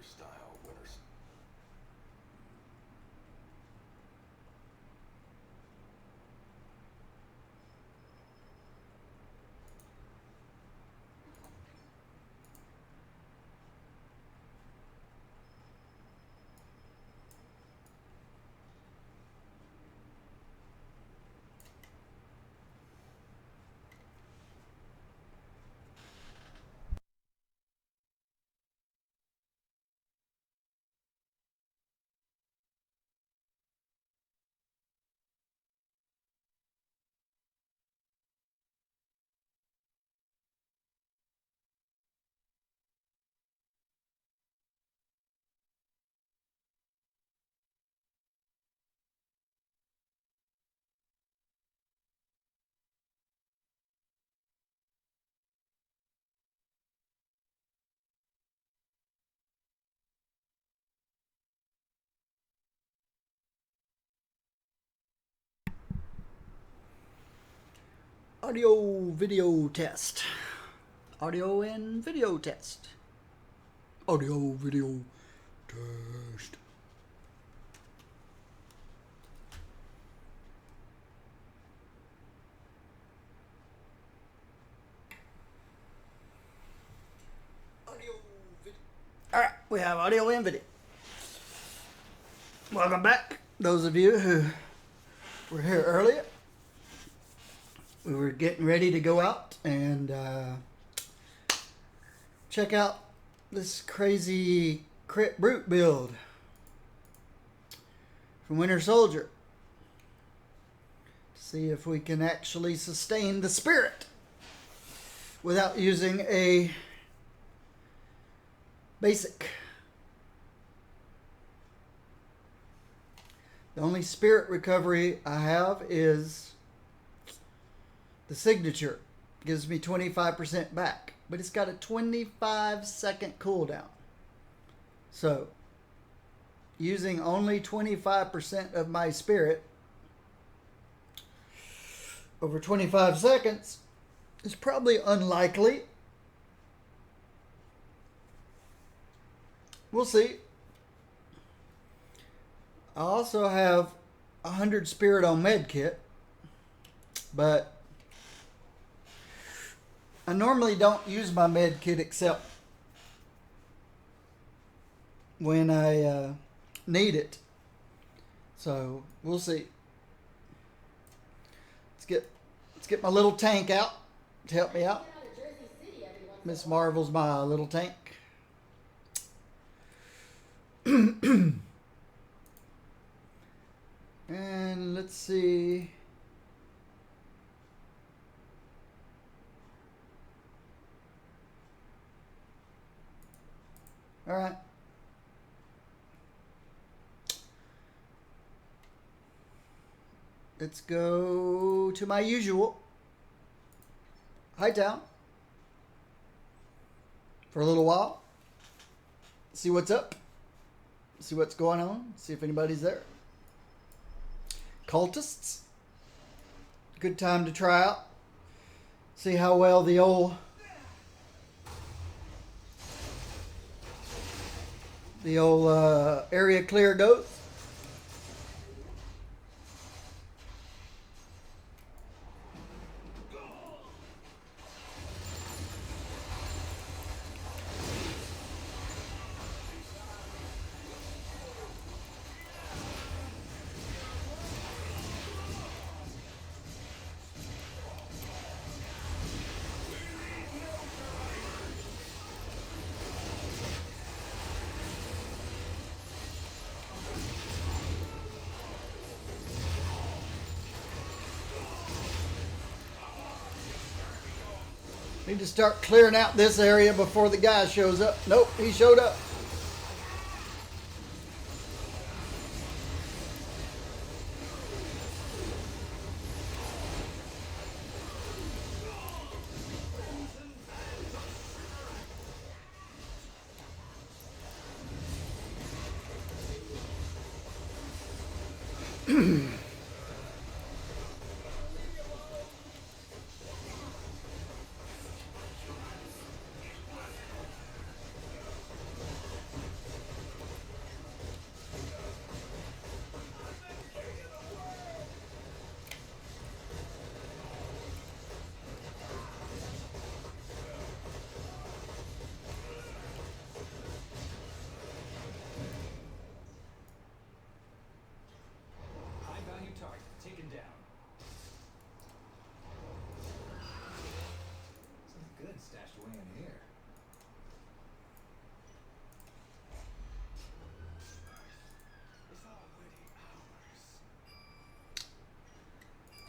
style winners. Audio video test. Audio and video test. Audio video test. Audio video. Alright, we have audio and video. Welcome back. Those of you who were here earlier. We were getting ready to go out and check out this crazy crit brute build from Winter Soldier to see if we can actually sustain the spirit without using a basic. The only spirit recovery I have is the signature. Gives me 25% back, but it's got a 25-second cooldown. So, using only 25% of my spirit over 25 seconds is probably unlikely. We'll see. I also have 100 spirit on medkit, but I normally don't use my med kit except when I need it. So we'll see. Let's get my little tank out to help me out. Miss Marvel's my little tank. And let's see. All right. Let's go to my usual Hightown for a little while. See what's up. See what's going on. See if anybody's there. Cultists. Good time to try out. See how well the old area clear goes. Need to start clearing out this area before the guy shows up. Nope, he showed up.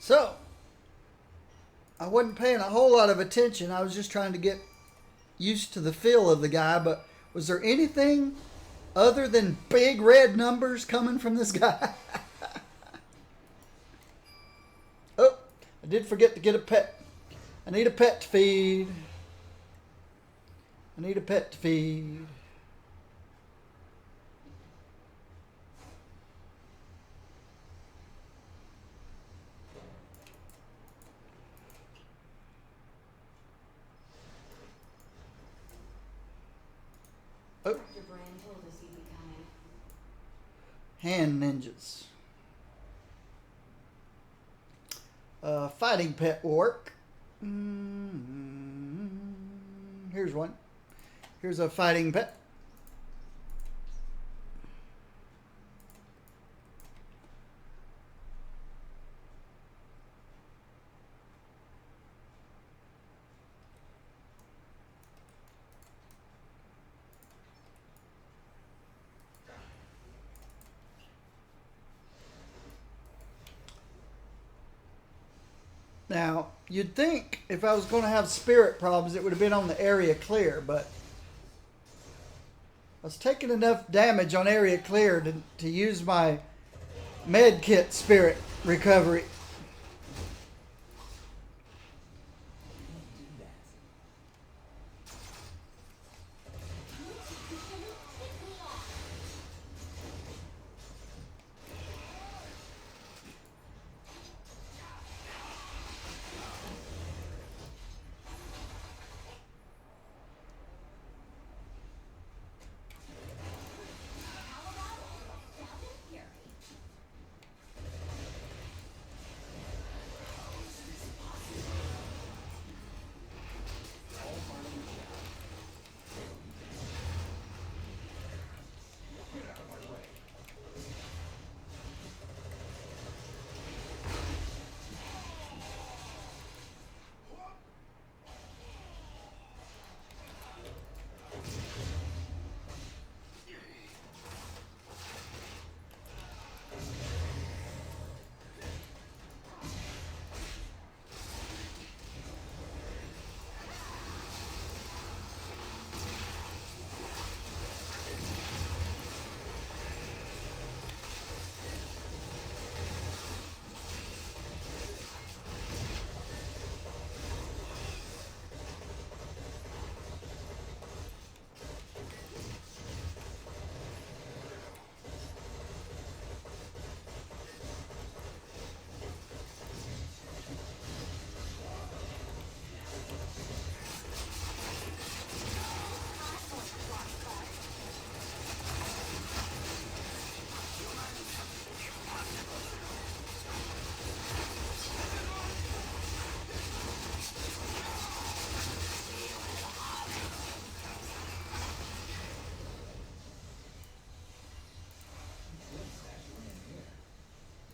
So, I wasn't paying a whole lot of attention. I was just trying to get used to the feel of the guy, but was there anything other than big red numbers coming from this guy? Oh, I did forget to get a pet. I need a pet to feed. I need a pet to feed. Oh. Dr. Brand told us you'd be coming. Hand ninjas. Fighting pet will work. Here's one. Here's a fighting pet. Now, you'd think if I was going to have spirit problems, it would have been on the area clear, but I was taking enough damage on area clear to use my med kit spirit recovery.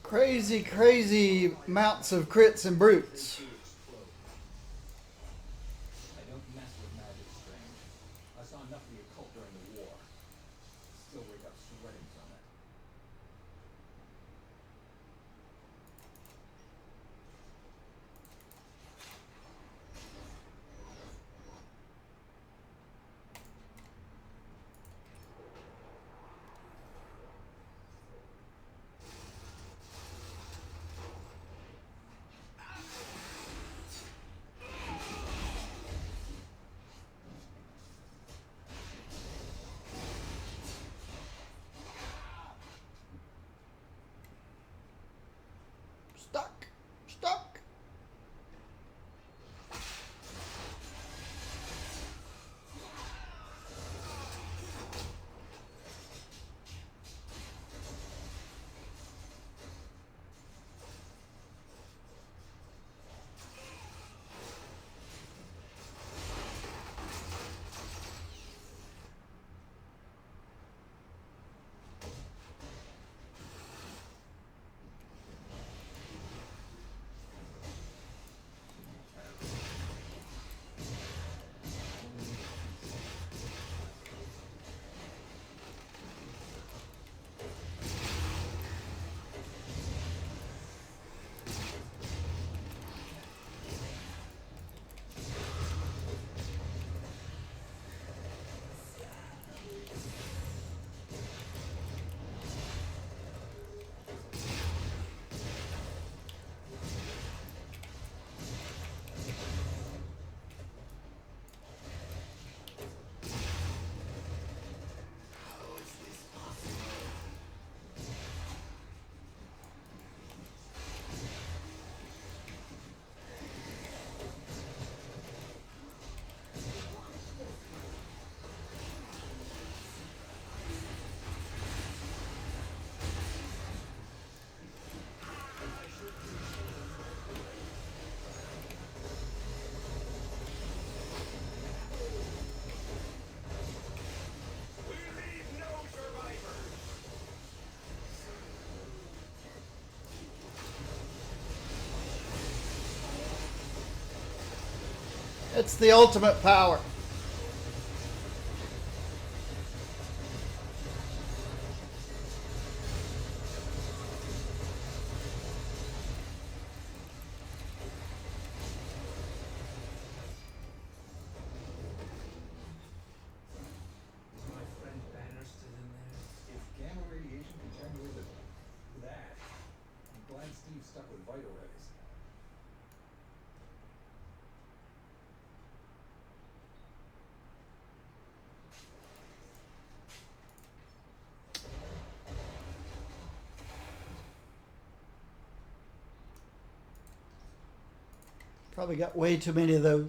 Crazy, crazy amounts of crits and brutes. I don't mess with magic, Strange. I saw enough of the occult during the war. Still wake up sweating from it. It's the ultimate power. Is my friend Banner still in there? If gamma radiation can turn you into that, I'm glad Steve stuck with vital rays. Probably got way too many of those. To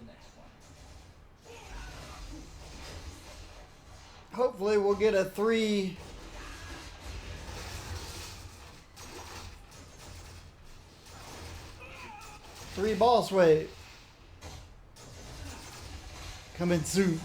the next one. Hopefully we'll get a three boss wave coming soon.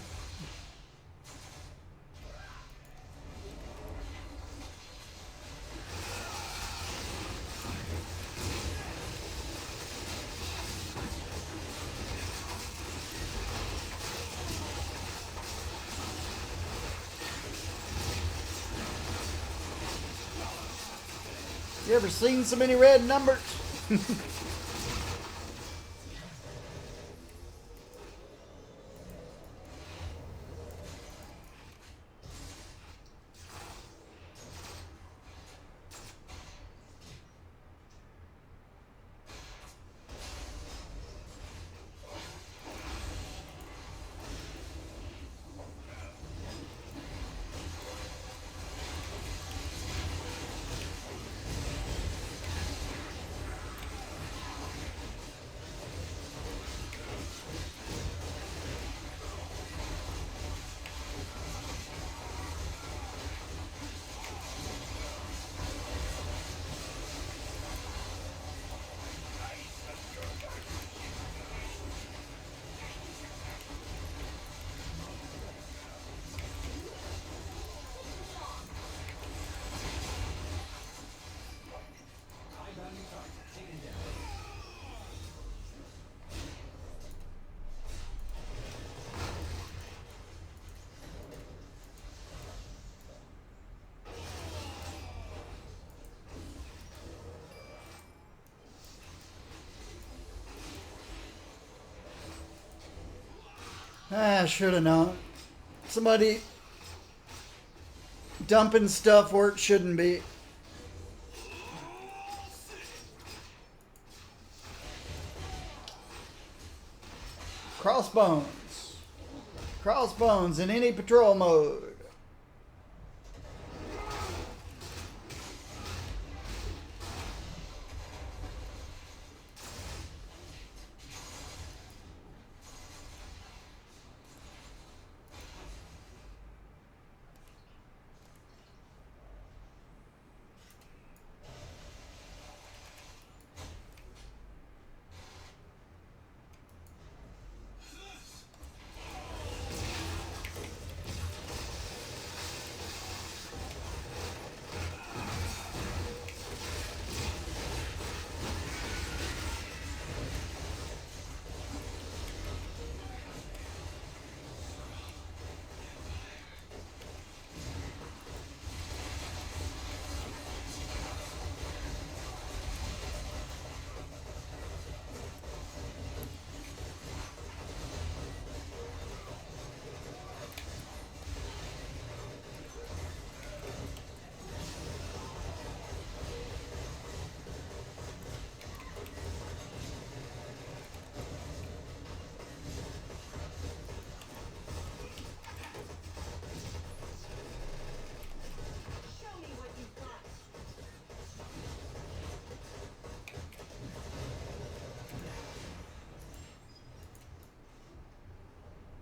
You ever seen so many red numbers? High value target taken down. I should have known. Somebody dumping stuff where it shouldn't be. Crossbones. Crossbones in any patrol mode.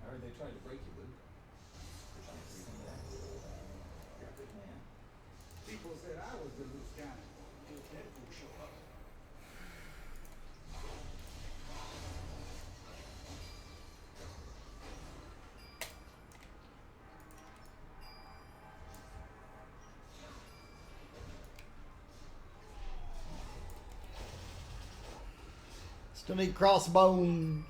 I heard they tried to break you, Luke. They're trying to bring him back. You're a good man. People said I was the loose cannon until Deadpool showed up. Still need crossbones.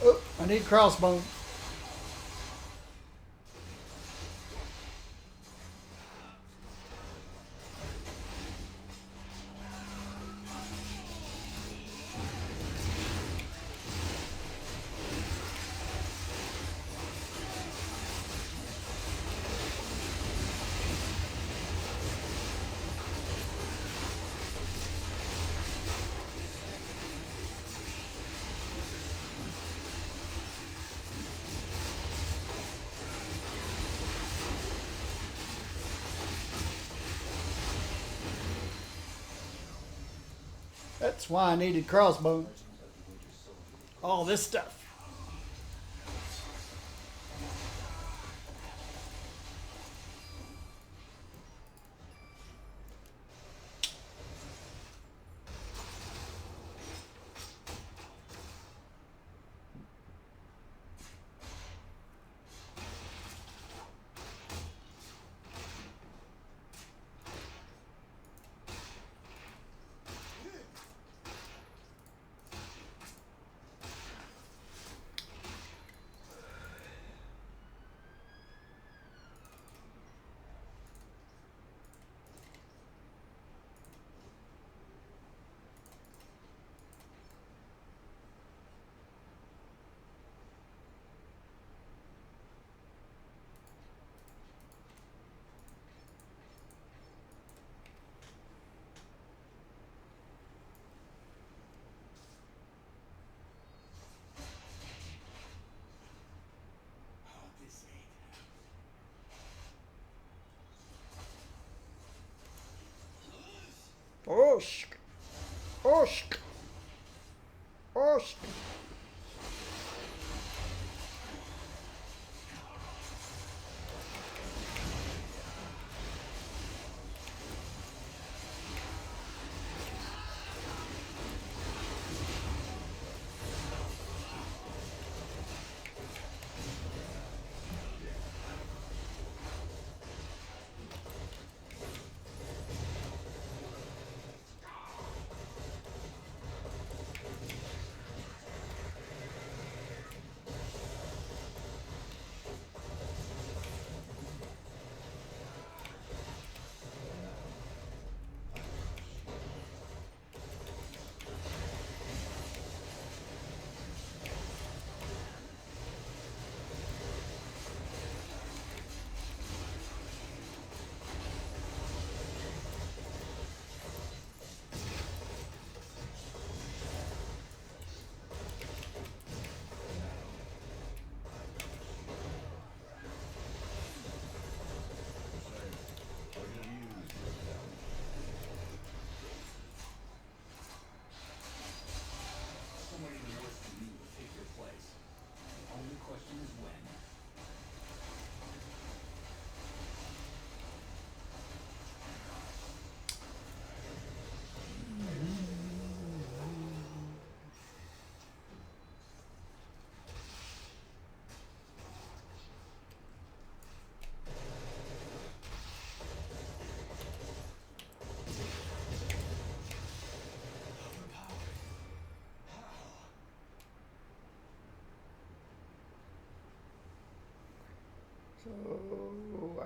Oh, I need crossbones. That's why I needed crossbones. All this stuff. Oshk. Oshk. Oshk.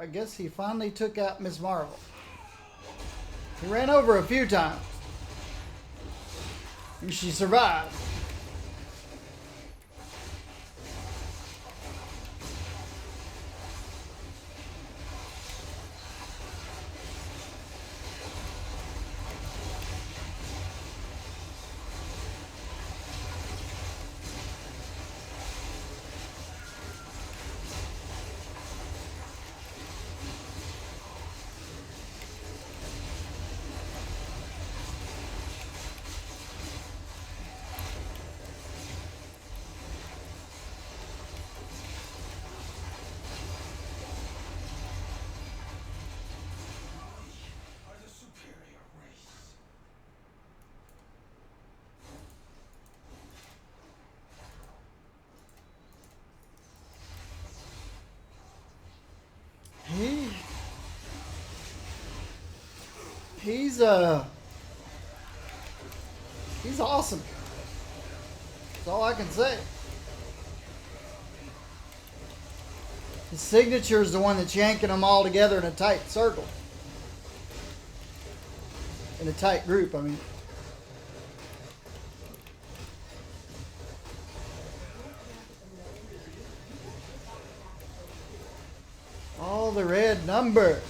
I guess he finally took out Ms. Marvel. He ran over a few times. And she survived. Are the superior race. He he's uh he's awesome. That's all I can say. His signature is the one that's yanking them all together in a tight circle. In a tight group, I mean. All the red numbers.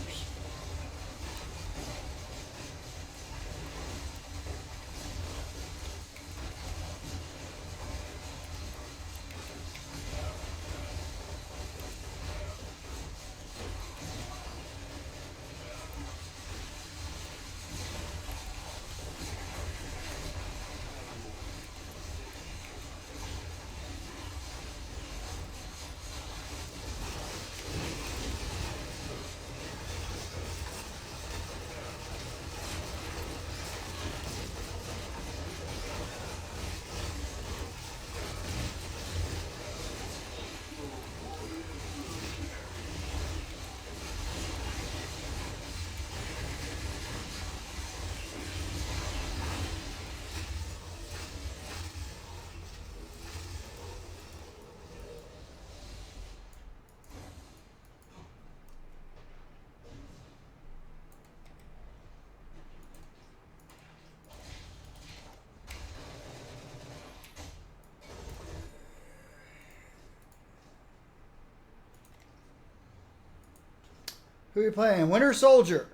Who are you playing? Winter Soldier.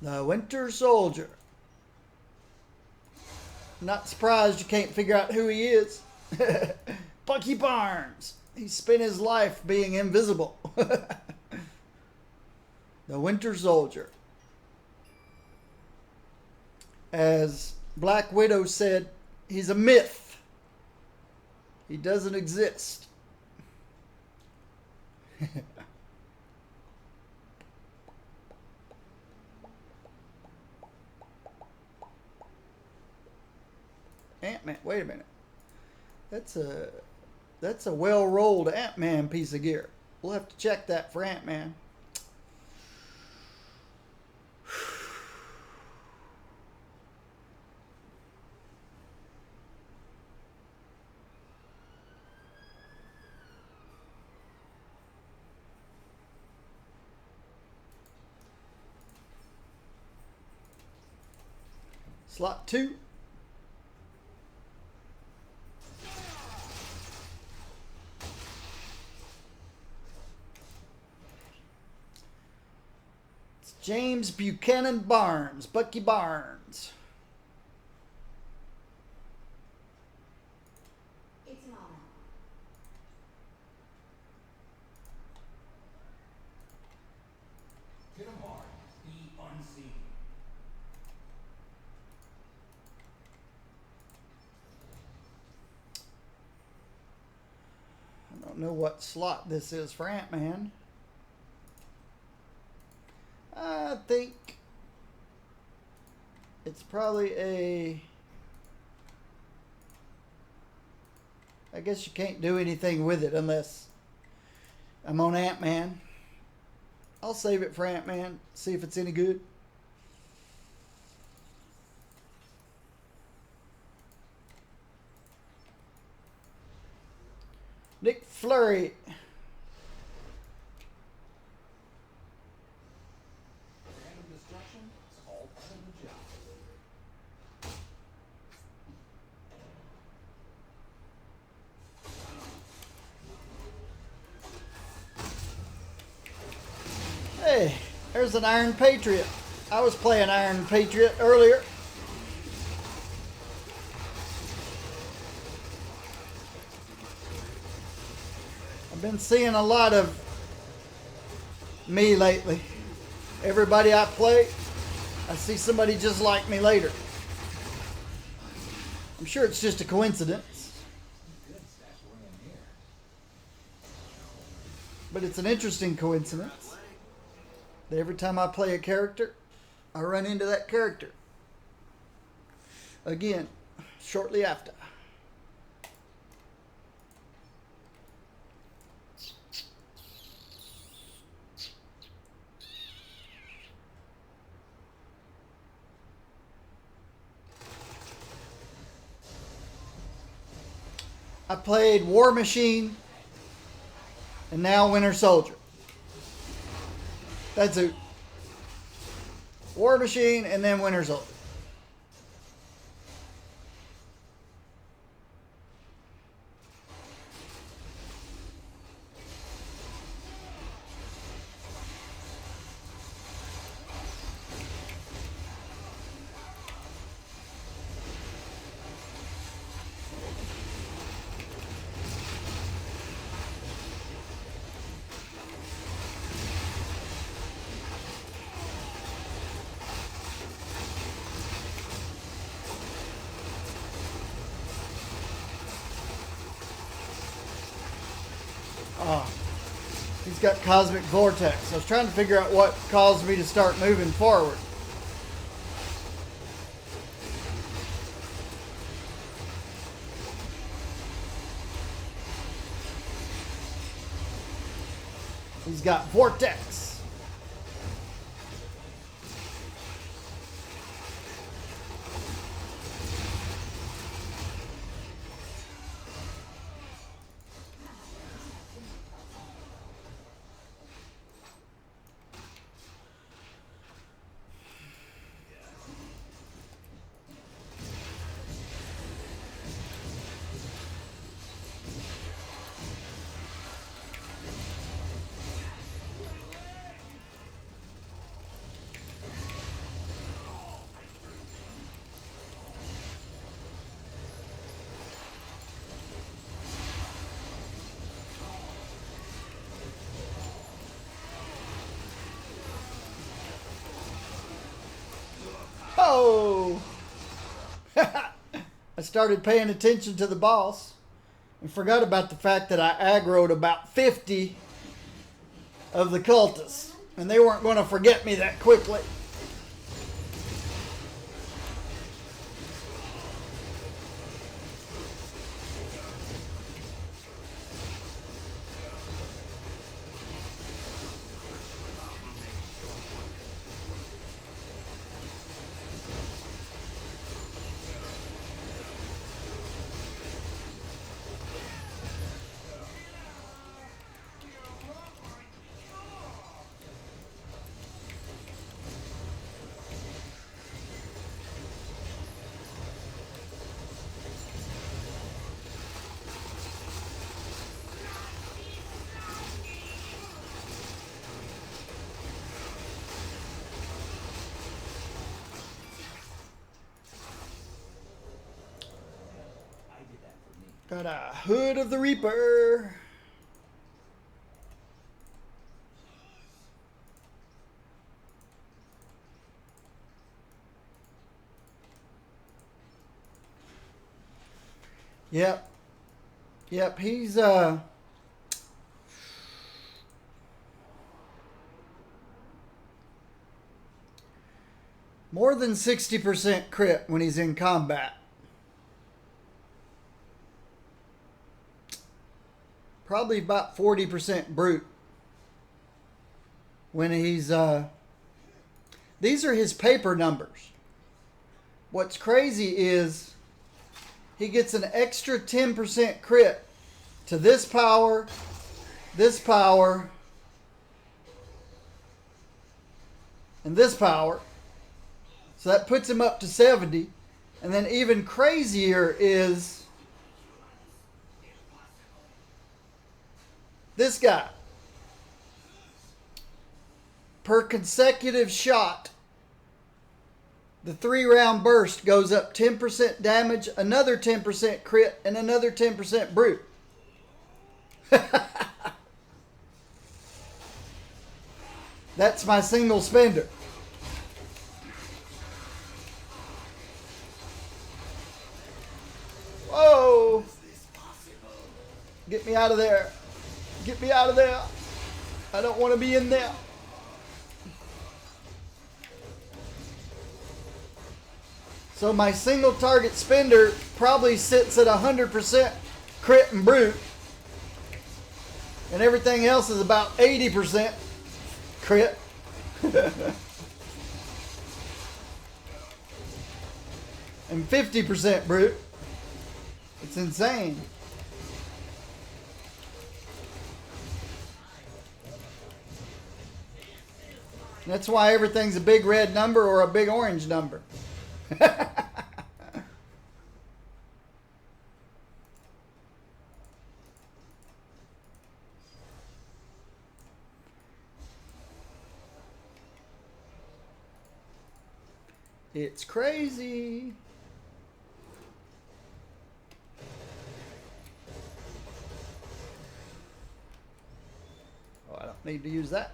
The Winter Soldier. Not surprised you can't figure out who he is. Bucky Barnes. He spent his life being invisible. The Winter Soldier. As Black Widow said, he's a myth. He doesn't exist. Ant-Man. Wait a minute. That's a well-rolled Ant-Man piece of gear. We'll have to check that for Ant-Man. Slot 2. It's James Buchanan Barnes, Bucky Barnes. It's an honor. Hit 'em hard. Be unseen. I don't know what slot this is for Ant-Man. I think it's probably a... I guess you can't do anything with it unless I'm on Ant-Man. I'll save it for Ant-Man, see if it's any good. Nick Fury. there's an Iron Patriot. I was playing Iron Patriot earlier. I've been seeing a lot of me lately. Everybody I play, I see somebody just like me later. I'm sure it's just a coincidence, Good stash we're in here. but it's an interesting coincidence that every time I play a character, I run into that character again shortly after. I played War Machine and now Winter Soldier. That's it. War Machine and then Winter Soldier. He's got Cosmic Vortex. I was trying to figure out what caused me to start moving forward. He's got Vortex. Oh! I started paying attention to the boss and forgot about the fact that I aggroed about 50 of the cultists. And they weren't going to forget me that quickly. I did that for me. Got a Hood of the Reaper. Yep. Yep, he's more than 60% crit when he's in combat. Probably about 40% brute when he's these are his paper numbers. What's crazy is he gets an extra 10% crit to this power, and this power. So that puts him up to 70. And then even crazier is this guy. per consecutive shot, the 3-round burst goes up 10% damage, another 10% crit, and another 10% brute. That's my single spender. Whoa! Get me out of there. Get me out of there. I don't want to be in there. So my single target spender probably sits at 100% crit and brute. And everything else is about 80% crit. And 50% brute. It's insane. That's why everything's a big red number or a big orange number. It's crazy. Oh, I don't need to use that.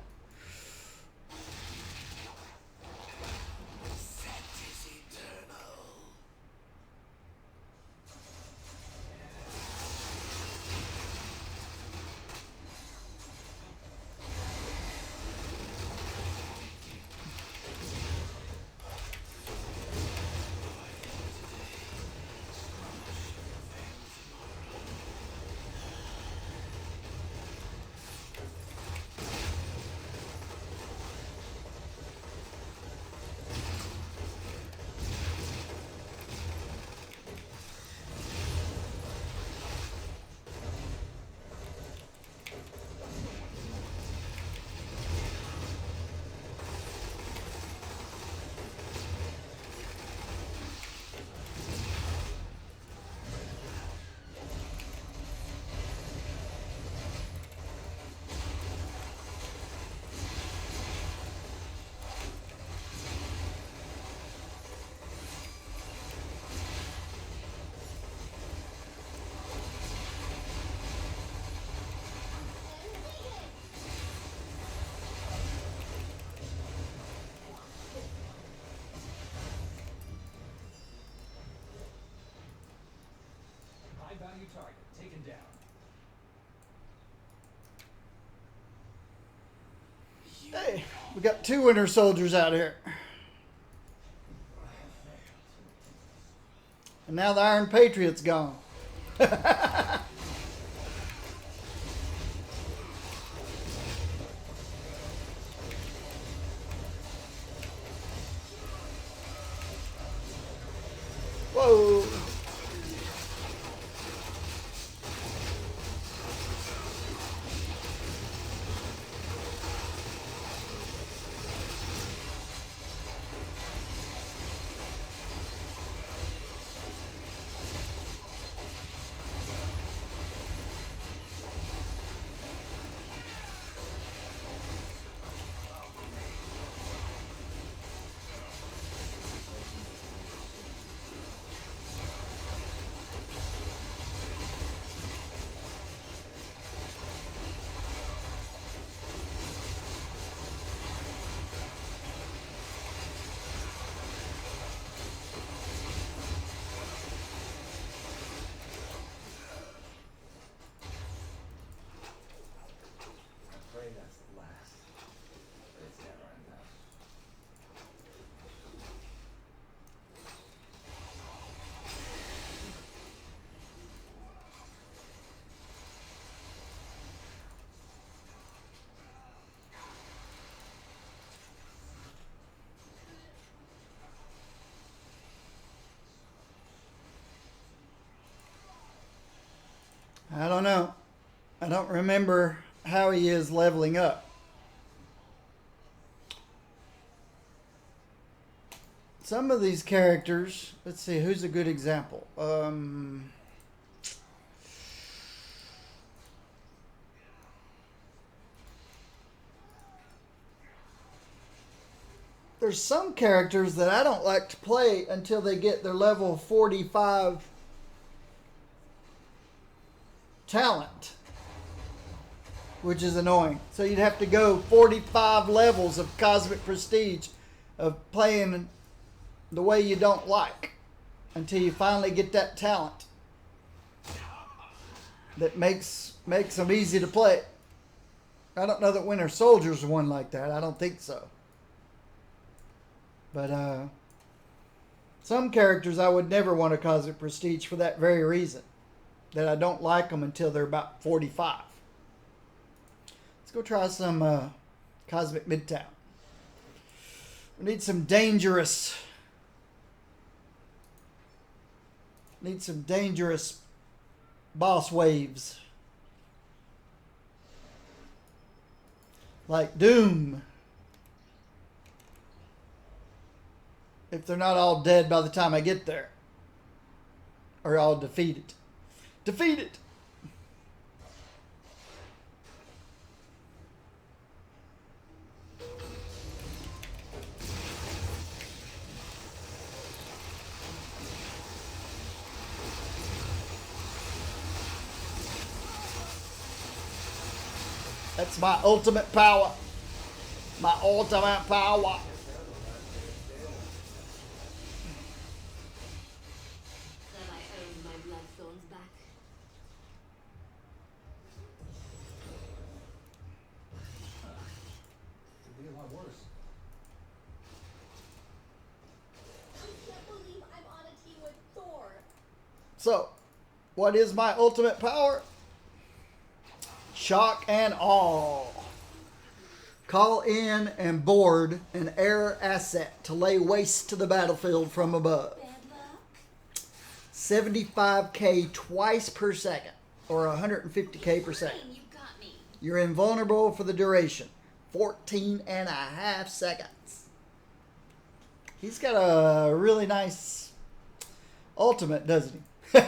High value target taken down. Hey, we got 2 Winter Soldiers out here. And now the Iron Patriot's gone. Whoa. I pray that's the last. But it's never enough. I don't know. I don't remember how he is leveling up. Some of these characters, let's see, who's a good example? There's some characters that I don't like to play until they get their level 45 talent, which is annoying. So you'd have to go 45 levels of cosmic prestige of playing the way you don't like until you finally get that talent that makes them easy to play. I don't know that Winter Soldier's one like that. I don't think so. But some characters I would never want to cosmic prestige for that very reason, that I don't like them until they're about 45. Let's go try some Cosmic Midtown. We need some dangerous boss waves. Like Doom. If they're not all dead by the time I get there. Or all defeated. Defeated! That's my ultimate power. My ultimate power. That I own my bloodstones back. Could be a lot worse. I can't believe I'm on a team with Thor. So, what is my ultimate power? Shock and awe. Call in and board an air asset to lay waste to the battlefield from above. Bad luck. 75k twice per second, or 150k per second. You got me. You're invulnerable for the duration. 14 and a half seconds. He's got a really nice ultimate, doesn't he?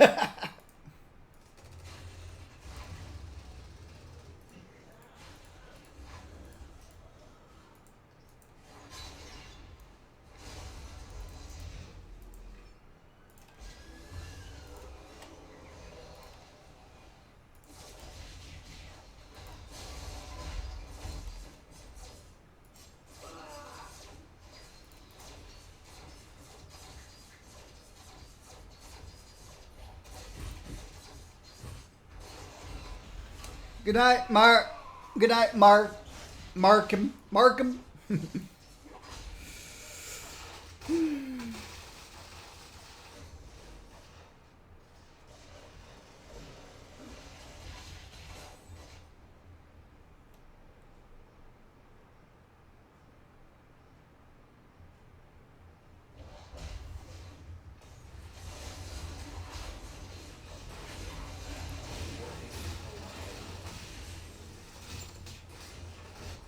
Good night, Mark. Good night, Mark. Markham. Markham.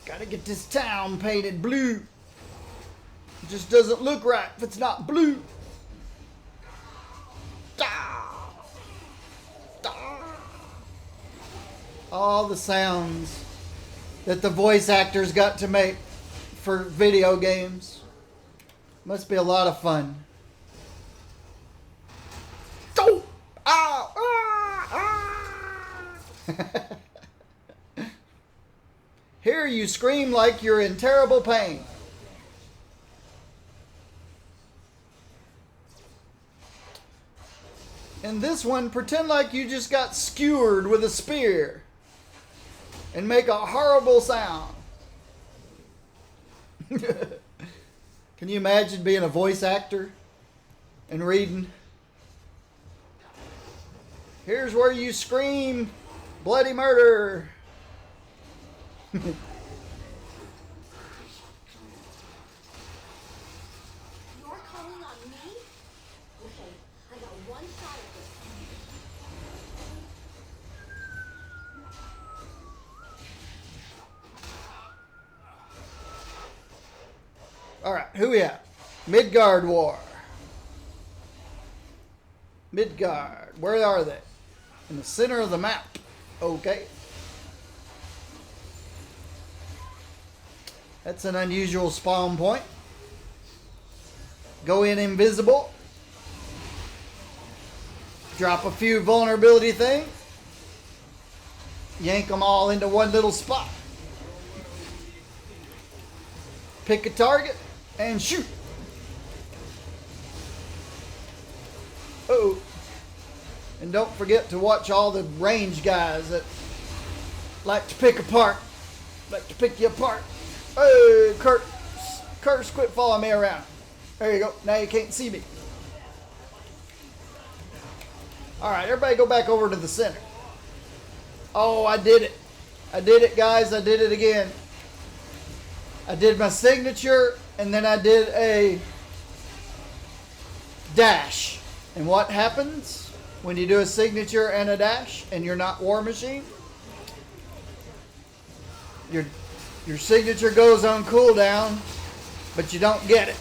Gotta get this town painted blue. It just doesn't look right if it's not blue. All the sounds that the voice actors got to make for video games. Must be a lot of fun. Oh! Ow! Ah! Here you scream like you're in terrible pain. In this one, pretend like you just got skewered with a spear and make a horrible sound. Can you imagine being a voice actor and reading? Here's where you scream bloody murder. You're calling on me? Okay, I got one shot at this. Alright, who we at? Midgard War. Midgard. Where are they? In the center of the map. Okay. That's an unusual spawn point. go in invisible, drop a few vulnerability things, yank them all into one little spot. Pick a target and shoot. Uh-oh. And don't forget to watch all the range guys that like to pick apart. Like to pick you apart. Hey, Curse, quit following me around. There you go. Now you can't see me. Alright, everybody go back over to the center. Oh, I did it. I did it, guys. I did it again. I did my signature, and then I did a dash. And what happens when you do a signature and a dash and you're not War Machine? Your signature goes on cooldown, but you don't get it.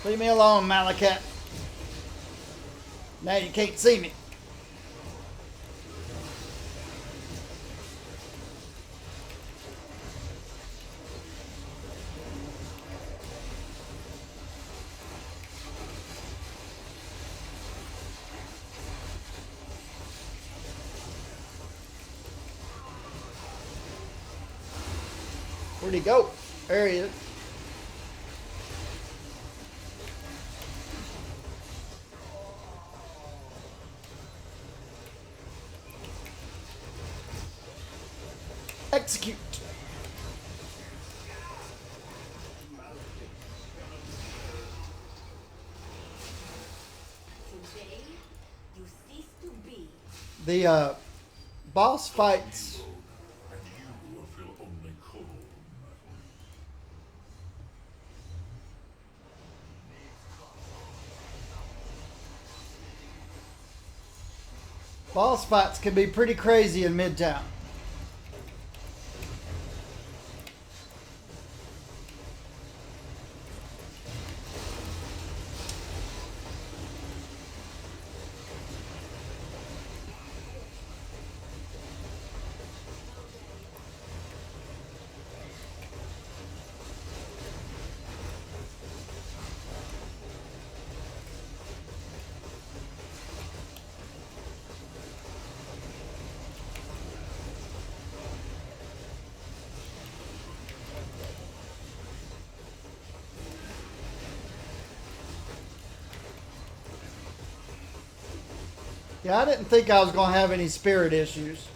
Leave me alone, Malakat. Now you can't see me. Where'd he go? There he is. Execute. Today, you cease to be. The boss fights. And you will feel only cold. Boss fights can be pretty crazy in Midtown. Yeah, I didn't think I was going to have any spirit issues.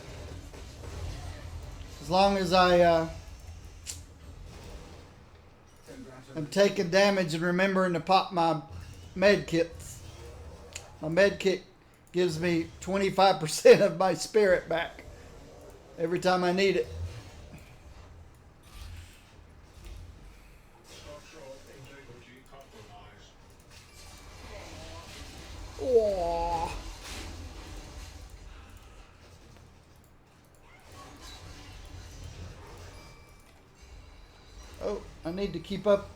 As long as I am taking damage and remembering to pop my med kits. My med kit gives me 25% of my spirit back every time I need it. Structural integrity compromised. Oh. Oh, I need to keep up.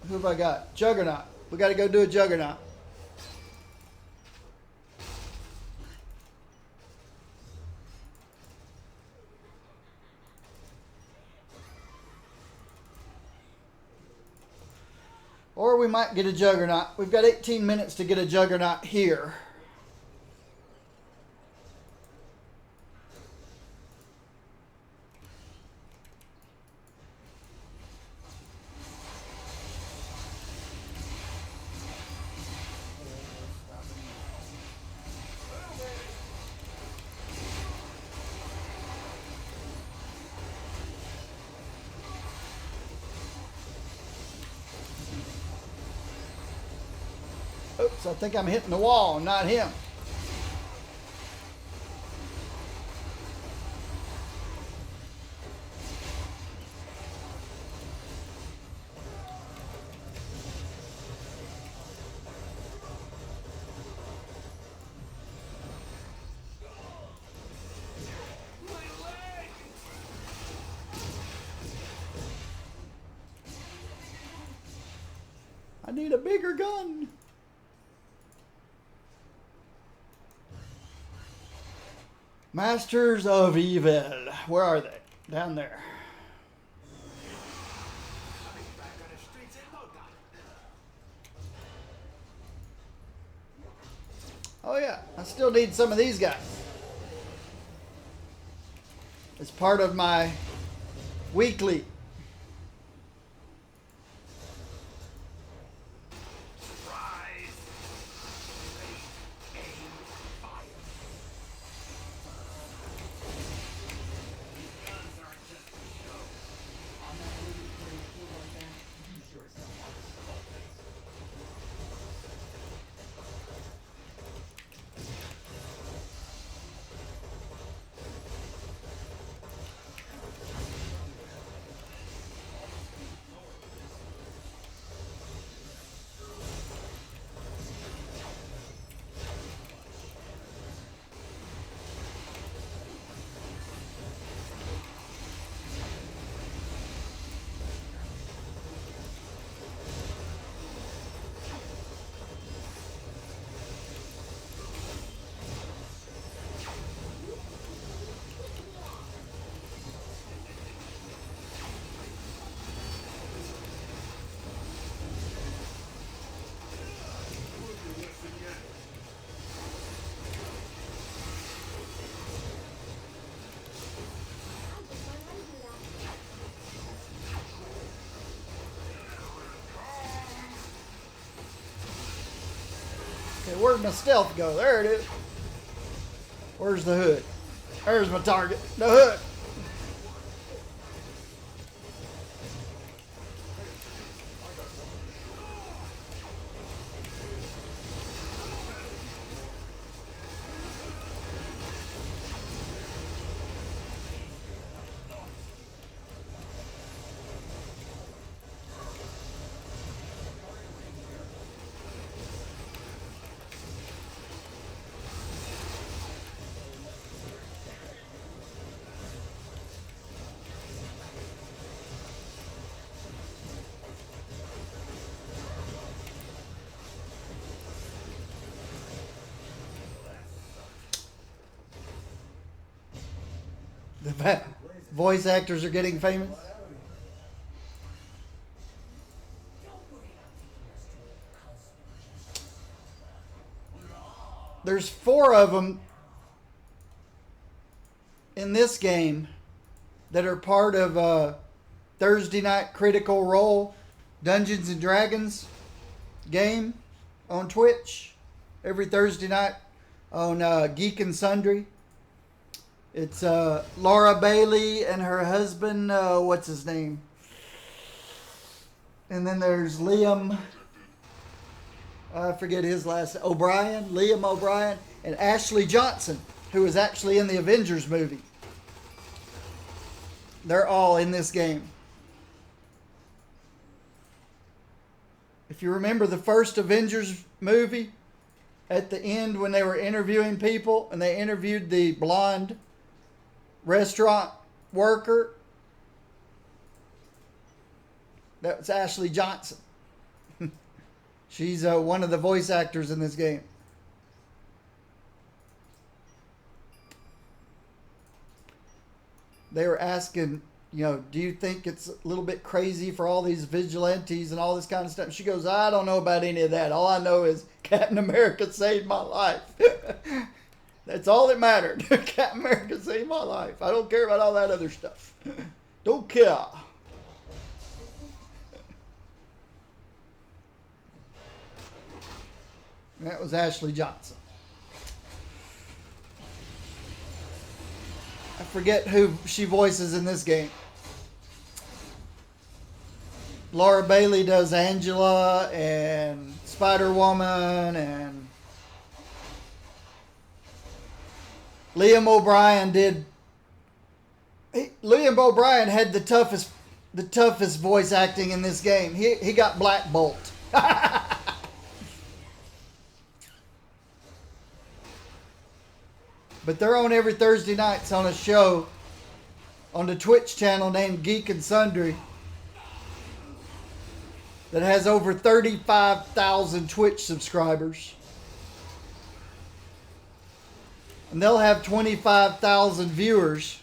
Who have I got? Juggernaut. We got to go do a Juggernaut. Or we might get a Juggernaut. We've got 18 minutes to get a Juggernaut here. Oops, I think I'm hitting the wall, not him. I need a bigger gun. Masters of Evil. Where are they? Down there. Back on the streets in no time. Oh yeah, I still need some of these guys. It's part of my weekly. Surprise! Aim, fire. Guns aren't just a show. I'm not really pretty cool like that. You sure it's not Okay, where'd my stealth go? There it is. Where's the hood? There's my target. The hood. The voice actors are getting famous. There's 4 of them in this game that are part of Thursday Night Critical Role Dungeons and Dragons game on Twitch every Thursday night on Geek and Sundry. It's Laura Bailey and her husband, what's his name? And then there's Liam, I forget his last, Liam O'Brien, and Ashley Johnson, who was actually in the Avengers movie. They're all in this game. If you remember the first Avengers movie, at the end when they were interviewing people and they interviewed the blonde restaurant worker, that was Ashley Johnson. She's one of the voice actors in this game. They were asking, do you think it's a little bit crazy for all these vigilantes and all this kind of stuff? She goes, I don't know about any of that. All I know is Captain America saved my life. That's all that mattered. Captain America saved my life. I don't care about all that other stuff. Don't care. That was Ashley Johnson. I forget who she voices in this game. Laura Bailey does Angela and Spider-Woman, and Liam O'Brien Liam O'Brien had the toughest voice acting in this game. He got Black Bolt. But they're on every Thursday nights on a show on the Twitch channel named Geek and Sundry that has over 35,000 Twitch subscribers. And they'll have 25,000 viewers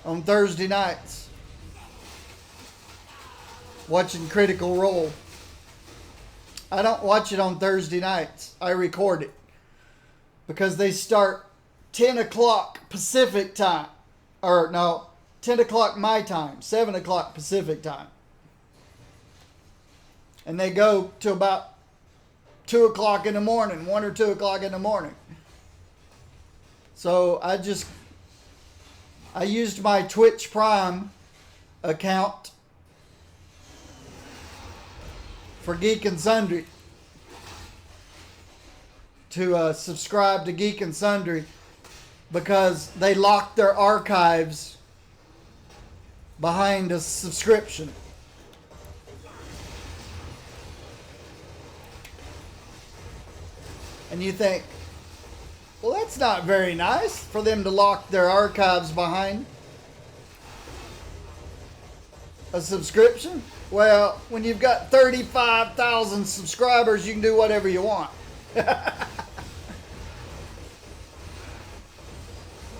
on Thursday nights watching Critical Role. I don't watch it on Thursday nights. I record it because they start 10 o'clock Pacific time. Or no, 10 o'clock my time, 7 o'clock Pacific time. And they go to about 2 o'clock in the morning, 1 or 2 o'clock in the morning. So I used my Twitch Prime account for Geek and Sundry to subscribe to Geek and Sundry because they lock their archives behind a subscription. And you think, well, that's not very nice for them to lock their archives behind a subscription. Well, when you've got 35,000 subscribers, you can do whatever you want.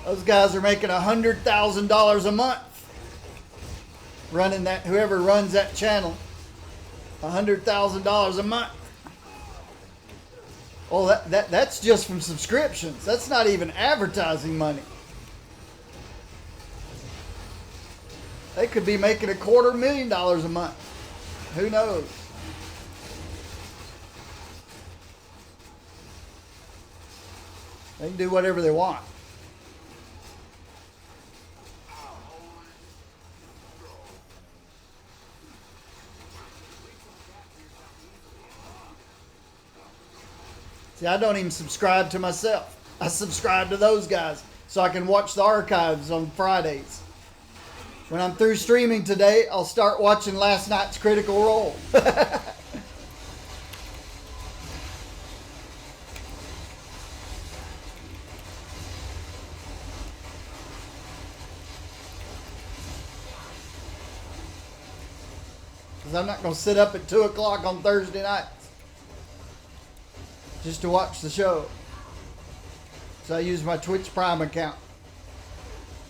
Those guys are making $100,000 a month running that. Whoever runs that channel, $100,000 a month. Well, that's just from subscriptions. That's not even advertising money. They could be making $250,000 a month. Who knows? They can do whatever they want. See, I don't even subscribe to myself. I subscribe to those guys so I can watch the archives on Fridays. When I'm through streaming today, I'll start watching last night's Critical Role. Because I'm not going to sit up at 2 o'clock on Thursday nights just to watch the show. So I use my Twitch Prime account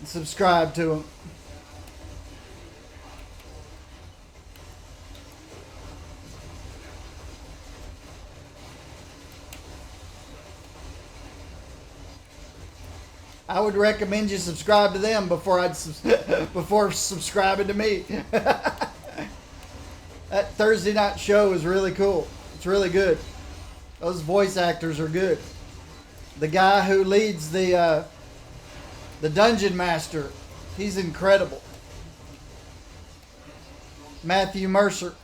and subscribe to them. I would recommend you subscribe to them before before subscribing to me. That Thursday night show is really cool. It's really good. Those voice actors are good. The guy who leads the Dungeon Master, he's incredible. Matthew Mercer.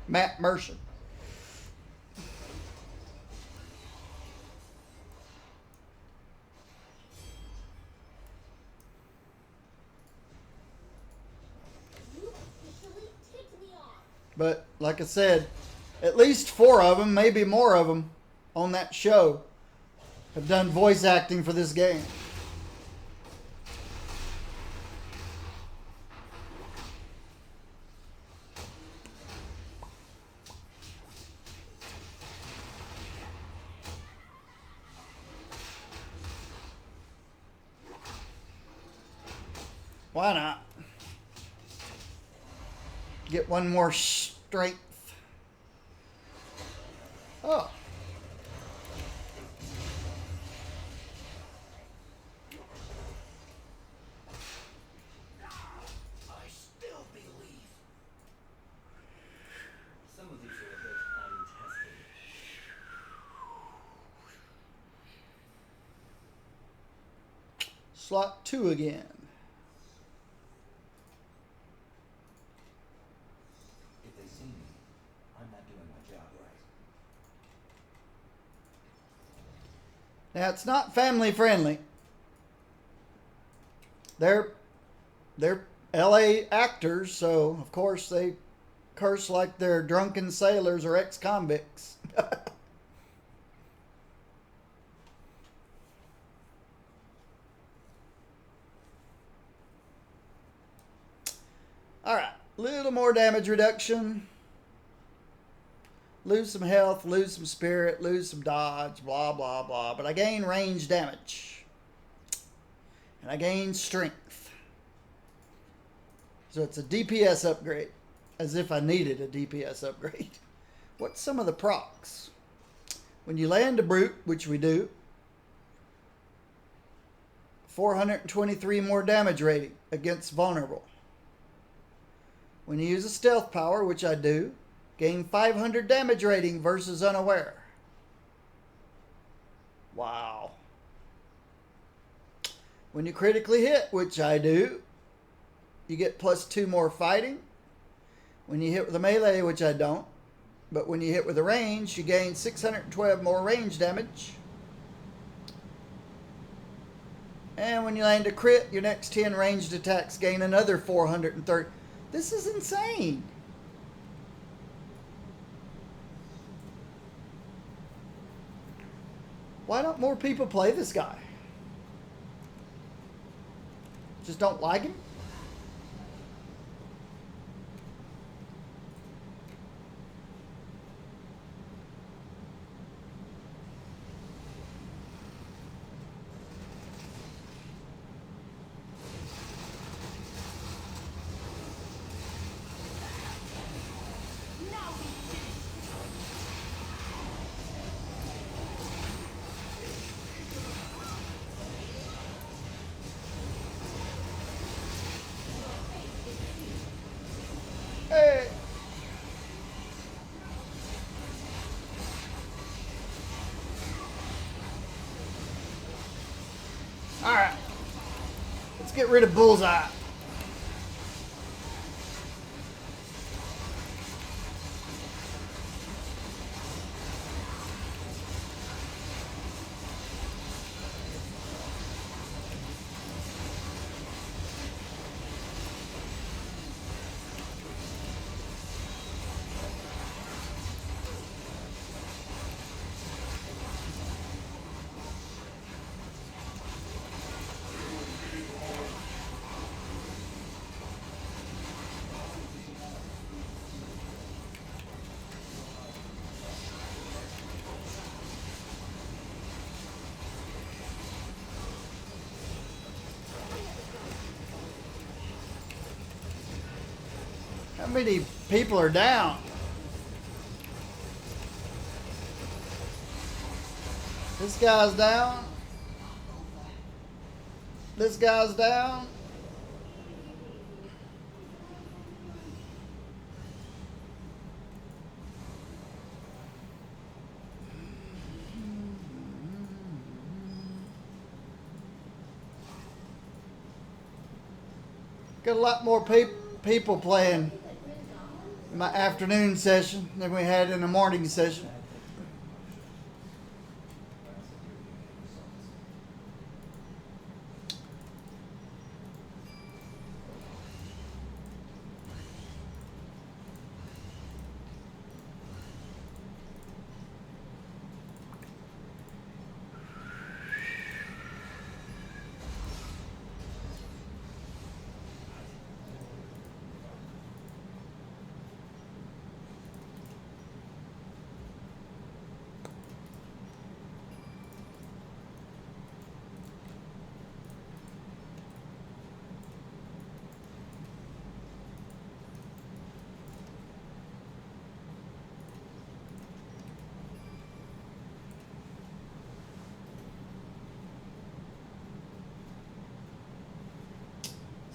Matt Mercer. You officially ticked me off. But like I said, at least 4 of them, maybe more of them, on that show have done voice acting for this game. Why not? Get one more strength. Oh. I still believe. Some of these are a bit untested. Slot 2 again. If they see me, I'm not doing my job right. Now it's not family friendly. They're LA actors, so of course they curse like they're drunken sailors or ex-convicts. All right, little more damage reduction. Lose some health, lose some spirit, lose some dodge, blah, blah, blah. But I gain range damage. And I gain strength. So it's a DPS upgrade. As if I needed a DPS upgrade. What's some of the procs? When you land a brute, which we do, 423 more damage rating against vulnerable. When you use a stealth power, which I do, gain 500 damage rating versus unaware. Wow. When you critically hit, which I do, you get +2 more fighting. When you hit with a melee, which I don't, but when you hit with a range, you gain 612 more range damage. And when you land a crit, your next 10 ranged attacks gain another 430. This is insane. Why don't more people play this guy? Just don't like him? Hey. All right. Let's get rid of Bullseye. How many people are down? This guy's down. This guy's down. Got a lot more people playing in my afternoon session than we had in the morning session.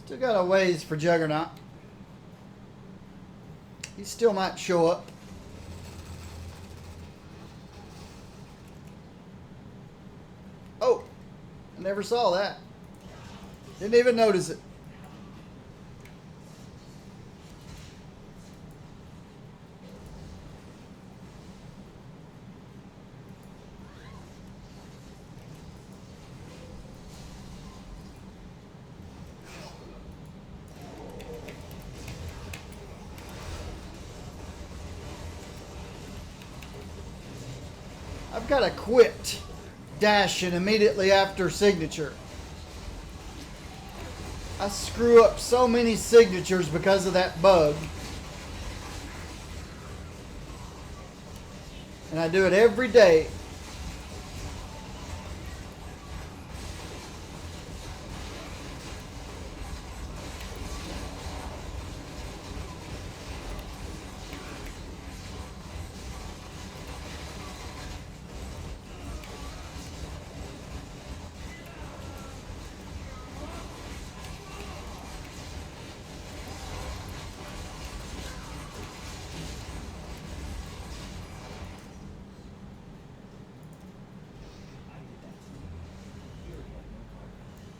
Still got a ways for Juggernaut. He still might show up. Oh, I never saw that. Didn't even notice it. I've got to quit dashing immediately after signature. I screw up so many signatures because of that bug. And I do it every day.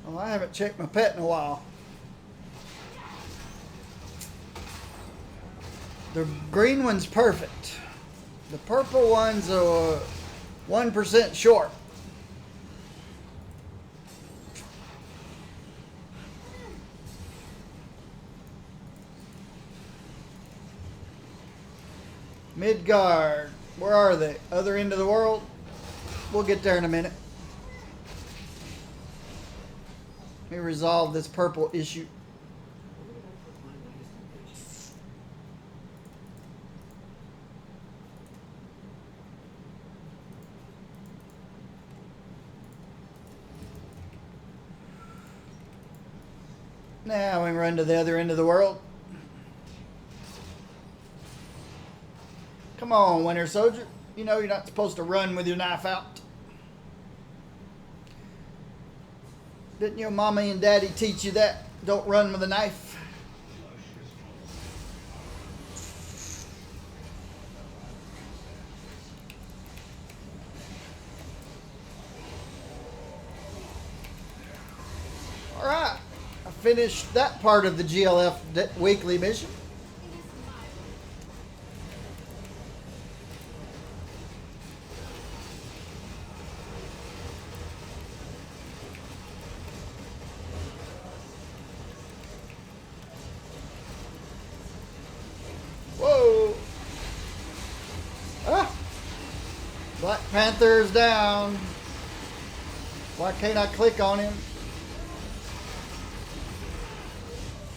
Well, I haven't checked my pet in a while. The green one's perfect. The purple one's 1% short. Midgard. Where are they? Other end of the world? We'll get there in a minute. Let me resolve this purple issue. Now we can run to the other end of the world. Come on, Winter Soldier. You know you're not supposed to run with your knife out. Didn't your mommy and daddy teach you that? Don't run with a knife. All right. I finished that part of the GLF weekly mission. Whoa! Ah! Black Panther's down. Why can't I click on him?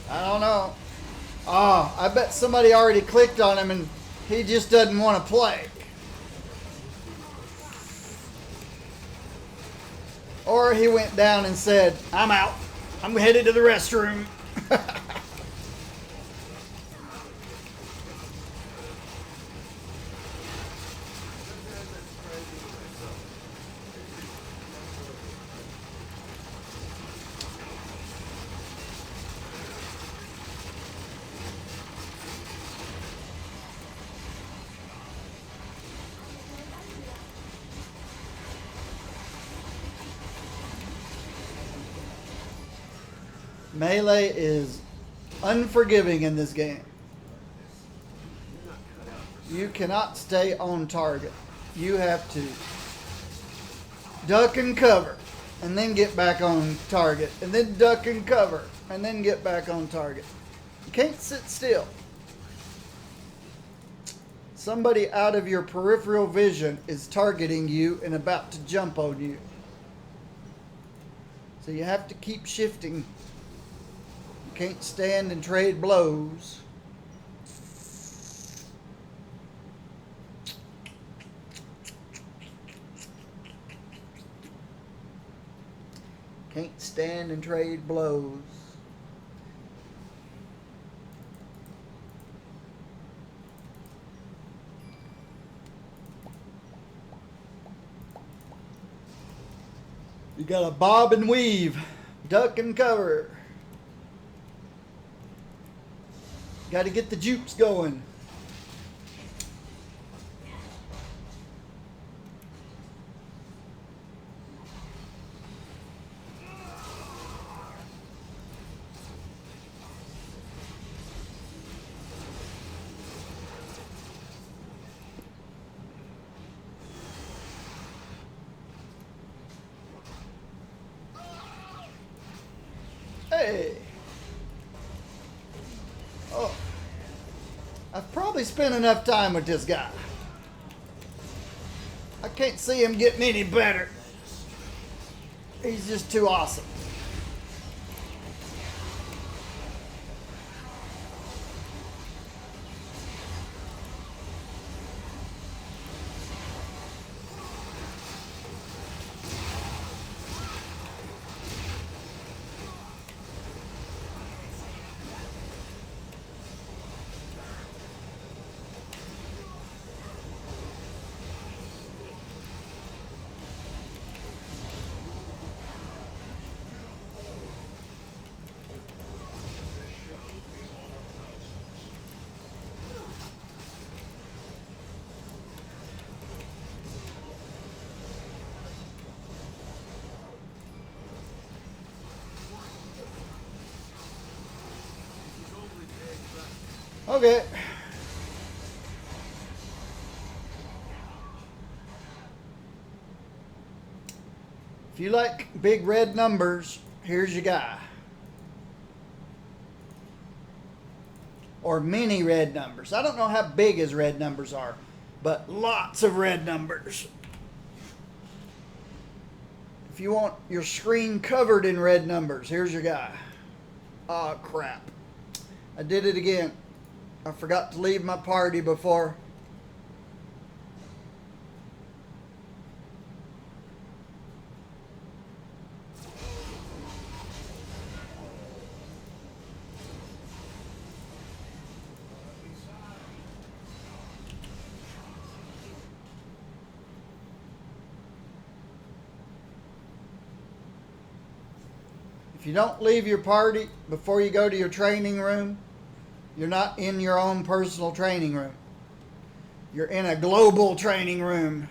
I don't know. Oh, I bet somebody already clicked on him and he just doesn't want to play. Or he went down and said, I'm out. I'm headed to the restroom. Melee is unforgiving in this game. You cannot stay on target. You have to duck and cover and then get back on target and then duck and cover and then get back on target. You can't sit still. Somebody out of your peripheral vision is targeting you and about to jump on you. So you have to keep shifting. Can't stand and trade blows. Can't stand and trade blows. You gotta bob and weave, duck and cover. Got to get the jukes going. Hey. Oh. I've probably spent enough time with this guy. I can't see him getting any better. He's just too awesome. Okay. If you like big red numbers, here's your guy. Or mini red numbers. I don't know how big his red numbers are, but lots of red numbers. If you want your screen covered in red numbers, here's your guy. Oh, crap. I did it again. I forgot to leave my party before. If you don't leave your party before you go to your training room, you're not in your own personal training room. You're in a global training room.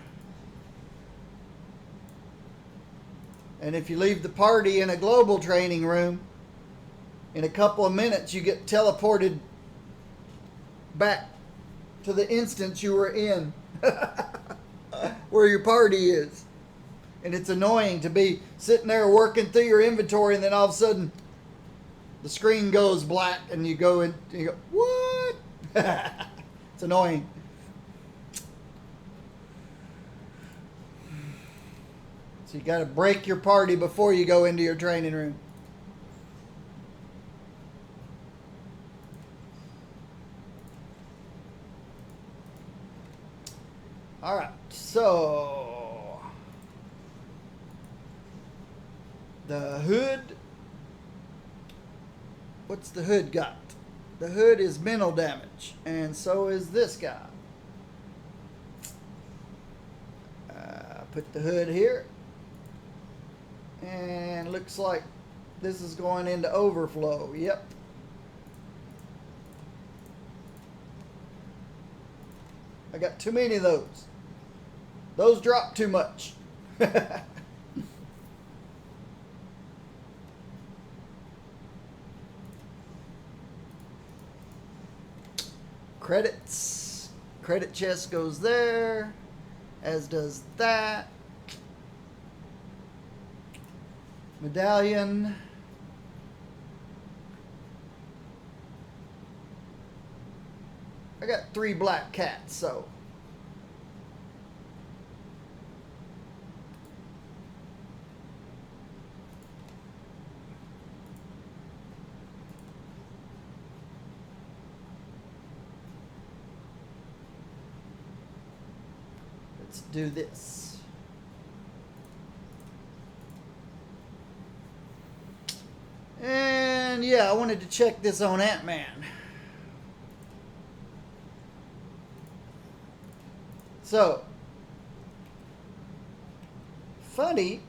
And if you leave the party in a global training room, in a couple of minutes you get teleported back to the instance you were in, where your party is. And it's annoying to be sitting there working through your inventory and then all of a sudden the screen goes black and you go in and you go, what? It's annoying. So you got to break your party before you go into your training room. All right, so the hood, what's the hood got? The hood is mental damage, and so is this guy. Put the hood here, and looks like this is going into overflow. Yep. I got too many of those. Those drop too much. Credits. Credit chest goes there, as does that. Medallion. I got 3 black cats, so. Let's do this. And yeah, I wanted to check this on Ant-Man. So, funny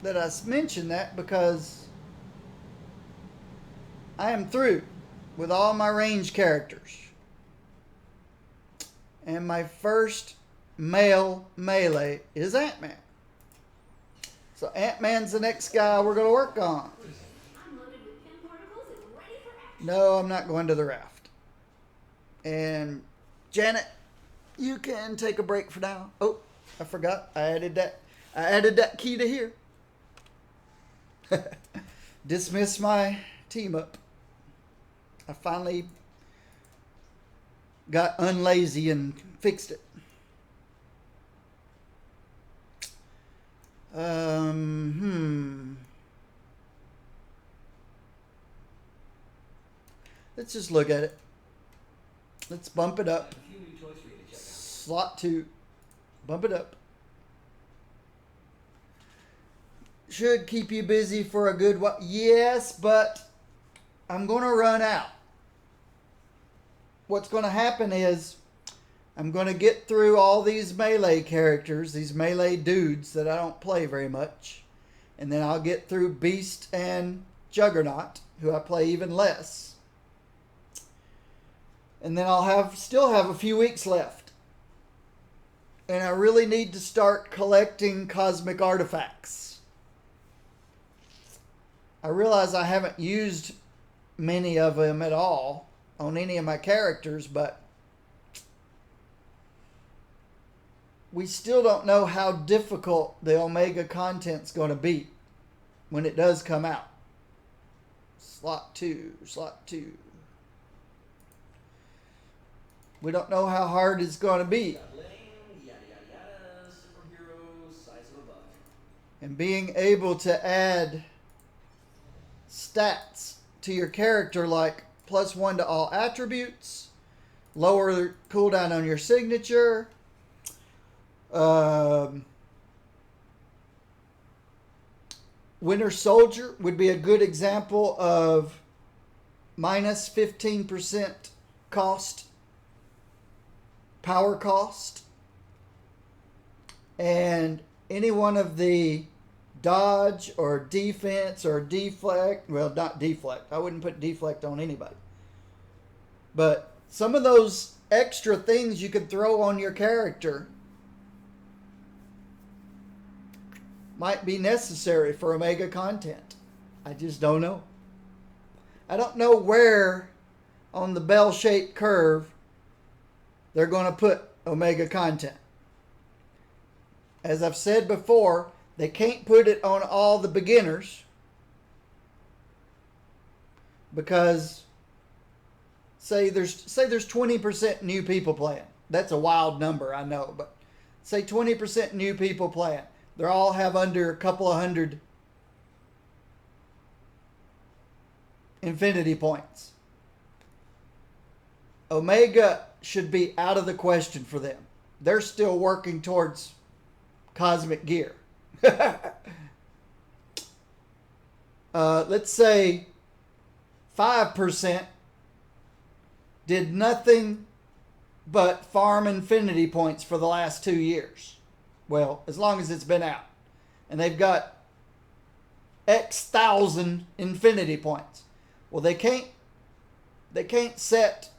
that I mentioned that because I am through with all my range characters. And my first male melee is Ant-Man. So Ant-Man's the next guy we're going to work on. I'm loaded with pin particles and ready for action. No, I'm not going to the raft. And Janet, you can take a break for now. Oh, I forgot. I added that key to here. Dismiss my team up. I finally got unlazy and fixed it. Let's just look at it. Let's bump it up. Slot 2. Bump it up. Should keep you busy for a good while. Yes, but I'm going to run out. What's going to happen is I'm going to get through all these melee characters, these melee dudes that I don't play very much. And then I'll get through Beast and Juggernaut, who I play even less. And then I'll still have a few weeks left. And I really need to start collecting cosmic artifacts. I realize I haven't used many of them at all. on any of my characters, but we still don't know how difficult the Omega content's going to be when it does come out. Slot 2. We don't know how hard it's going to be. And being able to add stats to your character like +1 to all attributes, lower cooldown on your signature, Winter Soldier would be a good example of minus 15% cost, power cost, and any one of the dodge or defense or deflect, well, not deflect, I wouldn't put deflect on anybody, but some of those extra things you could throw on your character might be necessary for Omega content. I just don't know. I don't know where on the bell-shaped curve they're going to put Omega content. As I've said before, they can't put it on all the beginners because say there's 20% new people playing. That's a wild number, I know, but say 20% new people playing. They all have under a couple of hundred infinity points. Omega should be out of the question for them. They're still working towards cosmic gear. Let's say 5% did nothing but farm infinity points for the last 2 years. Well, as long as it's been out. And they've got X thousand infinity points. Well, they can't set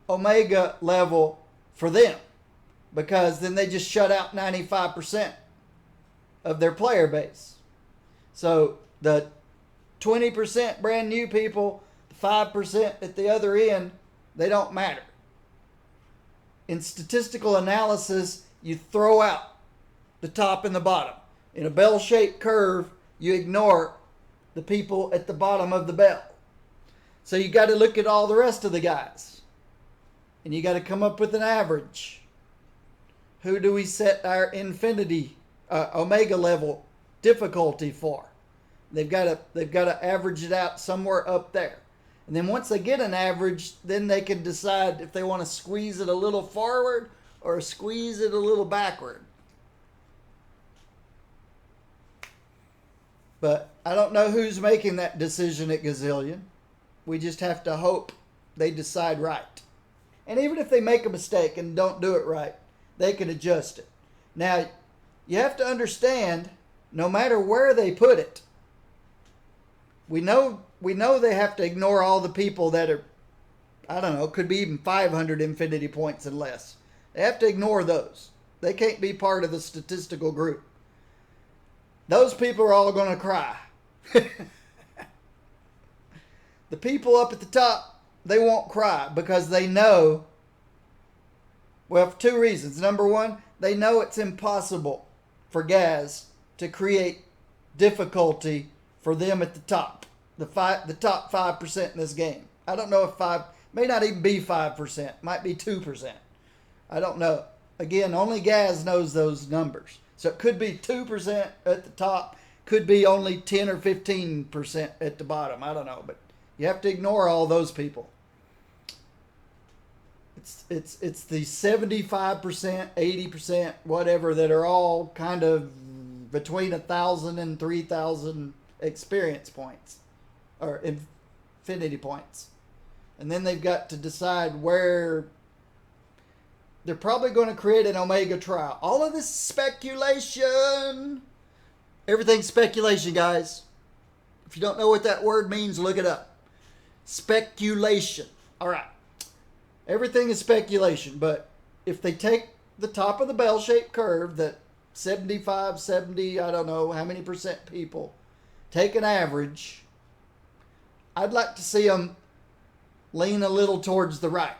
Omega level for them, because then they just shut out 95% of their player base. So the 20% brand new people, the 5% at the other end, they don't matter. In statistical analysis, you throw out the top and the bottom. In a bell-shaped curve, you ignore the people at the bottom of the bell. So you got to look at all the rest of the guys. And you got to come up with an average. Who do we set our infinity, Omega level difficulty for? They've got to average it out somewhere up there. And then once they get an average, then they can decide if they want to squeeze it a little forward or squeeze it a little backward. But I don't know who's making that decision at Gazillion. We just have to hope they decide right. And even if they make a mistake and don't do it right, they can adjust it. Now, you have to understand, no matter where they put it, we know they have to ignore all the people that are, I don't know, could be even 500 infinity points and less. They have to ignore those. They can't be part of the statistical group. Those people are all going to cry. The people up at the top, they won't cry because they know, well, for 2 reasons. Number one, they know it's impossible for Gaz to create difficulty for them at the top. The top 5% in this game. I don't know if may not even be 5%, might be 2%. I don't know. Again, only Gaz knows those numbers. So it could be 2% at the top, could be only 10 or 15% at the bottom. I don't know, but you have to ignore all those people. It's the 75%, 80%, whatever, that are all kind of between 1,000 and 3,000 experience points or infinity points. And then they've got to decide where they're probably going to create an Omega trial. All of this speculation. Everything's speculation, guys. If you don't know what that word means, look it up. Speculation. All right. Everything is speculation, but if they take the top of the bell-shaped curve that 75, 70, I don't know how many percent people take an average, I'd like to see them lean a little towards the right.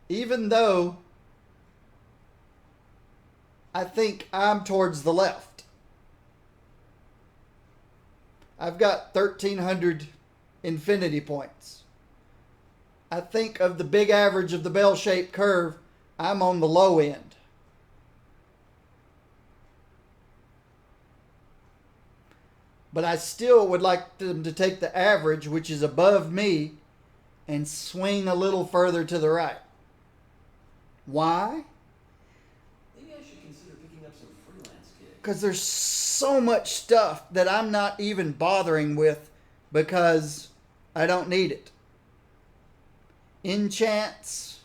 Even though I think I'm towards the left. I've got 1,300 infinity points. I think of the big average of the bell-shaped curve, I'm on the low end. But I still would like them to take the average, which is above me, and swing a little further to the right. Why? Maybe I should consider picking up some freelance gigs. Because there's so much stuff that I'm not even bothering with because I don't need it. Enchants,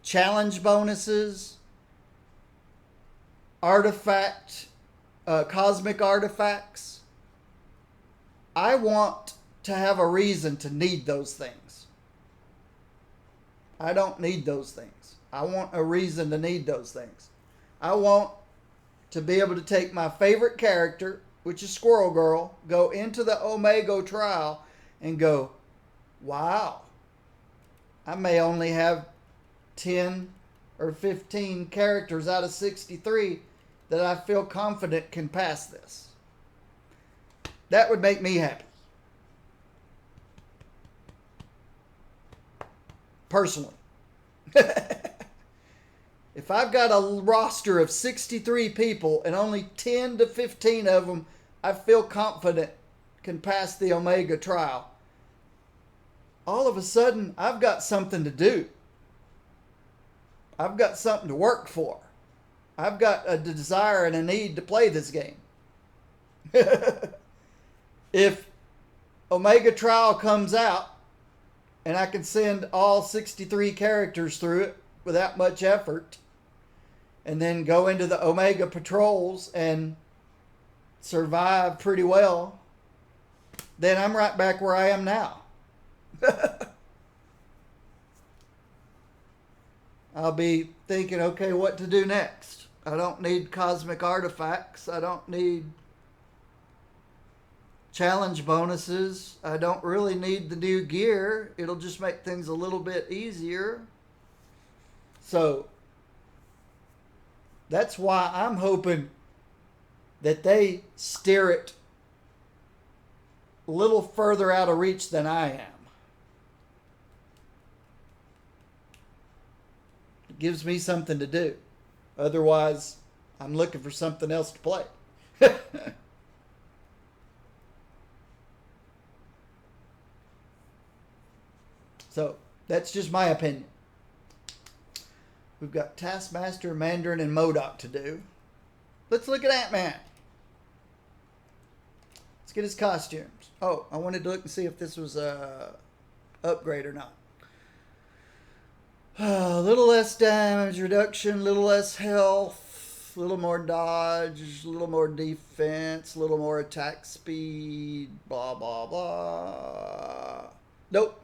challenge bonuses, cosmic artifacts. I want to have a reason to need those things. I don't need those things. I want a reason to need those things. I want to be able to take my favorite character, which is Squirrel Girl, go into the Omega trial and go, wow, I may only have 10 or 15 characters out of 63 that I feel confident can pass this. That would make me happy. Personally. If I've got a roster of 63 people and only 10 to 15 of them I feel confident can pass the Omega trial, all of a sudden I've got something to do. I've got something to work for. I've got a desire and a need to play this game. If Omega Trial comes out and I can send all 63 characters through it without much effort and then go into the Omega Patrols and survive pretty well, then I'm right back where I am now. I'll be thinking, okay, what to do next? I don't need cosmic artifacts. I don't need challenge bonuses. I don't really need the new gear. It'll just make things a little bit easier. So that's why I'm hoping that they steer it a little further out of reach than I am. It gives me something to do. Otherwise, I'm looking for something else to play. So, that's just my opinion. We've got Taskmaster, Mandarin, and MODOK to do. Let's look at Ant-Man. Let's get his costumes. Oh, I wanted to look and see if this was a upgrade or not. A little less damage reduction, a little less health, a little more dodge, a little more defense, a little more attack speed, blah, blah, blah. Nope.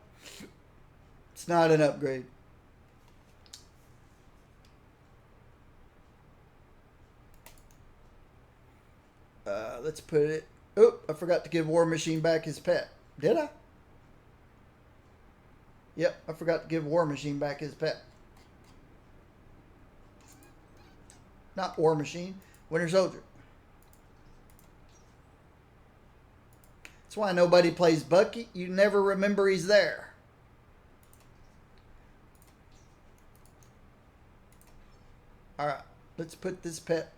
It's not an upgrade. Let's put it... Oh, I forgot to give War Machine back his pet. Did I? Yep, I forgot to give War Machine back his pet. Not War Machine, Winter Soldier. That's why nobody plays Bucky. You never remember he's there. Alright, let's put this pet.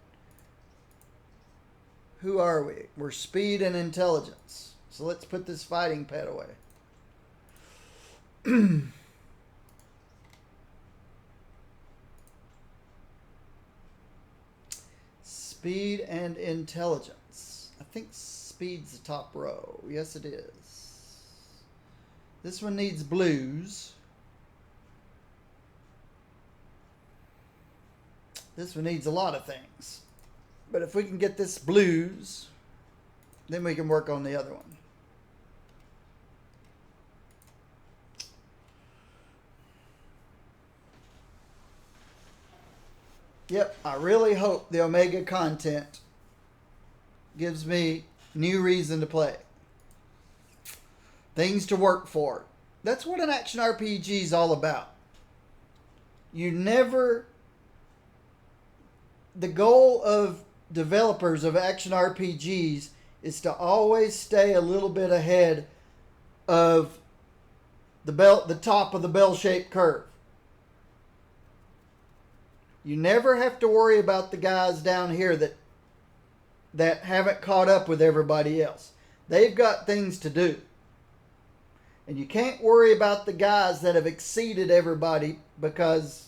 Who are we? We're speed and intelligence. So let's put this fighting pet away. Speed and intelligence. I think speed's the top row. Yes, it is. This one needs blues. This one needs a lot of things. But if we can get this blues, then we can work on the other one. Yep, I really hope the Omega content gives me new reason to play. things to work for. That's what an action RPG is all about. You never. The goal of developers of action RPGs is to always stay a little bit ahead of the top of the bell-shaped curve. You never have to worry about the guys down here that haven't caught up with everybody else. They've got things to do. And you can't worry about the guys that have exceeded everybody because,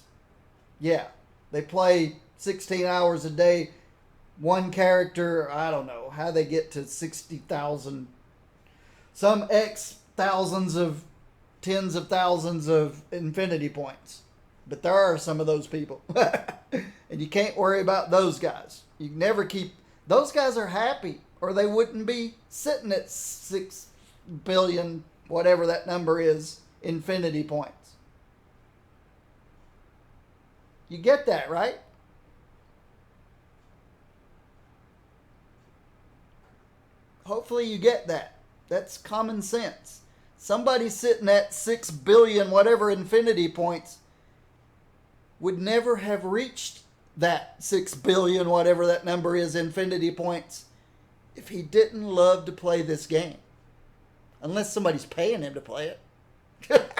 yeah, they play 16 hours a day, one character. I don't know how they get to 60,000, some X thousands of tens of thousands of infinity points. But there are some of those people. And you can't worry about those guys. You can never keep... Those guys are happy, or they wouldn't be sitting at 6 billion, whatever that number is, infinity points. You get that, right? Hopefully you get that. That's common sense. Somebody sitting at 6 billion, whatever infinity points, would never have reached that 6 billion, whatever that number is, infinity points, if he didn't love to play this game. Unless somebody's paying him to play it.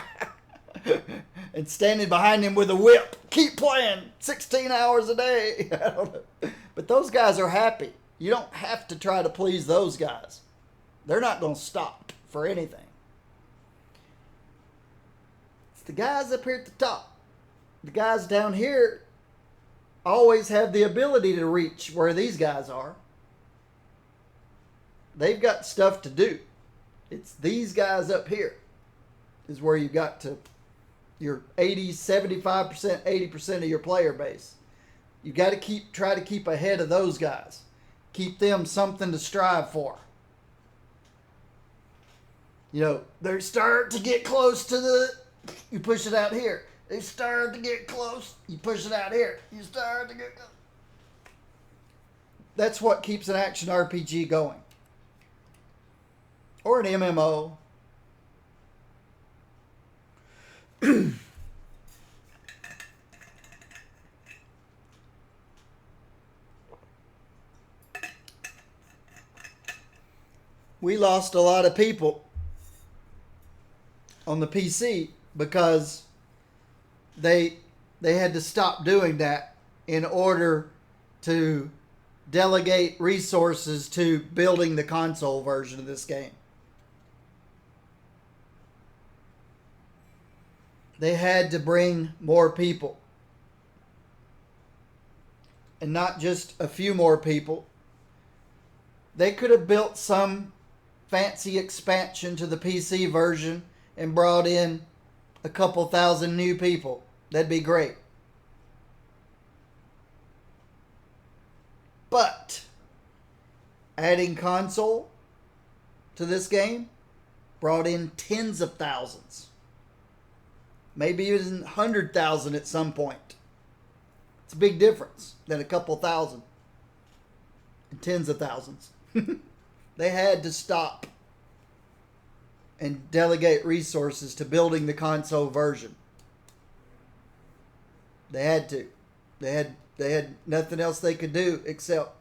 And standing behind him with a whip. Keep playing 16 hours a day. I don't know. But those guys are happy. You don't have to try to please those guys. They're not going to stop for anything. It's the guys up here at the top. The guys down here always have the ability to reach where these guys are. They've got stuff to do. It's these guys up here is where you got to your 80, 75%, 80% of your player base. You got to try to keep ahead of those guys. Keep them something to strive for. You know, they're starting to get close to the... You push it out here. They start to get close. You push it out here. You start to get close. That's what keeps an action RPG going. Or an MMO. We lost a lot of people on the PC because they had to stop doing that in order to delegate resources to building the console version of this game. They had to bring more people. And not just a few more people. They could have built some fancy expansion to the PC version and brought in a couple thousand new people. That'd be great. But adding console to this game brought in tens of thousands. Maybe even 100,000 at some point. It's a big difference than a couple thousand and tens of thousands. They had to stop and delegate resources to building the console version. They had to. They had nothing else they could do except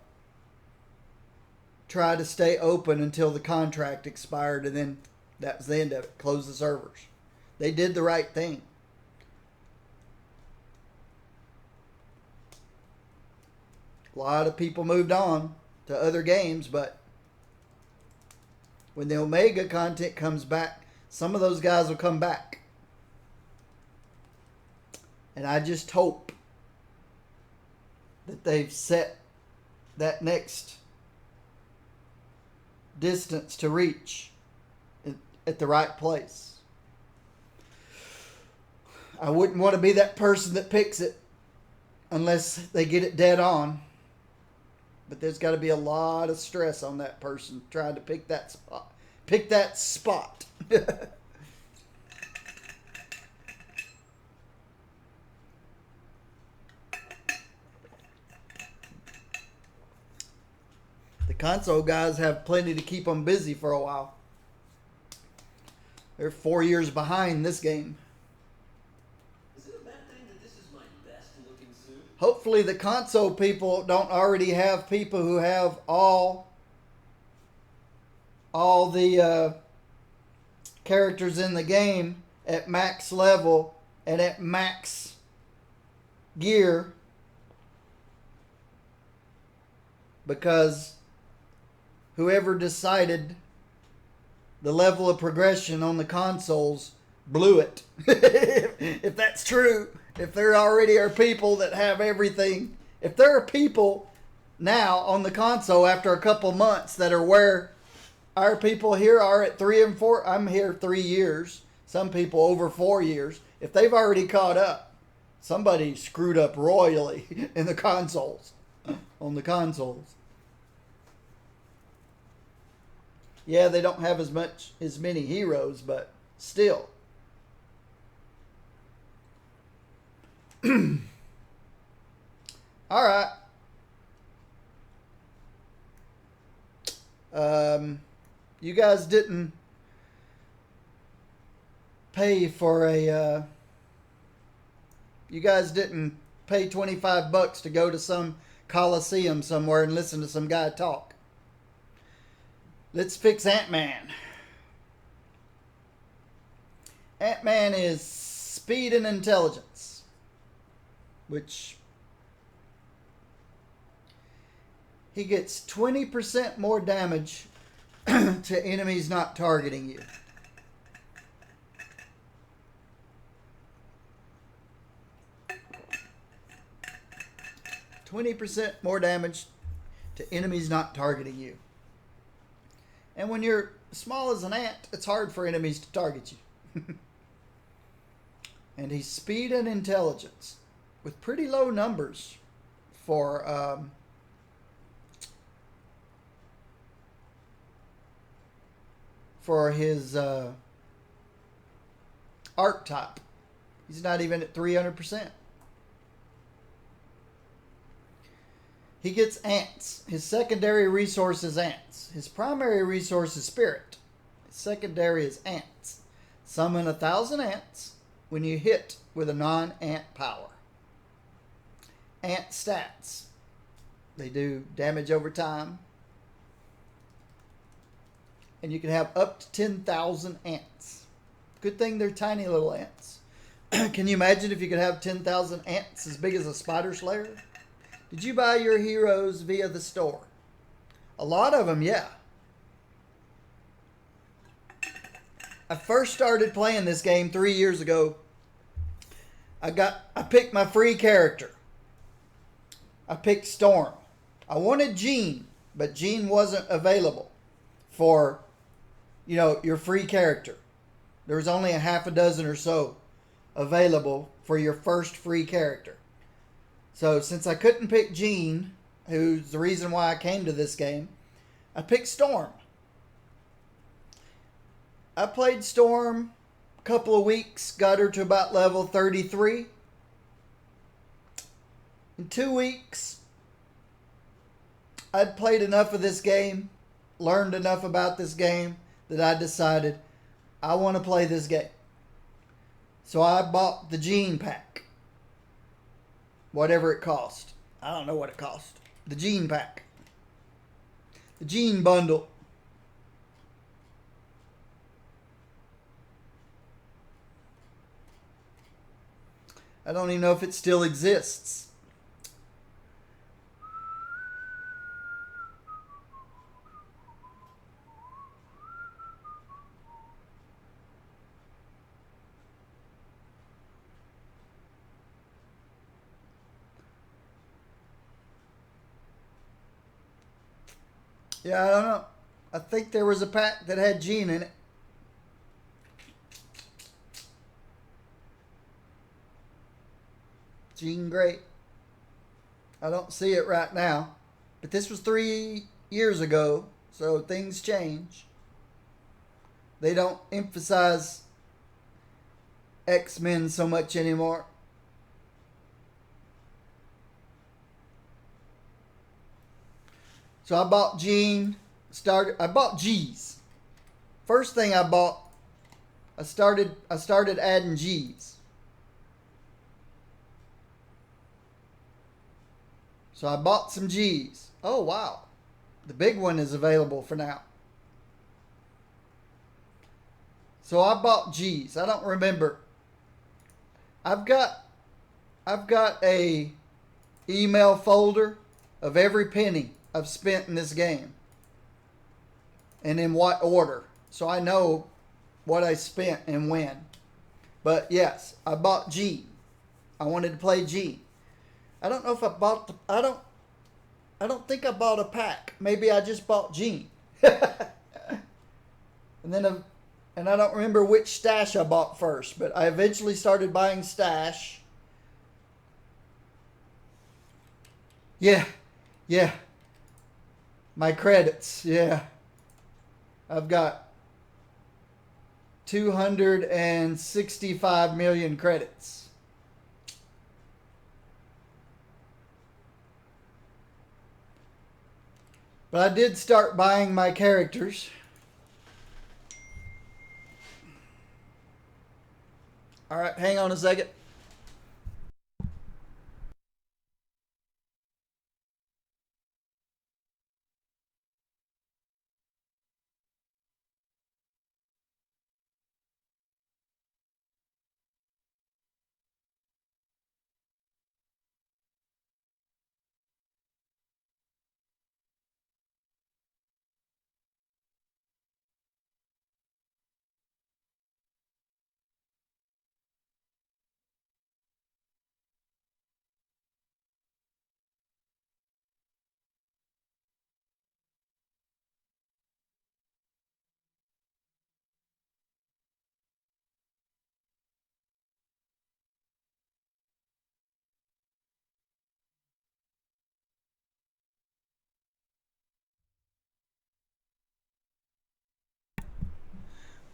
try to stay open until the contract expired, and then that was the end of it. Close the servers. They did the right thing. A lot of people moved on to other games, but when the Omega content comes back, some of those guys will come back. And I just hope that they've set that next distance to reach at the right place. I wouldn't want to be that person that picks it unless they get it dead on. But there's got to be a lot of stress on that person trying to pick that spot. Pick that spot. The console guys have plenty to keep them busy for a while. They're 4 years behind this game. Is it a bad thing that this is my best looking suit? Hopefully the console people don't already have people who have all the characters in the game at max level and at max gear, because whoever decided the level of progression on the consoles blew it. If that's true, if there already are people that have everything, if there are people now on the console after a couple months that are where our people here are at 3 and 4, I'm here 3 years, some people over 4 years. If they've already caught up, somebody screwed up royally in the consoles, on the consoles. Yeah, they don't have as many heroes, but still. All right. You guys didn't pay for a. You guys didn't pay $25 to go to some coliseum somewhere and listen to some guy talk. Let's fix Ant-Man. Ant-Man is speed and intelligence, which he gets 20% more damage to enemies not targeting you. %20 more damage to enemies not targeting you. And when you're small as an ant, it's hard for enemies to target you. And he's speed and intelligence with pretty low numbers for his archetype. He's not even at 300%. He gets ants. His secondary resource is ants. His primary resource is spirit. His secondary is ants. Summon 1,000 ants when you hit with a non-ant power. Ant stats. They do damage over time. And you can have up to 10,000 ants. Good thing they're tiny little ants. Can you imagine if you could have 10,000 ants as big as a spider slayer? Did you buy your heroes via the store? A lot of them, yeah. I first started playing this game 3 years ago. I picked my free character. I picked Storm. I wanted Jean, but Jean wasn't available for, your free character. There was only a half a dozen or so available for your first free character. So since I couldn't pick Jean, who's the reason why I came to this game, I picked Storm. I played Storm a couple of weeks, got her to about level 33. In 2 weeks, I'd played enough of this game, learned enough about this game, that I decided I want to play this game. So I bought the Jean pack. Whatever it cost. I don't know what it cost. The Jean pack. The Jean bundle. I don't even know if it still exists. Yeah, I don't know. I think there was a pack that had Jean in it. Jean Grey. I don't see it right now. But this was 3 years ago, so things change. They don't emphasize X-Men so much anymore. So I bought Jean. I bought G's. First thing I bought I started adding G's. So I bought some G's. Oh wow. The big one is available for now. So I bought G's. I don't remember. I've got a email folder of every penny I've spent in this game. And in what order. So I know what I spent and when. But yes, I bought G. I wanted to play G. I don't know if I bought the I don't think I bought a pack. Maybe I just bought G. And I don't remember which stash I bought first, but I eventually started buying stash. Yeah. My credits, yeah. I've got 265 million credits. But I did start buying my characters. All right, hang on a second.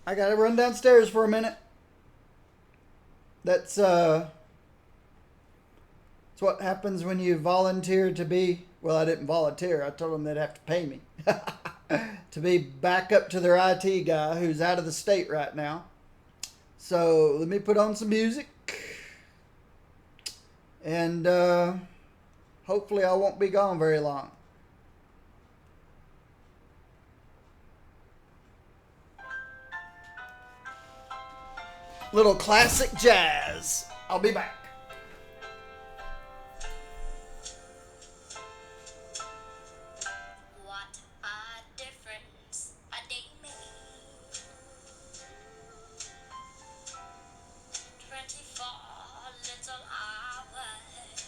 I gotta run downstairs for a minute. That's what happens when you volunteer to be. Well, I didn't volunteer. I told them they'd have to pay me to be back up to their IT guy who's out of the state right now. So let me put on some music, and hopefully I won't be gone very long. Little classic jazz. I'll be back. What a difference a day made. 24 little hours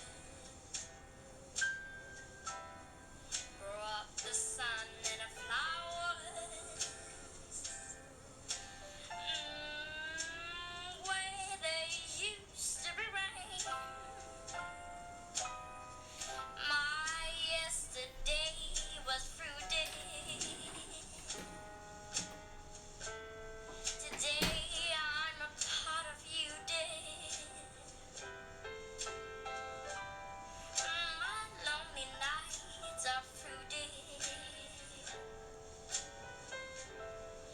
brought the sun and a flower. Where they used to be rain. My yesterday was fruity. Today I'm a part of you, dear. My lonely nights are fruity.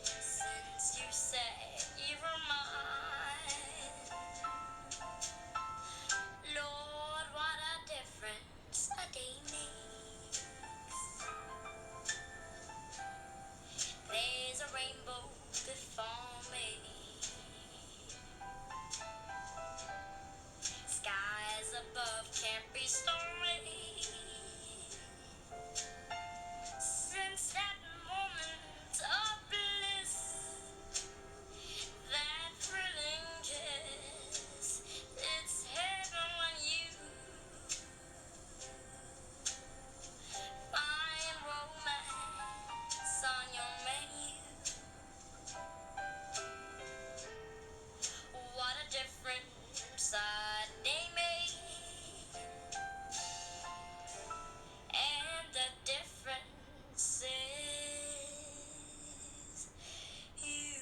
Since you said you were mine, Lord, what a difference a day makes. There's a rainbow before me. Skies above can't be stormy. Since that moment of bliss, that thrilling kiss, it's heaven when you find romance on your menu. What a difference a day made, and the difference is you.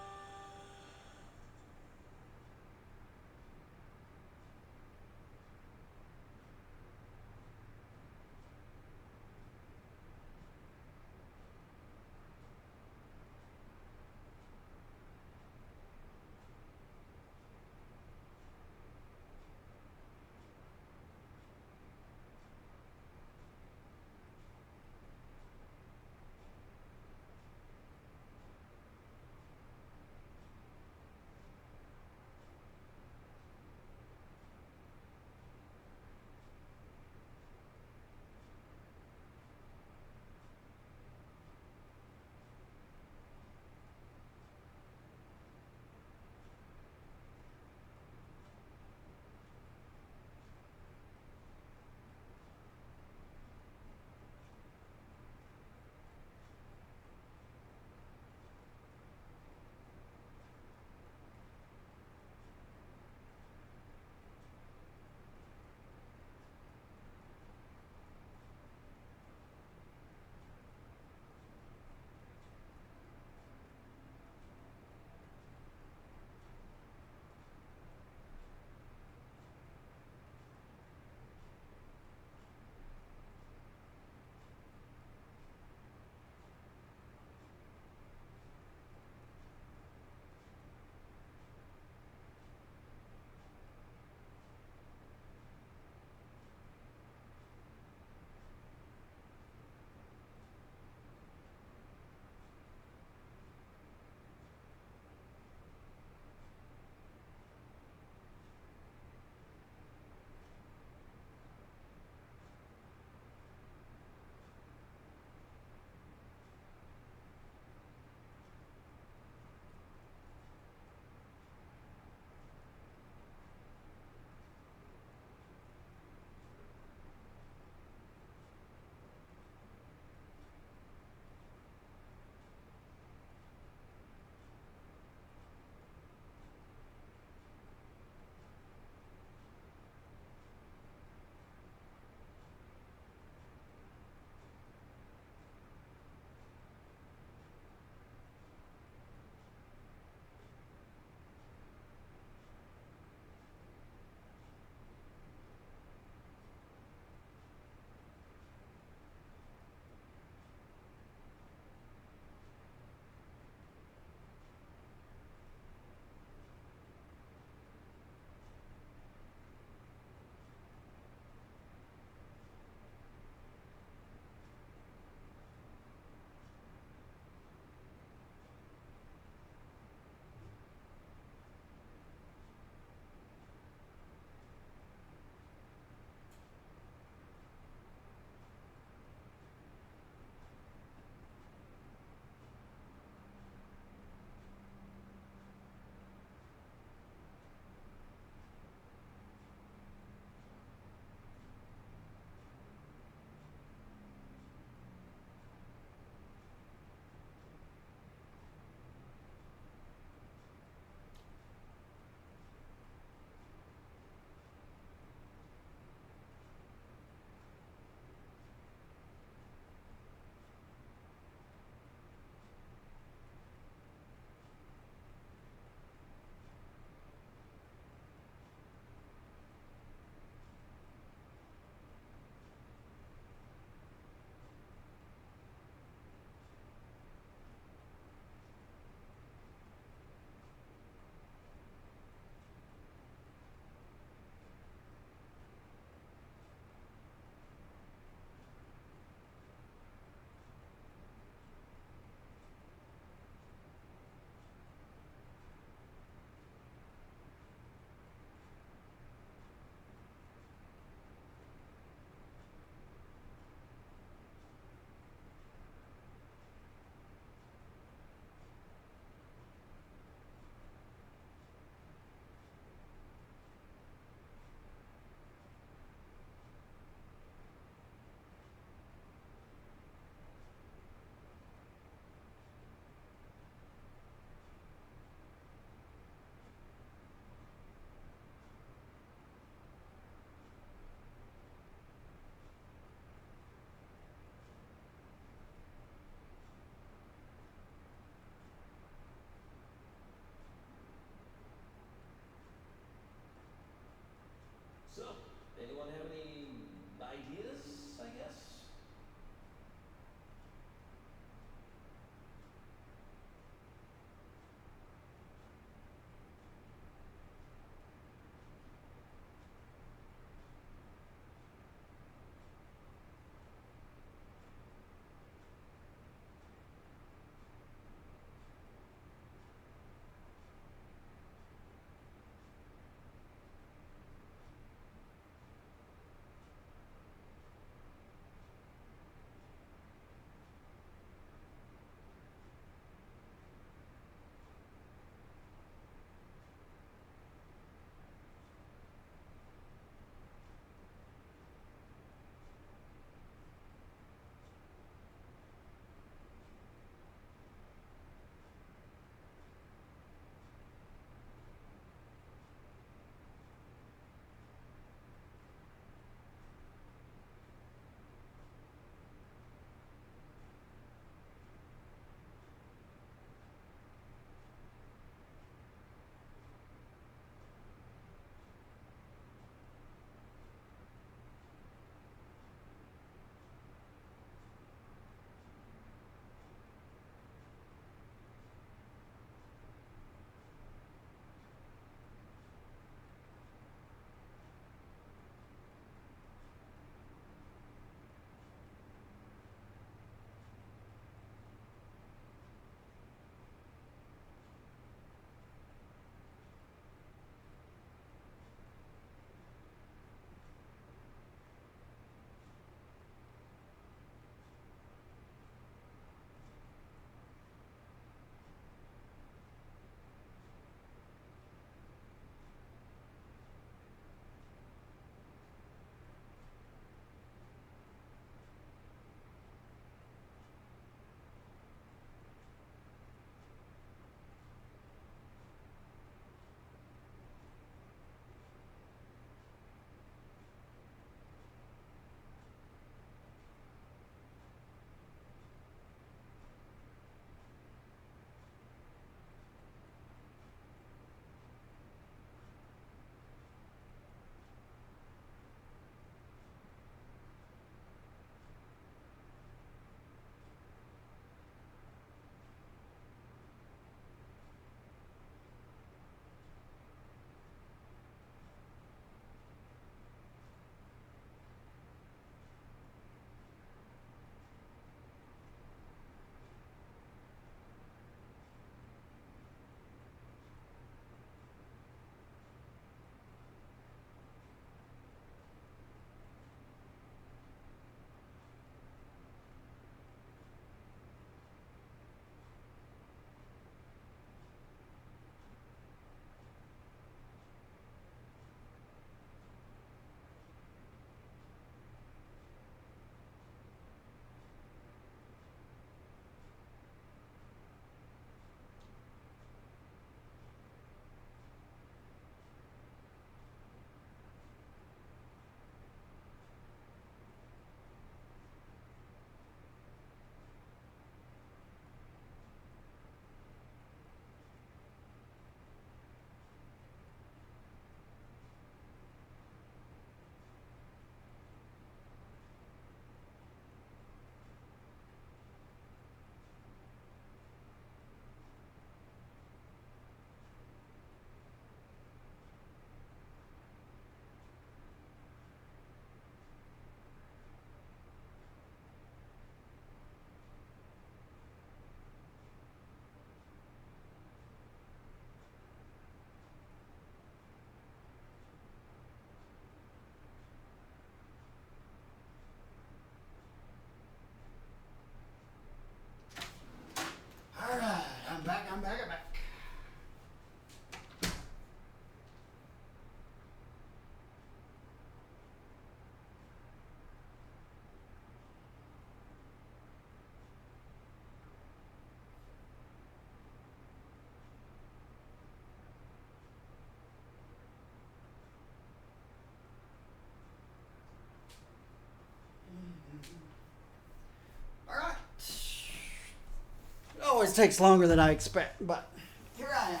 always takes longer than I expect, but here I am.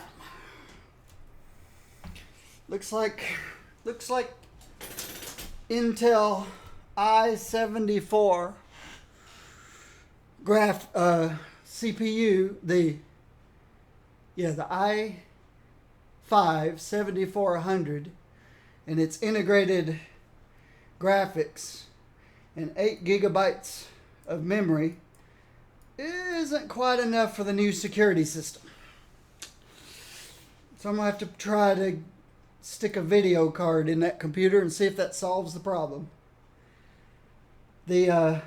Looks like Intel i74 CPU, the i5-7400, and its integrated graphics and 8 gigabytes of memory isn't quite enough for the new security system. So I'm going to have to try to stick a video card in that computer and see if that solves the problem. The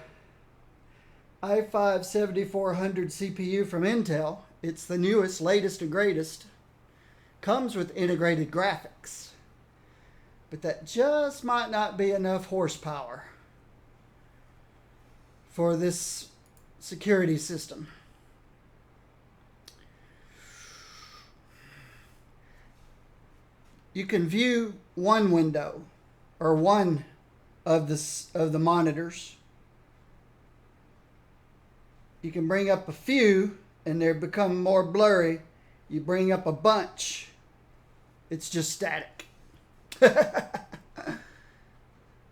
i5-7400 CPU from Intel, it's the newest, latest, and greatest, comes with integrated graphics. But that just might not be enough horsepower for this security system. You can view one window or one of the monitors. You can bring up a few and they become more blurry. You bring up a bunch, it's just static.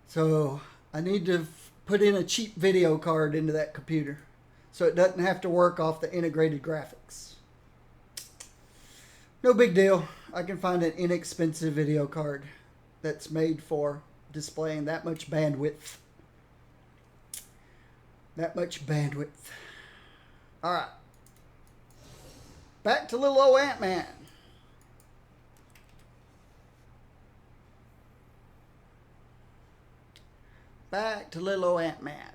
So I need to put in a cheap video card into that computer so it doesn't have to work off the integrated graphics. No big deal. I can find an inexpensive video card that's made for displaying that much bandwidth. Alright. Back to little old Ant-Man. Back to little old Ant-Man.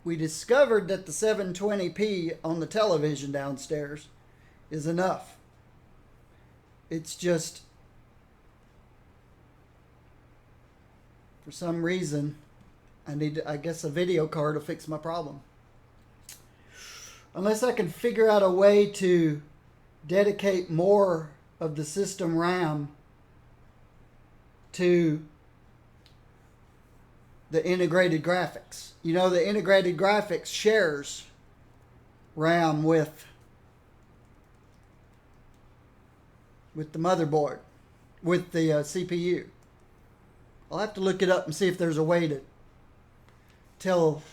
We discovered that the 720p on the television downstairs is enough. It's just, for some reason, I guess a video card will fix my problem. Unless I can figure out a way to dedicate more of the system RAM to the integrated graphics. You know, the integrated graphics shares RAM with the motherboard, with the CPU. I'll have to look it up and see if there's a way to tell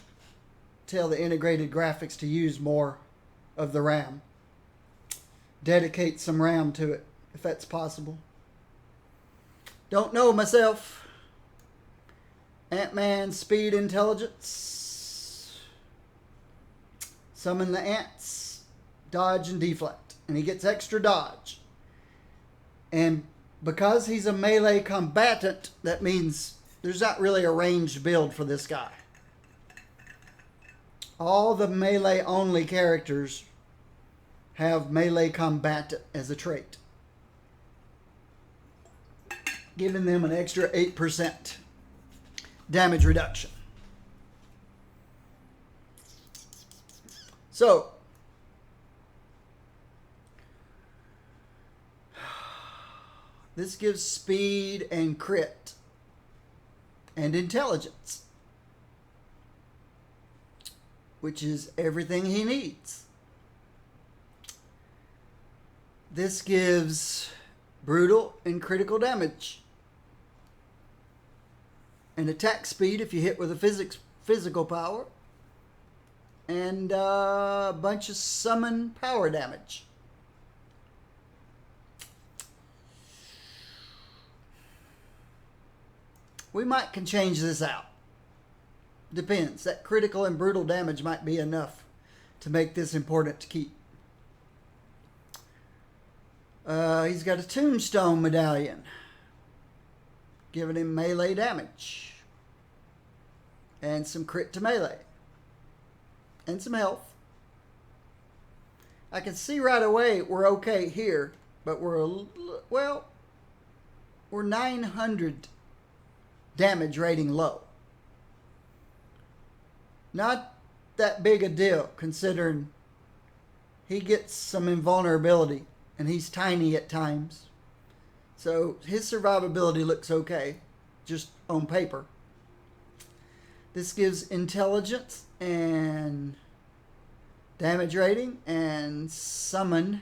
the integrated graphics to use more of the RAM. Dedicate some RAM to it, if that's possible. Don't know myself. Ant-Man speed intelligence. Summon the ants. Dodge and deflect. And he gets extra dodge. And because he's a melee combatant, that means there's not really a ranged build for this guy. All the melee only characters have melee combatant as a trait, giving them an extra 8% damage reduction. So, this gives speed and crit and intelligence, which is everything he needs. This gives brutal and critical damage and attack speed if you hit with a physical power, and a bunch of summon power damage. We can change this out. Depends. That critical and brutal damage might be enough to make this important to keep. He's got a tombstone medallion, giving him melee damage and some crit to melee and some health. I can see right away we're okay here, but we're 900 damage rating low. Not that big a deal considering he gets some invulnerability and he's tiny at times. So his survivability looks okay, just on paper. This gives intelligence and damage rating and summon.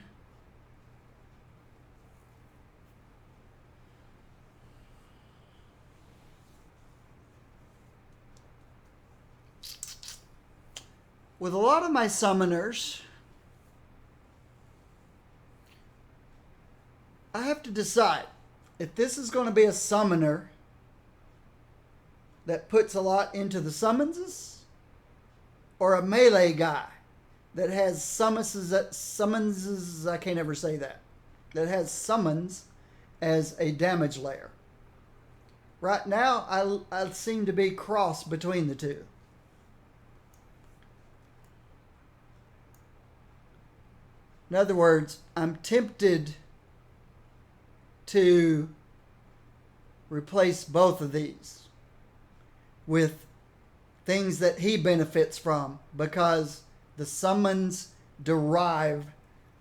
With a lot of my summoners, I have to decide if this is going to be a summoner that puts a lot into the summonses, or a melee guy that has summonses, I can't ever say that has summons as a damage layer. Right now, I seem to be cross between the two. In other words, I'm tempted to replace both of these with things that he benefits from, because the summons derive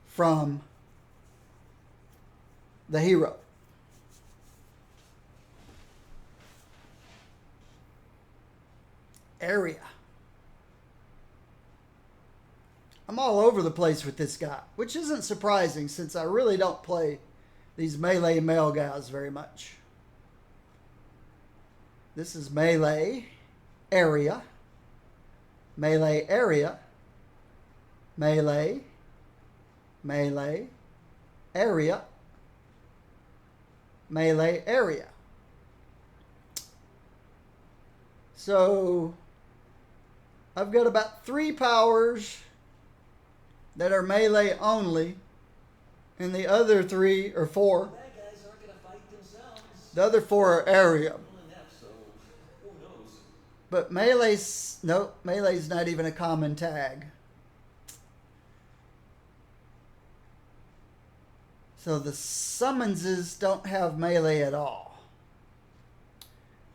from the hero. Area. I'm all over the place with this guy, which isn't surprising since I really don't play these melee male guys very much. This is melee area, melee area, melee, melee, area, melee area. So I've got about 3 powers that are melee only, and the other 3 or 4, Bad guys aren't gonna fight themselves. the other 4 are area. Well, enough, so who knows? But melee's not even a common tag. So the summonses don't have melee at all.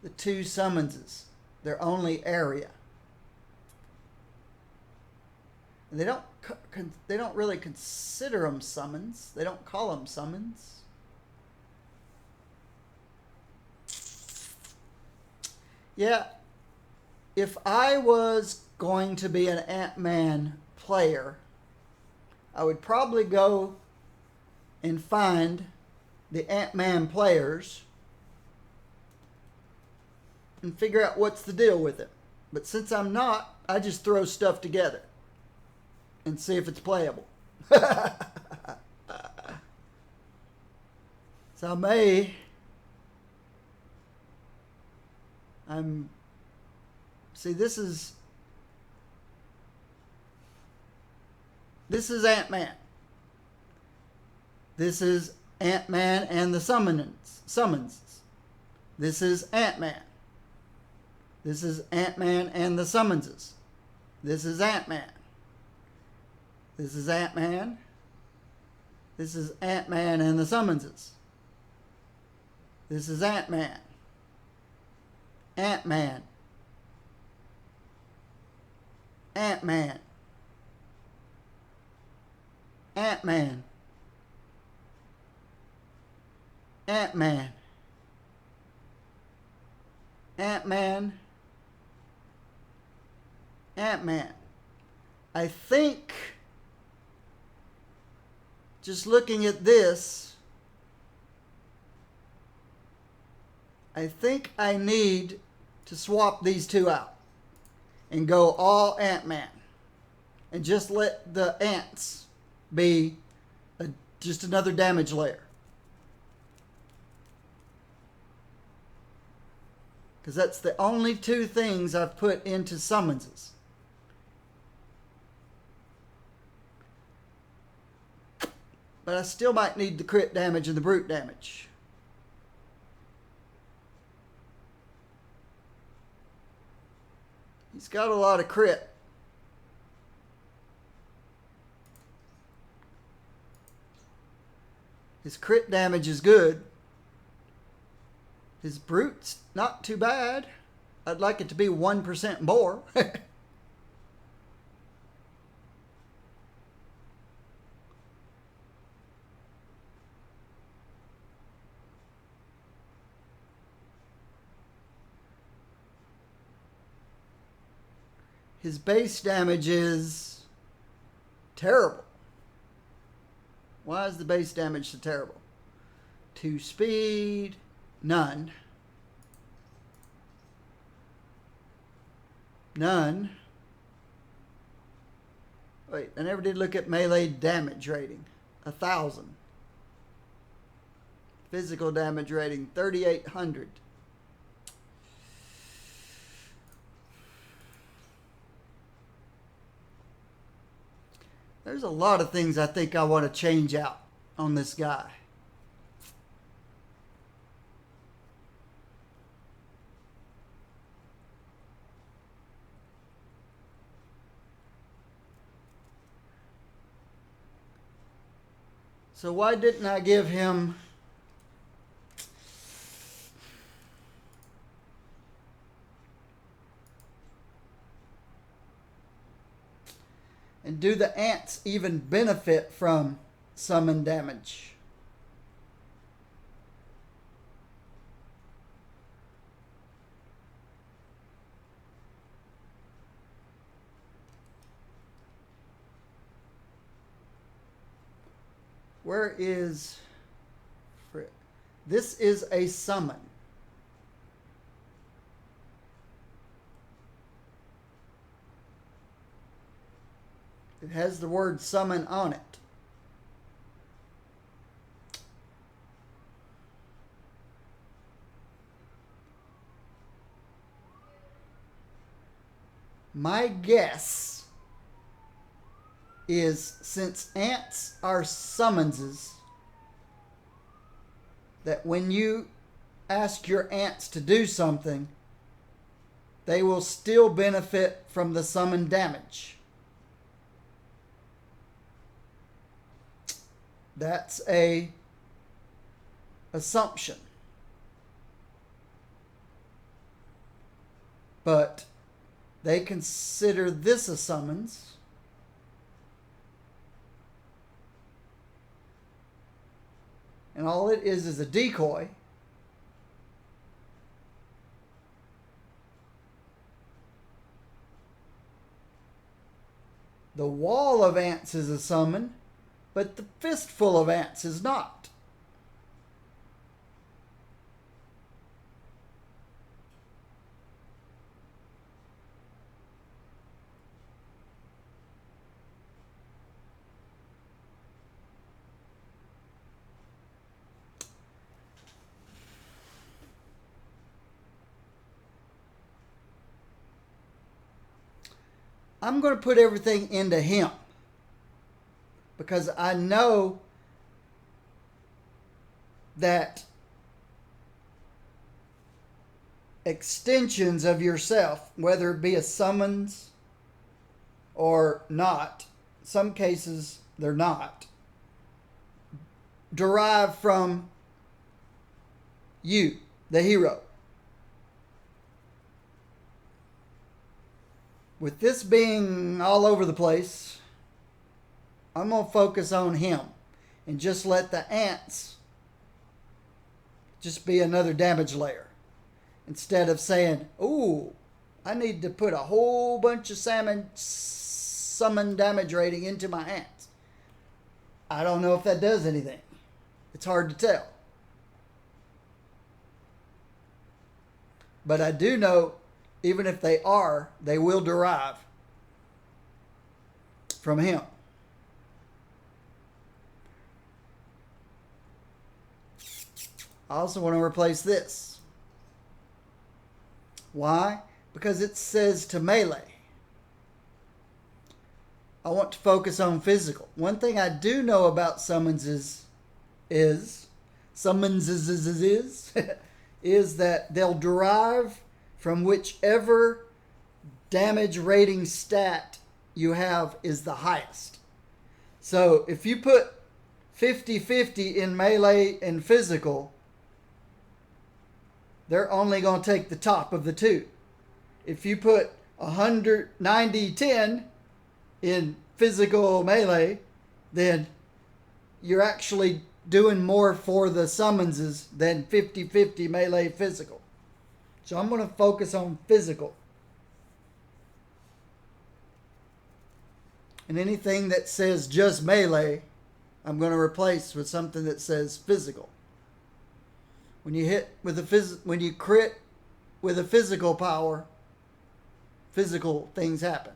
The 2 summonses, they're only area. And they don't really consider them summons. They don't call them summons. Yeah, if I was going to be an Ant-Man player, I would probably go and find the Ant-Man players and figure out what's the deal with it. But since I'm not, I just throw stuff together and see if it's playable. So see, this is Ant-Man. This is Ant-Man and the summons. This is Ant-Man. This is Ant-Man and the summonses. This is Ant-Man. This is Ant-Man. This is Ant-Man and the summonses. This is Ant-Man. Ant-Man. Ant-Man. Ant-Man. Ant-Man. Ant-Man. Ant-Man. I think, just looking at this, I think I need to swap these 2 out and go all Ant-Man and just let the ants be just another damage layer. Because that's the only 2 things I've put into summonses. But I still might need the crit damage and the brute damage. He's got a lot of crit. His crit damage is good. His brute's not too bad. I'd like it to be 1% more. his base damage is terrible. Why is the base damage so terrible? 2 speed, none. None. Wait, I never did look at melee damage rating. 1,000. Physical damage rating, 3,800. There's a lot of things I think I want to change out on this guy. So why didn't I give him and do the ants even benefit from summon damage? Where is... This is a summon. It has the word summon on it. My guess is, since ants are summonses, that when you ask your ants to do something, they will still benefit from the summon damage. That's a assumption. But they consider this a summons. And all it is a decoy. The wall of ants is a summon, but the fistful of ants is not. I'm going to put everything into him because I know that extensions of yourself, whether it be a summons or not, some cases they're not, derive from you, the hero. With this being all over the place, I'm going to focus on him and just let the ants just be another damage layer. Instead of saying, ooh, I need to put a whole bunch of summon damage rating into my ants. I don't know if that does anything. It's hard to tell. But I do know, even if they are, they will derive from him. I also want to replace this. Why? Because it says to melee. I want to focus on physical. One thing I do know about summonses is that they'll derive from whichever damage rating stat you have is the highest. So if you put 50-50 in melee and physical, they're only going to take the top of the two. If you put 190-10 in physical melee, then you're actually doing more for the summonses than 50-50 melee physical. So I'm going to focus on physical. And anything that says just melee, I'm going to replace with something that says physical. When you hit with when you crit with a physical power, physical things happen.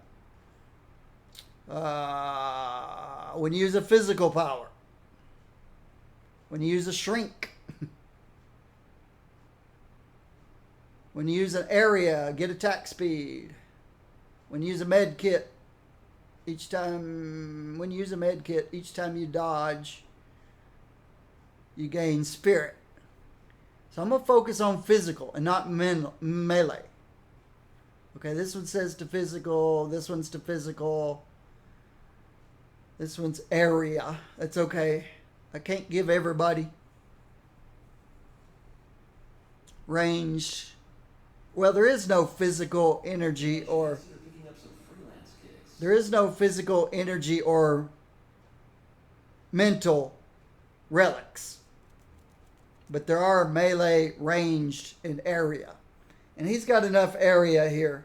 When you use a physical power, when you use a shrink, when you use an area, get attack speed. When you use a med kit, each time you dodge, you gain spirit. So I'm going to focus on physical and not melee. Okay, this one says to physical, this one's to physical, this one's area. That's okay. I can't give everybody range. Well, there is no physical energy or... Consider picking up some freelance gigs. There is no physical energy or mental relics. But there are melee ranged in area. And he's got enough area here.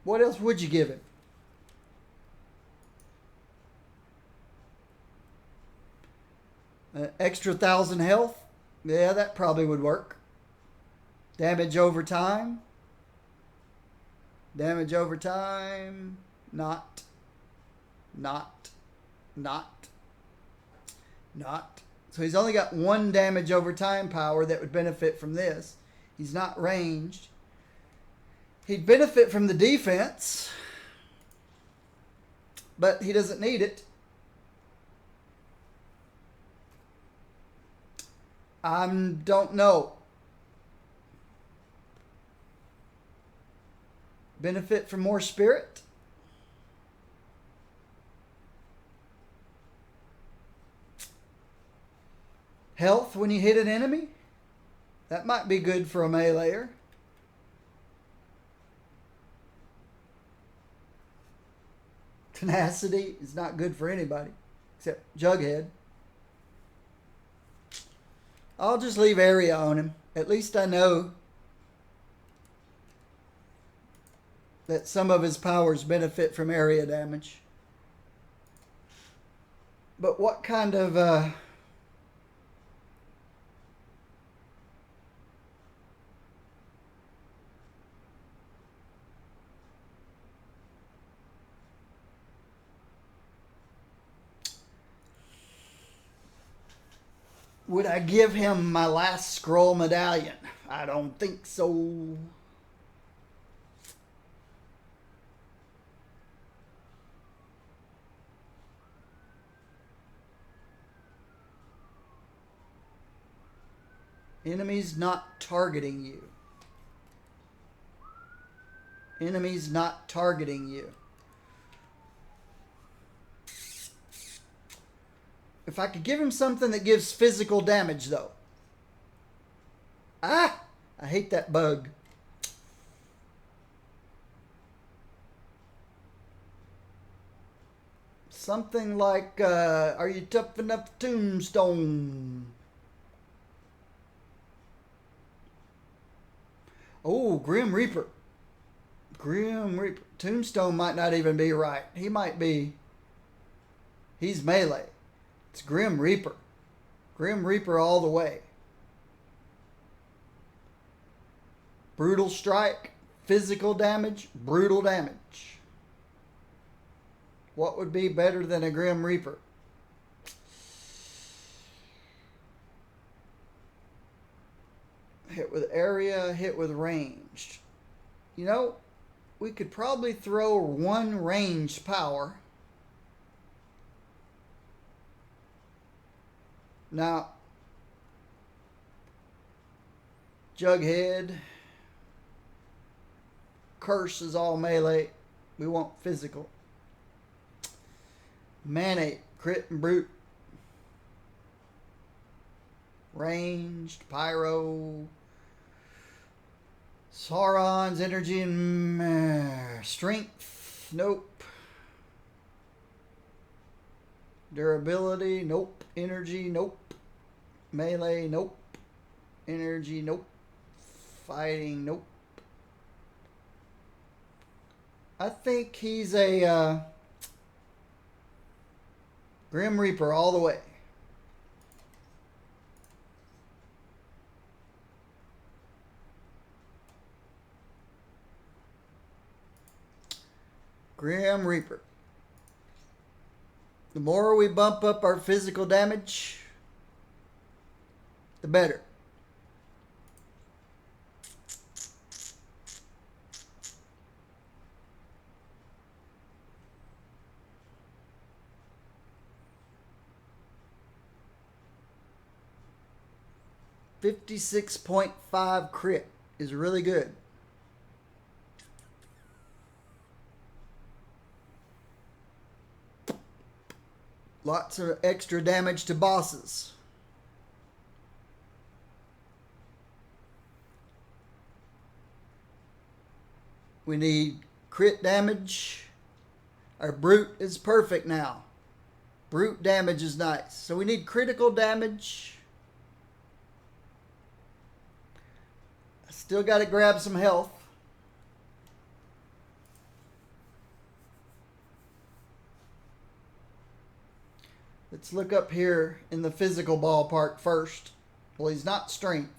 What else would you give him? An extra 1,000 health? Yeah, that probably would work. Damage over time? Damage over time? Not. So he's only got 1 damage over time power that would benefit from this. He's not ranged. He'd benefit from the defense, but he doesn't need it. I don't know. Benefit from more spirit? Health when you hit an enemy? That might be good for a meleeer. Tenacity is not good for anybody except Jughead. I'll just leave area on him. At least I know that some of his powers benefit from area damage. But what kind of... would I give him my last scroll medallion? I don't think so. Enemies not targeting you. Enemies not targeting you. If I could give him something that gives physical damage, though. Ah! I hate that bug. Something like, are you tough enough, Tombstone? Oh, Grim Reaper. Grim Reaper. Tombstone might not even be right. He might be... He's melee. It's Grim Reaper. Grim Reaper all the way. Brutal strike, physical damage, brutal damage. What would be better than a Grim Reaper? Hit with area, hit with ranged. You know, we could probably throw 1 ranged power. Now, Jughead, Curse is all melee. We want physical. Manape, crit and brute. Ranged, pyro. Sauron's energy and strength. Nope. Durability. Nope. Energy. Nope. Melee. Nope. Energy. Nope. Fighting. Nope. I think he's a Grim Reaper all the way. Grim Reaper. The more we bump up our physical damage, the better. .5 crit is really good. Lots of extra damage to bosses. We need crit damage. Our brute is perfect now. Brute damage is nice. So we need critical damage. I still got to grab some health. Let's look up here in the physical ballpark first. Well, he's not strength.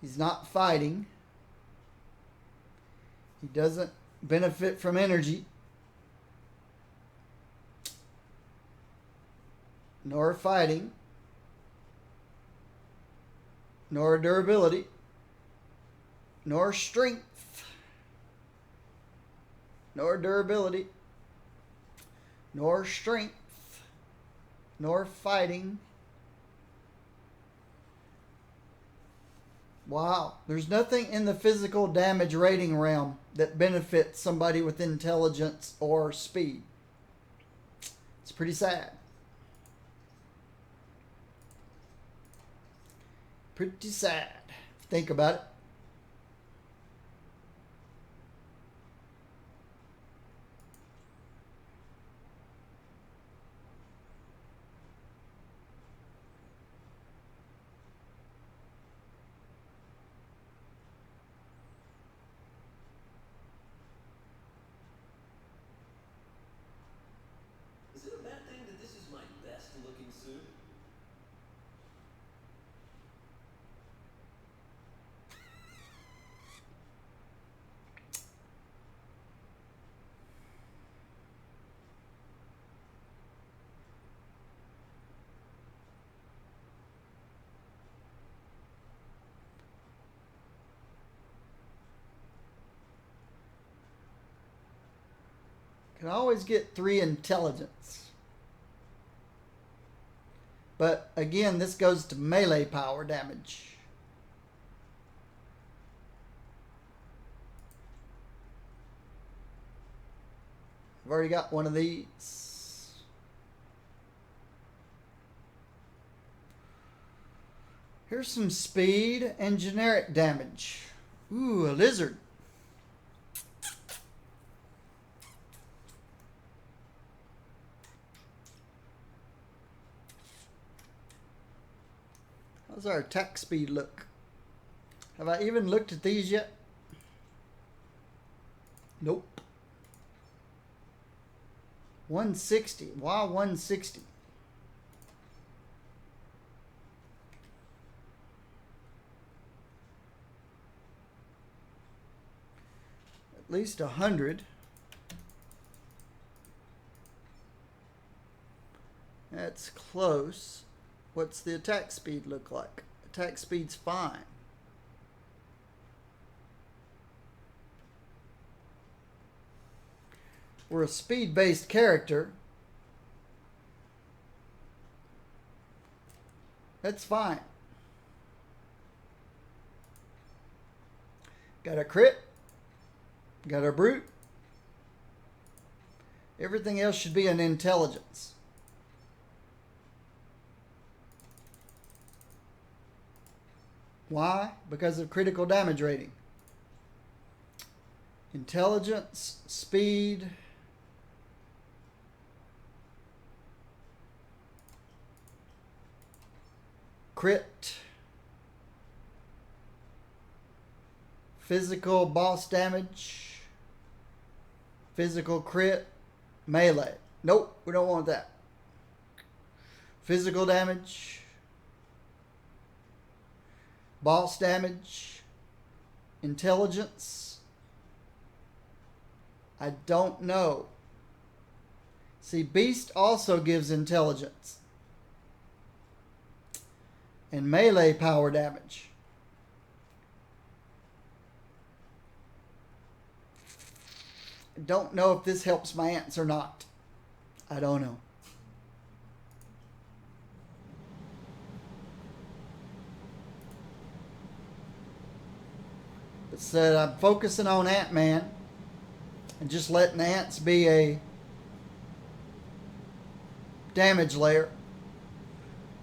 He's not fighting. He doesn't benefit from energy. Nor fighting. Nor durability. Nor strength. Nor durability. Nor strength, nor fighting. Wow, there's nothing in the physical damage rating realm that benefits somebody with intelligence or speed. It's pretty sad. Pretty sad. Think about it. Is it a bad thing that this is my best looking suit? Can always get 3 intelligence. But again, this goes to melee power damage. I've already got one of these. Here's some speed and generic damage. Ooh, a lizard. How's our attack speed look? Have I even looked at these yet? Nope. 160. Why 160? At least 100. That's close. What's the attack speed look like? Attack speed's fine. We're a speed-based character. That's fine. Got a crit. Got a brute. Everything else should be an intelligence. Why? Because of critical damage rating. Intelligence, speed, crit, Physical boss damage. Physical crit. Melee. Nope, we don't want that. Physical damage. Boss damage. Intelligence. I don't know. See, Beast also gives intelligence. And melee power damage. I don't know if this helps my ants or not. I don't know. But said I'm focusing on Ant-Man and just letting ants be a damage layer.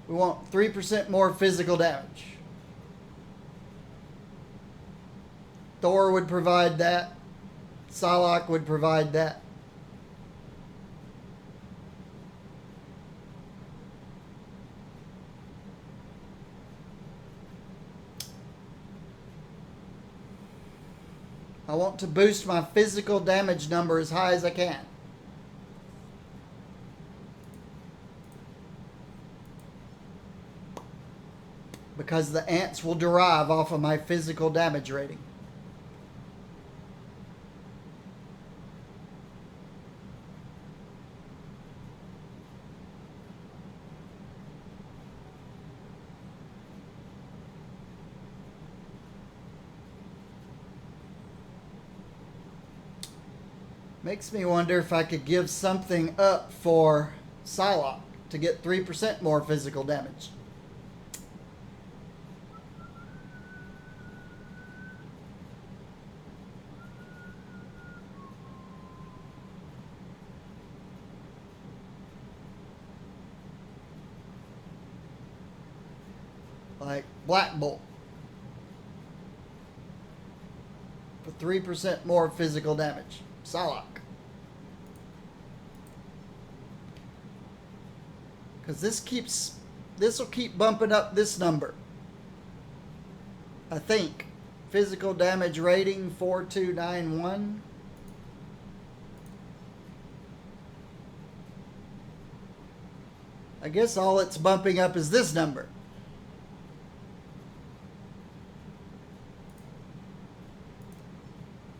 We want 3% more physical damage. Thor would provide that. Psylocke would provide that. I want to boost my physical damage number as high as I can. Because the ants will derive off of my physical damage rating. Makes me wonder if I could give something up for Psylocke to get 3% more physical damage. Like Black Bolt. For 3% more physical damage. Psylocke. Because this will keep bumping up this number. I think. Physical damage rating 4291. I guess all it's bumping up is this number.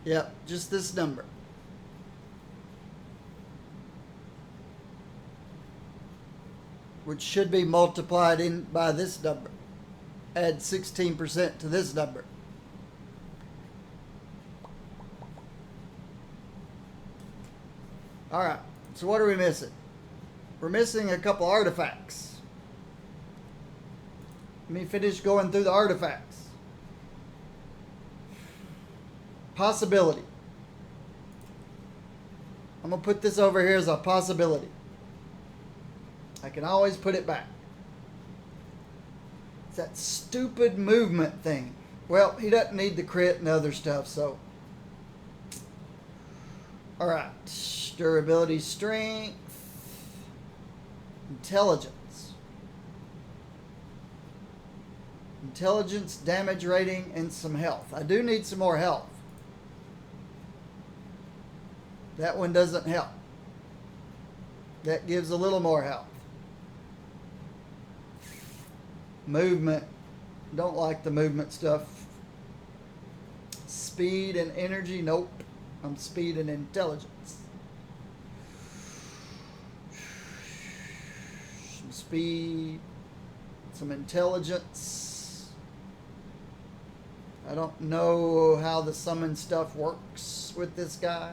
Yep, just this number. Which should be multiplied in by this number. Add 16% to this number. Alright, so what are we missing? We're missing a couple artifacts. Let me finish going through the artifacts. Possibility. I'm going to put this over here as a possibility. I can always put it back. It's that stupid movement thing. Well, he doesn't need the crit and other stuff, so. Alright. Durability, strength, intelligence. Intelligence, damage rating, and some health. I do need some more health. That one doesn't help. That gives a little more health. Movement. Don't like the movement stuff. Speed and energy. Nope. I'm speed and intelligence. Some speed. Some intelligence. I don't know how the summon stuff works with this guy.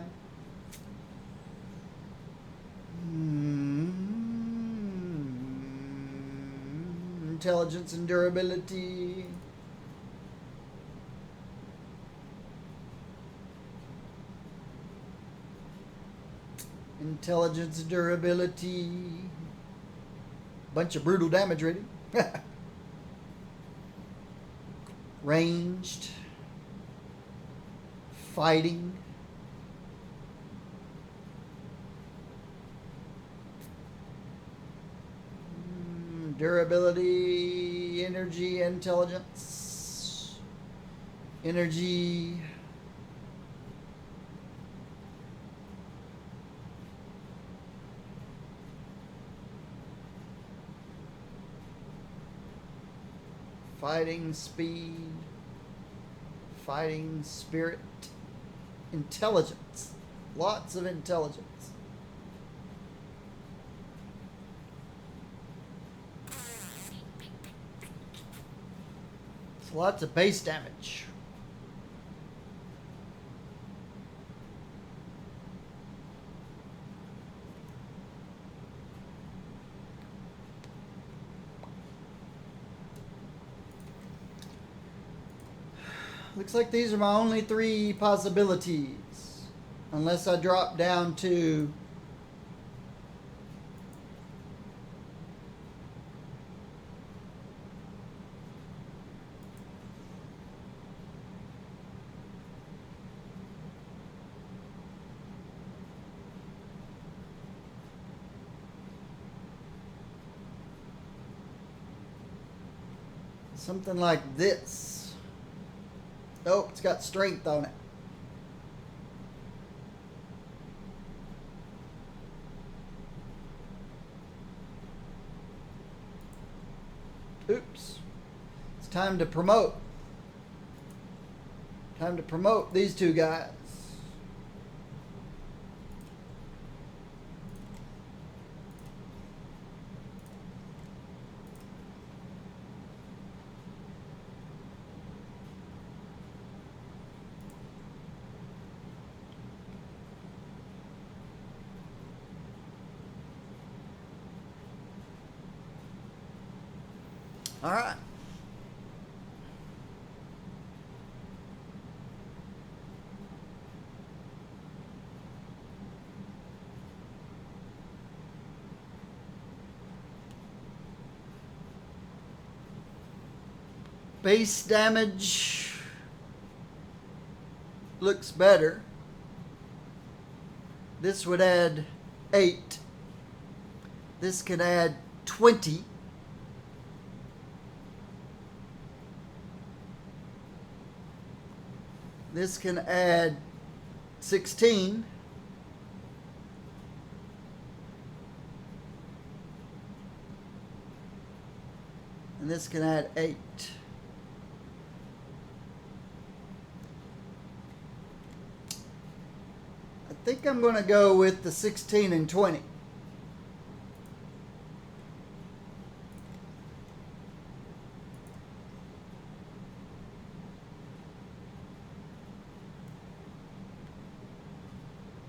Intelligence and durability. Intelligence and durability. Bunch of brutal damage rating. Ranged. Fighting. Durability, energy, intelligence. Energy. Fighting speed. Fighting spirit. Intelligence. Lots of intelligence. So lots of base damage. Looks like these are my only 3 possibilities. Unless I drop down to something like this. Oh, it's got strength on it. Oops. It's time to promote. Time to promote these 2 guys. All right. Base damage looks better. This would add 8. This could add 20. This can add 16. And this can add 8. I think I'm going to go with the 16 and 20.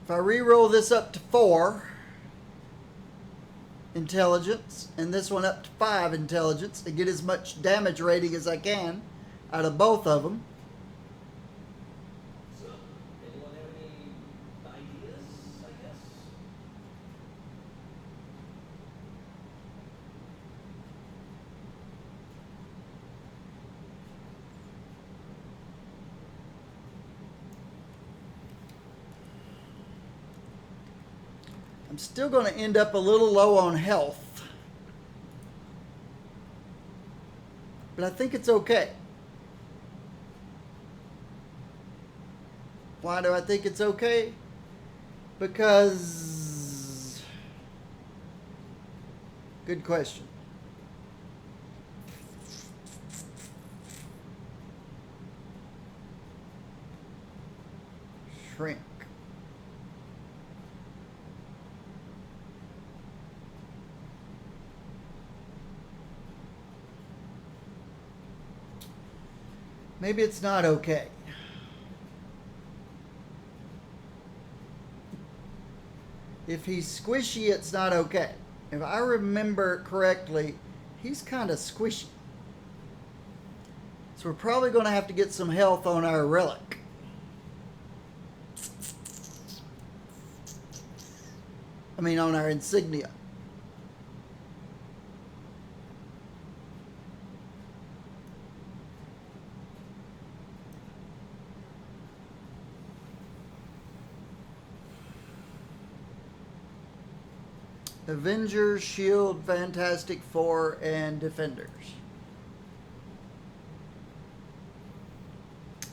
If I re-roll this up to 4 intelligence and this one up to 5 intelligence and get as much damage rating as I can out of both of them. So, anyone have any ideas, I guess? I'm still going to end up a little low on health. But I think it's okay. Why do I think it's okay? Because... Good question. Shrink. Maybe it's not okay. If he's squishy, it's not okay. If I remember correctly, he's kind of squishy. So we're probably going to have to get some health on our relic. I mean, on our insignia. Avengers, Shield, Fantastic Four, and Defenders.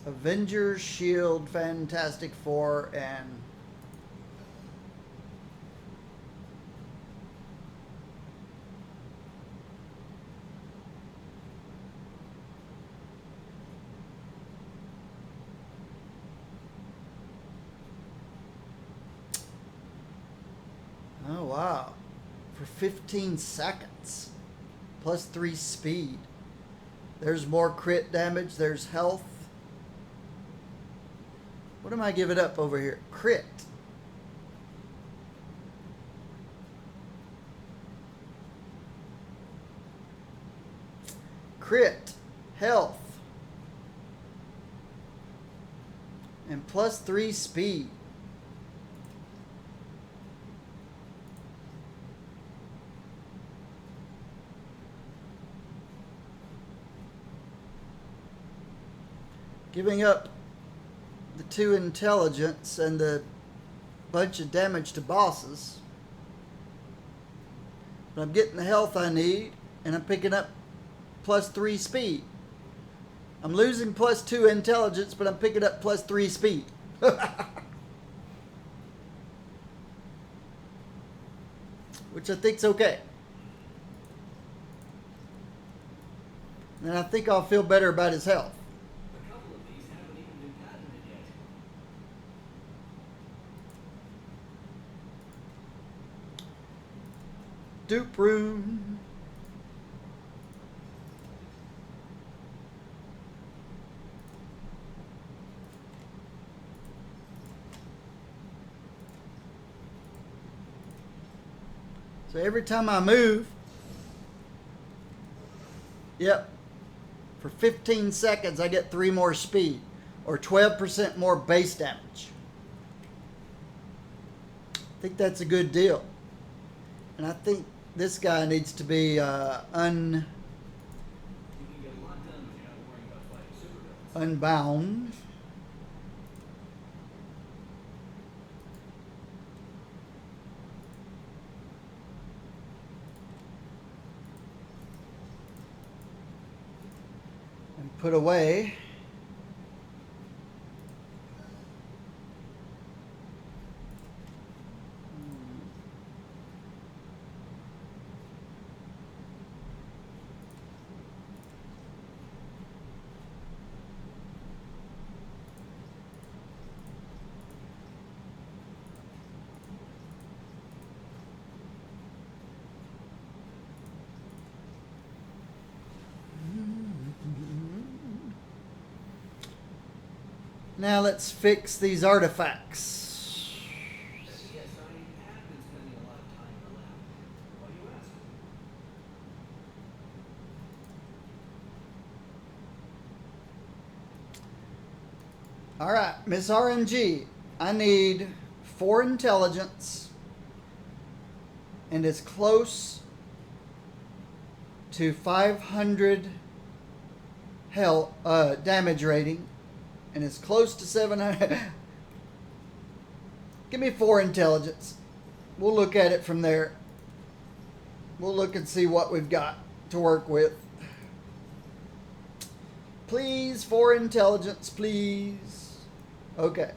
Avengers, Shield, Fantastic Four, and oh wow. For 15 seconds. Plus 3 speed. There's more crit damage, there's health. What am I giving up over here? Crit. Crit. Health. And plus 3 speed. Giving up the 2 intelligence and the bunch of damage to bosses. But I'm getting the health I need, and I'm picking up plus 3 speed. I'm losing plus 2 intelligence, but I'm picking up plus 3 speed. Which I think's okay. And I think I'll feel better about his health. A couple of these haven't even been patented yet. Dupe room. So every time I move, yep, for 15 seconds I get 3 more speed, or 12% more base damage. I think that's a good deal. And I think this guy needs to be You can get a lot done if you're not worrying about fighting supervillains. unbound. And put away. Now let's fix these artifacts. Yes, I have been spending a lot of time in the lab. Why do you ask? All right, Miss RMG, I need 4 intelligence and as close to 500 health damage rating and as close to 700. Give me 4 intelligence. We'll look at it from there. We'll look and see what we've got to work with. Please, 4 intelligence, please. Okay.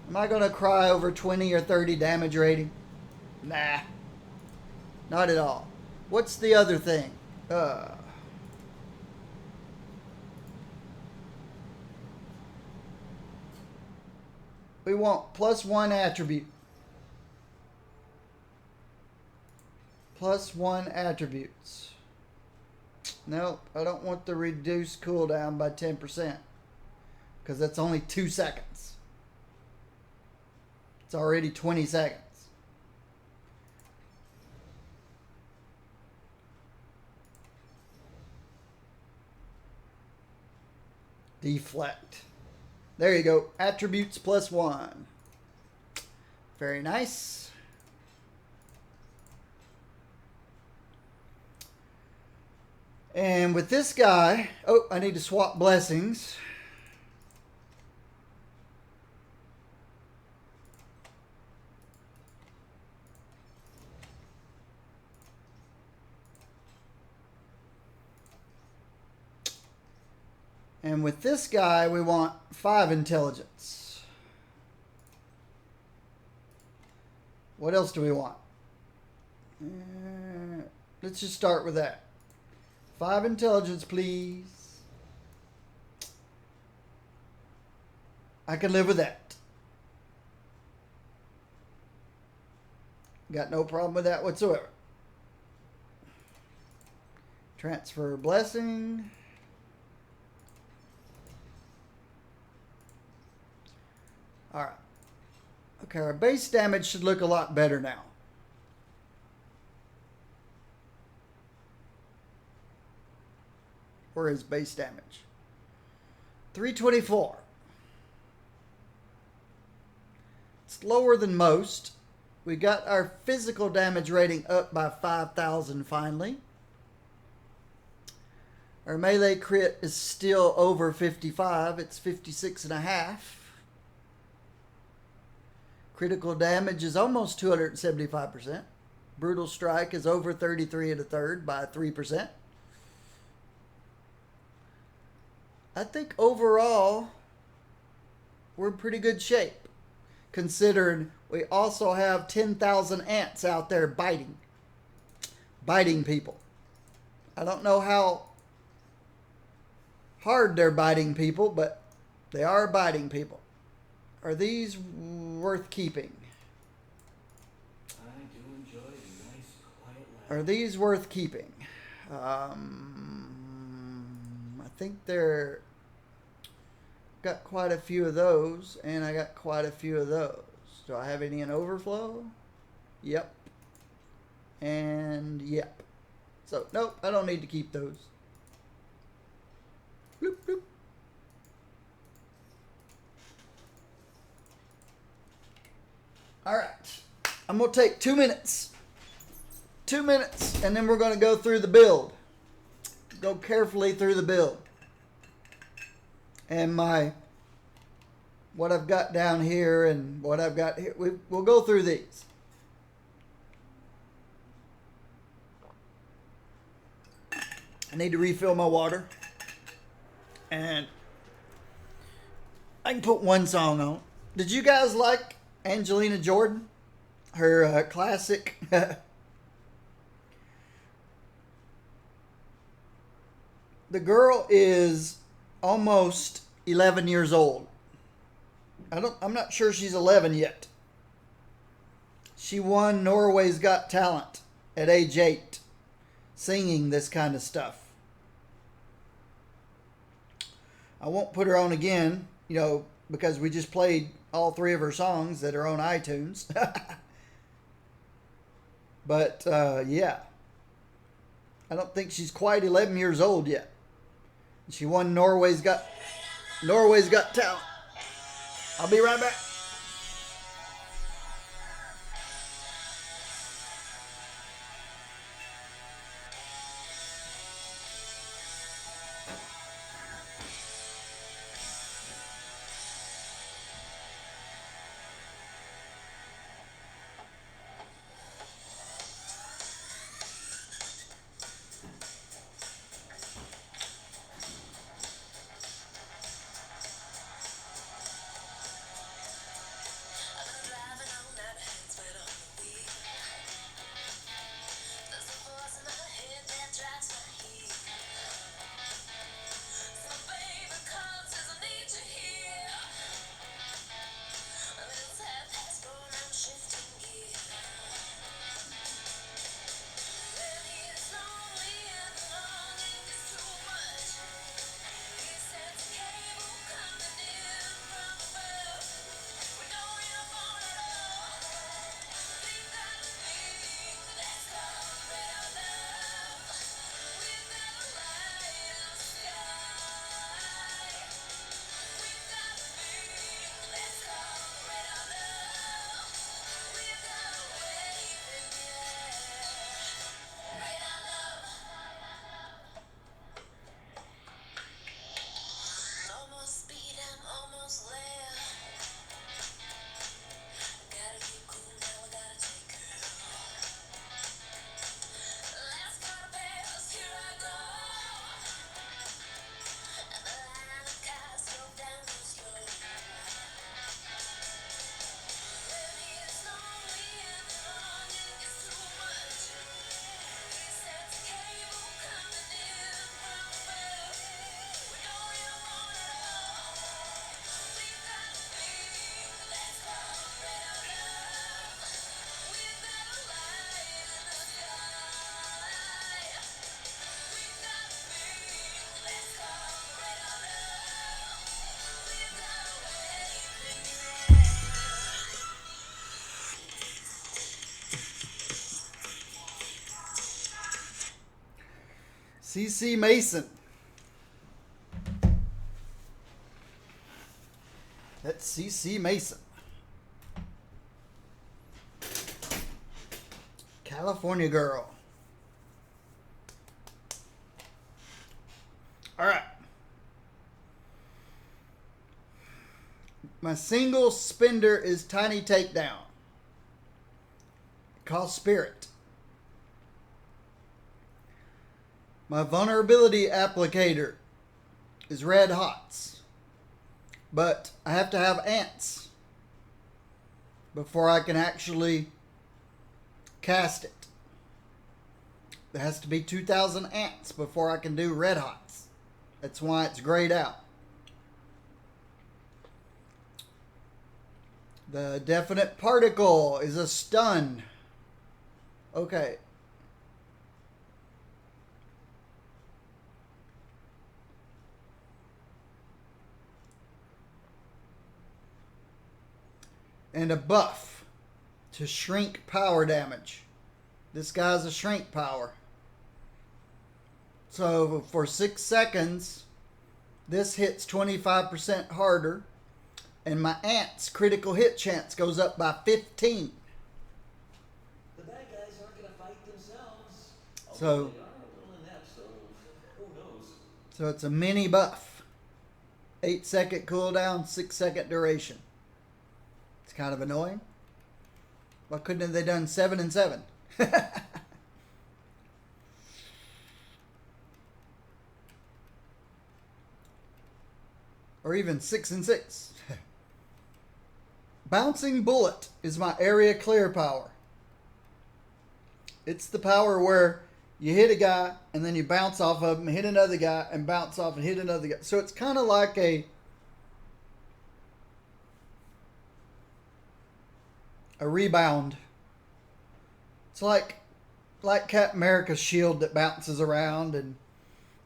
Am I going to cry over 20 or 30 damage rating? Nah. Not at all. What's the other thing? We want +1 attribute. +1 attributes. Nope, I don't want the reduced cooldown by 10%. Because that's only 2 seconds. It's already 20 seconds. Deflect. There you go. Attributes +1. Very nice. And with this guy, oh, I need to swap blessings. And with this guy, we want 5 intelligence. What else do we want? Let's just start with that. 5 intelligence, please. I can live with that. Got no problem with that whatsoever. Transfer blessing. Alright. Okay, our base damage should look a lot better now. Where is base damage? 324. It's lower than most. We got our physical damage rating up by 5,000 finally. Our melee crit is still over 55. It's 56.5. Critical damage is almost 275%. Brutal strike is over 33 1/3 by 3%. I think overall we're in pretty good shape, considering we also have 10,000 ants out there biting people. I don't know how hard they're biting people, but they are biting people. Are these worth keeping? I do enjoy a nice, quiet laugh. Are these worth keeping? I think they're got quite a few of those, and I got quite a few of those. Do I have any in overflow? Yep. And yep. So, nope, I don't need to keep those. Bloop, bloop. Alright. I'm going to take 2 minutes. 2 minutes, and then we're going to go through the build. Go carefully through the build. And what I've got down here and what I've got here. We'll go through these. I need to refill my water. And I can put one song on. Did you guys like Angelina Jordan? Her classic. The girl is almost 11 years old. I'm not sure she's 11 yet. She won Norway's Got Talent at age 8, singing this kind of stuff. I won't put her on again, because we just played all 3 of her songs that are on iTunes. But, yeah. I don't think she's quite 11 years old yet. She won Norway's Got Talent. I'll be right back. CC Mason. That's CC Mason. California girl. All right. My single spender is Tiny Takedown. It costs Spirit. My vulnerability applicator is Red Hots. But I have to have ants before I can actually cast it. There has to be 2,000 ants before I can do Red Hots. That's why it's grayed out. The definite particle is a stun. Okay. And a buff to shrink power damage. This guy's a shrink power. So for 6 seconds, this hits 25% harder. And my ant's critical hit chance goes up by 15. The bad guys aren't going to fight themselves. So- Although they are a little inept, so who knows? So it's a mini buff. 8-second cooldown, 6-second duration. It's kind of annoying. Why couldn't have they done 7 and 7? Or even 6 and 6. Bouncing Bullet is my area clear power. It's the power where you hit a guy and then you bounce off of him, hit another guy, and bounce off and hit another guy. So it's kind of like a rebound. It's like Captain America's shield that bounces around and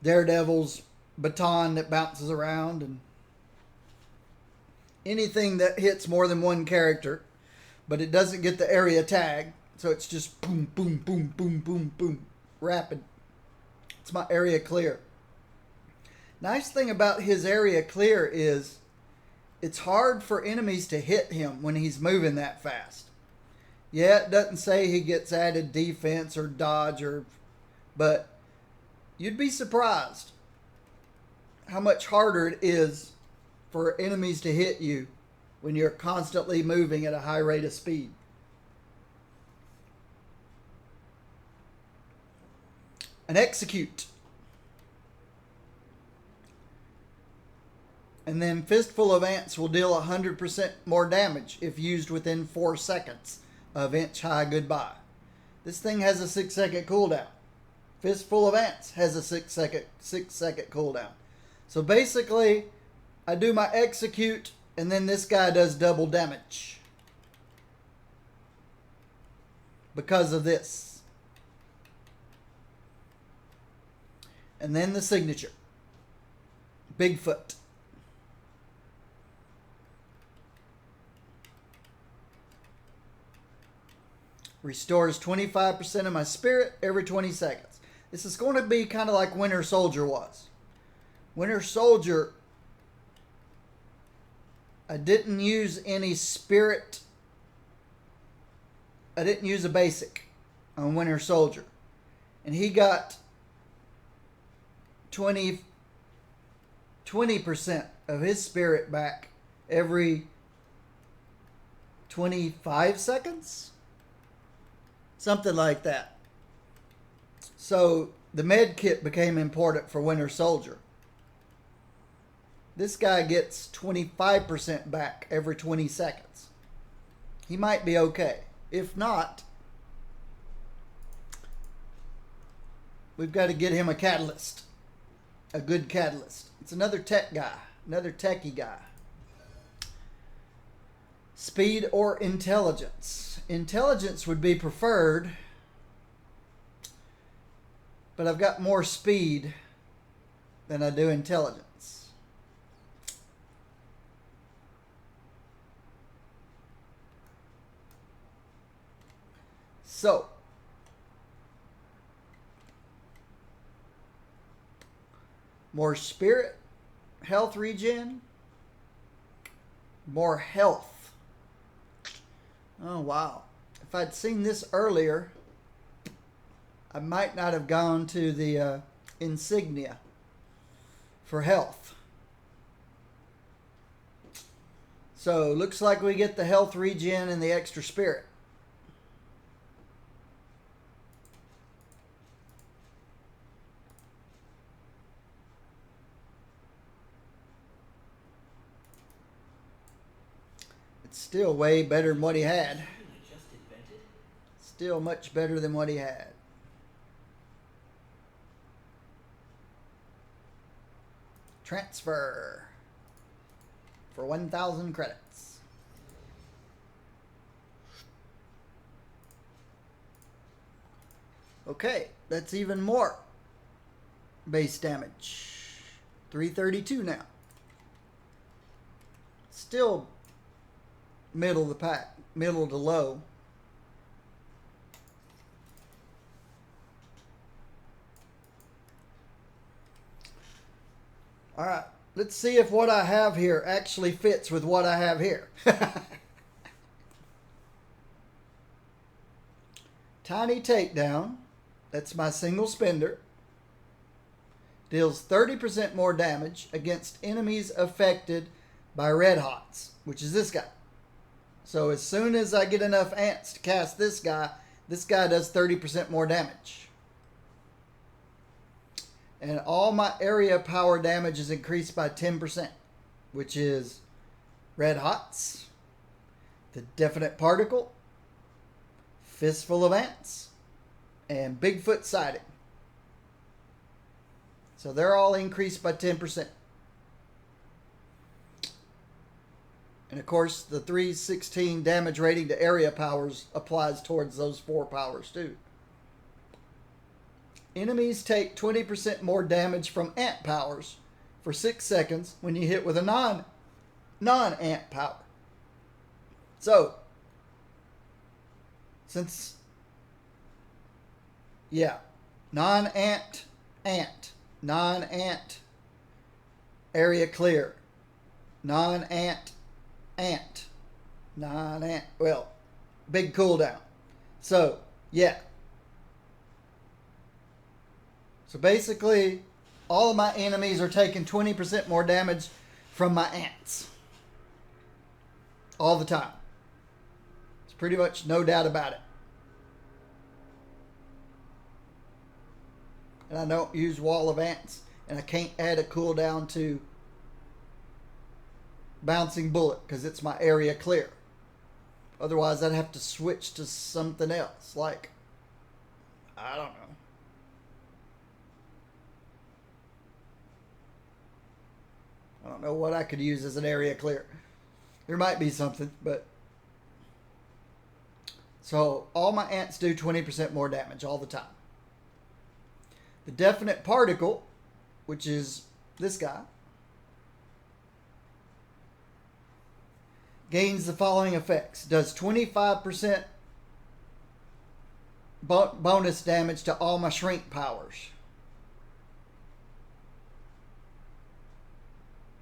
Daredevil's baton that bounces around and anything that hits more than one character, but it doesn't get the area tag. So it's just boom, boom, boom, boom, boom, boom, rapid. It's my area clear. Nice thing about his area clear is it's hard for enemies to hit him when he's moving that fast. Yeah, it doesn't say he gets added defense or dodge, but you'd be surprised how much harder it is for enemies to hit you when you're constantly moving at a high rate of speed. An execute. And then Fistful of Ants will deal 100% more damage if used within 4 seconds of Inch High Goodbye. This thing has a 6-second cooldown. Fistful of Ants has a 6-second cooldown. So basically, I do my execute, and then this guy does double damage. Because of this. And then the signature. Bigfoot. Restores 25% of my spirit every 20 seconds. This is going to be kind of like Winter Soldier was. Winter Soldier, I didn't use any spirit. I didn't use a basic on Winter Soldier. And he got 20% of his spirit back every 25 seconds? Something like that. So the med kit became important for Winter Soldier. This guy gets 25% back every 20 seconds. He might be okay. If not, we've got to get him a catalyst. A good catalyst. It's another tech guy. Another techie guy. Speed or intelligence. Intelligence would be preferred, but I've got more speed than I do intelligence. So, more spirit, health regen, more health. Oh, wow. If I'd seen this earlier, I might not have gone to the insignia for health. So, looks like we get the health regen and the extra spirit. It's still way better than what he had. Just invented? Still much better than what he had. Transfer for 1,000 credits. Okay, that's even more base damage. 332 now. Still middle of the pack, middle to low. All right, let's see if what I have here actually fits with what I have here. Tiny Takedown, that's my single spender. Deals 30% more damage against enemies affected by red hots, which is this guy. So as soon as I get enough ants to cast this guy does 30% more damage. And all my area power damage is increased by 10%, which is red hots, the definite particle, fistful of ants, and Bigfoot sighting. So they're all increased by 10%. And of course, the 316 damage rating to area powers applies towards those 4 powers too. Enemies take 20% more damage from ant powers for 6 seconds when you hit with a non-ant power. So, since, yeah, non-ant, ant, non-ant, area clear, non-ant, ant, non-ant, well, big cooldown. So, yeah. So basically, all of my enemies are taking 20% more damage from my ants. All the time. It's pretty much no doubt about it. And I don't use Wall of Ants, and I can't add a cooldown to Bouncing Bullet because it's my area clear. Otherwise, I'd have to switch to something else, like, I don't know. I don't know what I could use as an area clear. There might be something, but... So, all my ants do 20% more damage all the time. The definite particle, which is this guy, gains the following effects. Does 25% bonus damage to all my shrink powers.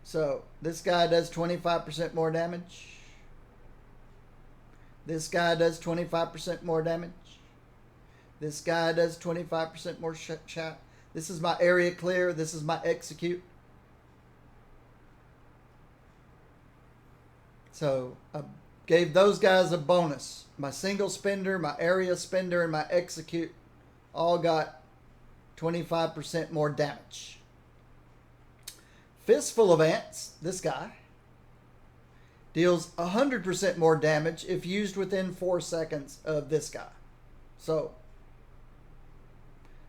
So, this guy does 25% more damage. This guy does 25% more damage. This guy does 25% more shot. This is my area clear. This is my execute. So, I gave those guys a bonus. My single spender, my area spender, and my execute all got 25% more damage. Fistful of Ants, this guy, deals 100% more damage if used within 4 seconds of this guy. So,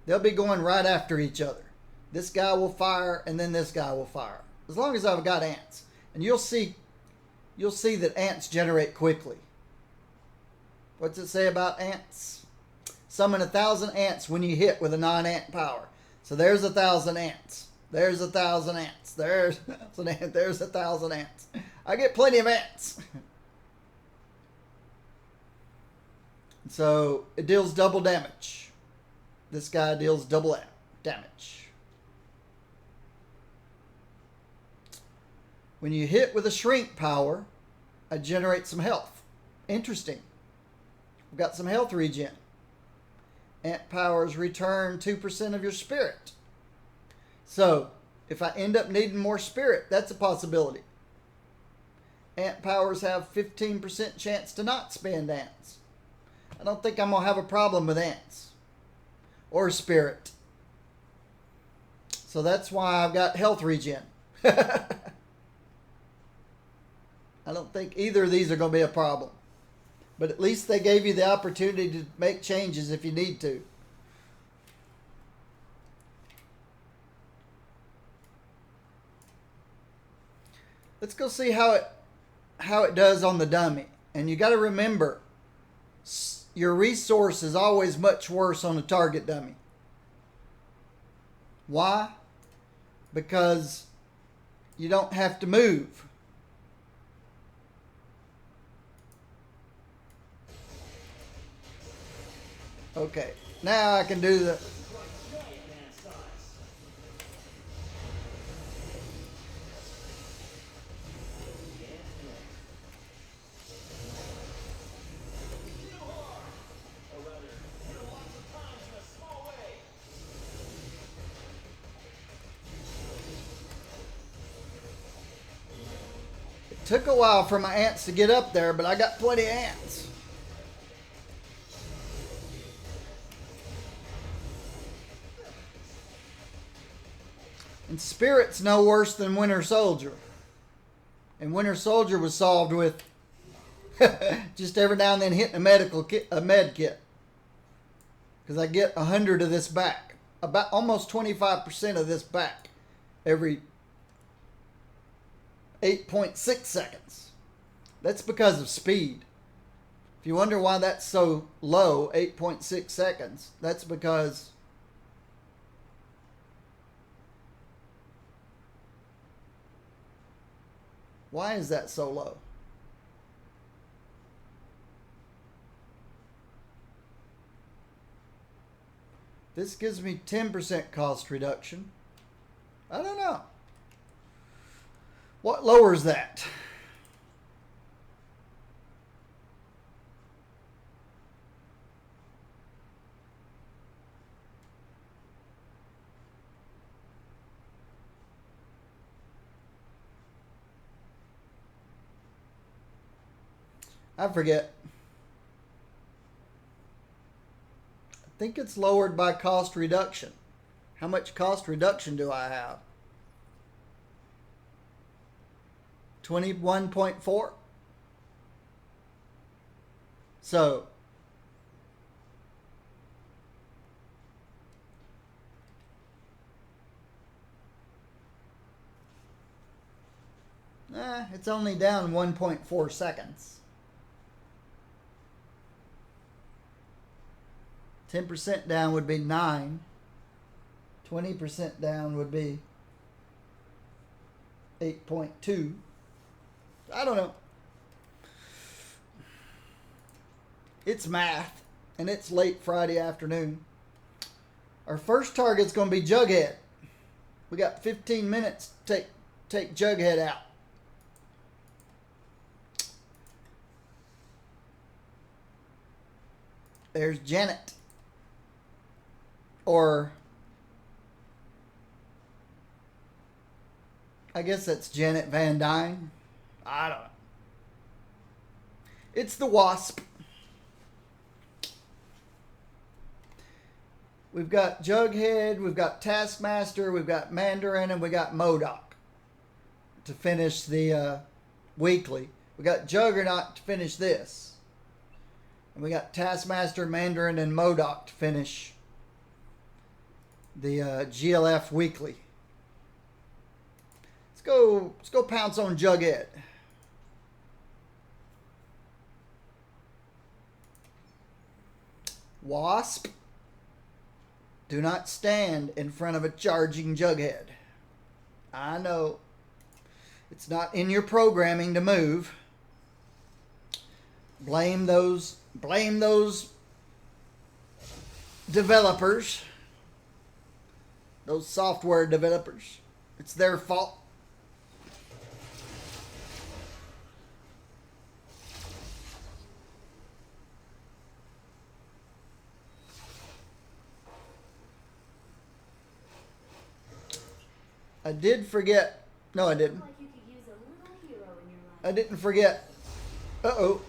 they'll be going right after each other. This guy will fire, and then this guy will fire. As long as I've got ants. And you'll see that ants generate quickly. What's it say about ants? Summon 1,000 ants when you hit with a non-ant power. So there's 1,000 ants. There's 1,000 ants. There's 1,000 ants. There's 1,000 ants. I get plenty of ants. So it deals double damage. This guy deals double damage. When you hit with a shrink power, I generate some health. Interesting. We've got some health regen. Ant powers return 2% of your spirit. So, if I end up needing more spirit, that's a possibility. Ant powers have 15% chance to not spend ants. I don't think I'm going to have a problem with ants. Or spirit. So that's why I've got health regen. I don't think either of these are going to be a problem. But at least they gave you the opportunity to make changes if you need to. Let's go see how it does on the dummy. And you got to remember, your resource is always much worse on a target dummy. Why? Because you don't have to move. Okay, now I can do the... It took a while for my ants to get up there, but I got plenty of ants. And Spirit's no worse than Winter Soldier. And Winter Soldier was solved with just every now and then hitting a med kit. Because I get 100 of this back. About almost 25% of this back every 8.6 seconds. That's because of speed. If you wonder why that's so low, 8.6 seconds, that's because why is that so low? This gives me 10% cost reduction. I don't know. What lowers that? I forget. I think it's lowered by cost reduction. How much cost reduction do I have? 21.4. So it's only down 1.4 seconds. 10% down would be 9. 20% down would be 8.2. I don't know. It's math, and it's late Friday afternoon. Our first target's going to be Jughead. We got 15 minutes to take Jughead out. There's Janet. Or I guess that's Janet Van Dyne. I don't know. It's the Wasp. We've got Jughead, we've got Taskmaster, we've got Mandarin, and we got MODOK to finish the weekly. We got Juggernaut to finish this. And we got Taskmaster, Mandarin, and MODOK to finish the GLF weekly. Let's go pounce on Jughead. Wasp, do not stand in front of a charging Jughead. I know it's not in your programming to move. Blame those developers. Those software developers. It's their fault. I did forget. No, I didn't. Like you could use a little hero in your life. I didn't forget. Uh-oh.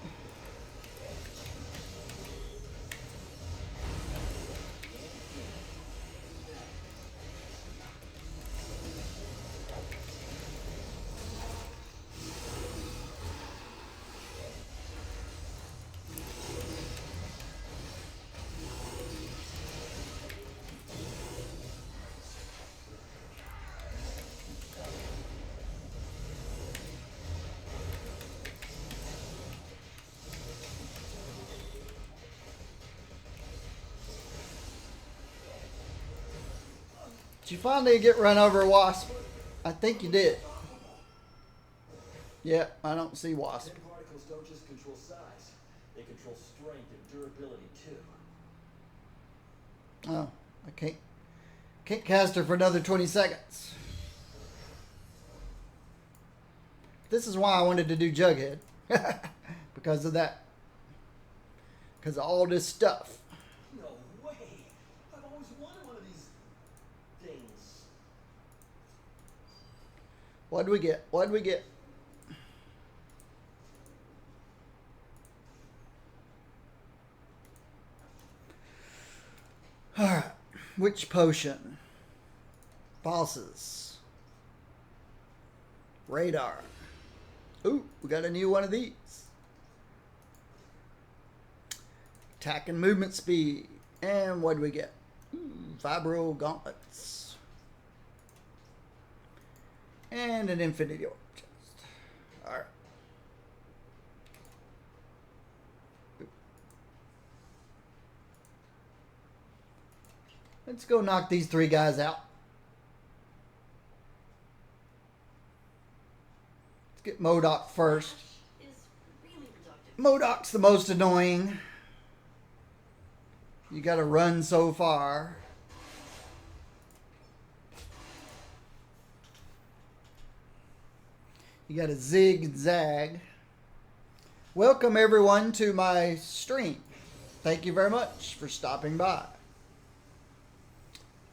Did you finally get run over, Wasp? I think you did. Yeah, I don't see Wasp. Dead particles don't just control size. They control strength and durability too. Oh, I can't cast her for another 20 seconds. This is why I wanted to do Jughead. Because of that. Because of all this stuff. No way! I've always wanted one of these things. What'd we get? What'd we get? Alright. Which potion? Bosses. Radar. Ooh, we got a new one of these. Attack and movement speed. And what do we get? Vibro gauntlets. And an infinity orb chest. Alright. Let's go knock these three guys out. Let's get MODOK first. Is really productive. MODOK's the most annoying. You gotta run so far. You gotta zig and zag. Welcome everyone to my stream. Thank you very much for stopping by.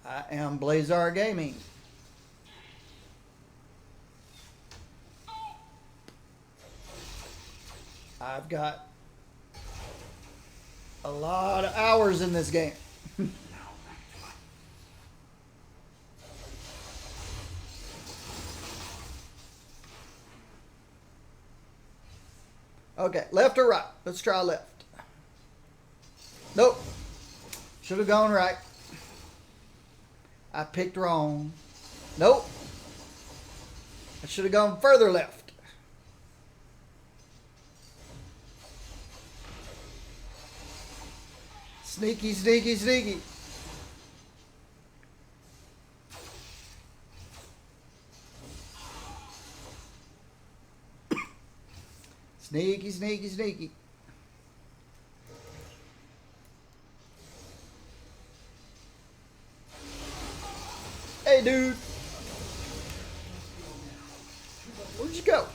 I am Blazar Gaming. I've got a lot of hours in this game. Okay, left or right? Let's try left. Nope. Should have gone right. I picked wrong. Nope. I should have gone further left. Sneaky, sneaky, sneaky. Sneaky, sneaky, sneaky. Hey, dude. Where'd you go?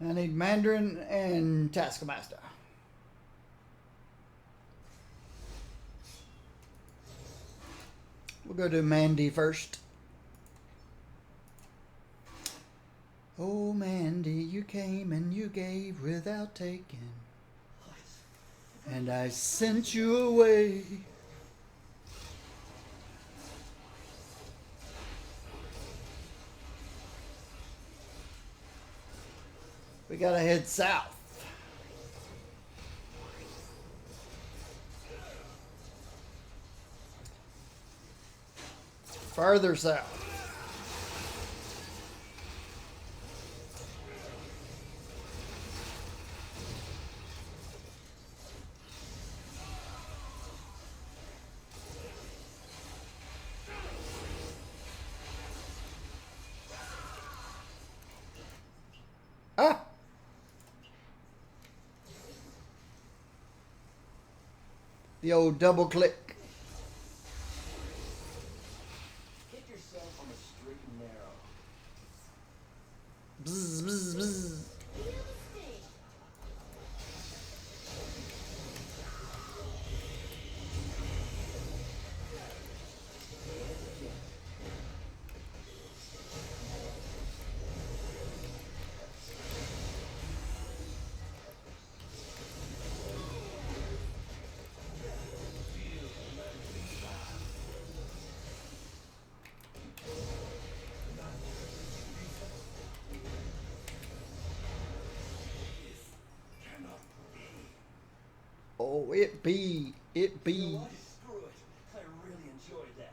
I need Mandarin and Taskmaster. We'll go to Mandy first. Oh, Mandy, you came and you gave without taking. And I sent you away. We gotta head south. Further south. The old double click. Get yourself on the straight and narrow. Bzz, bzz, bzz. Feel the sting. Oh, it be. It be. You know what? Screw it. I really enjoyed that.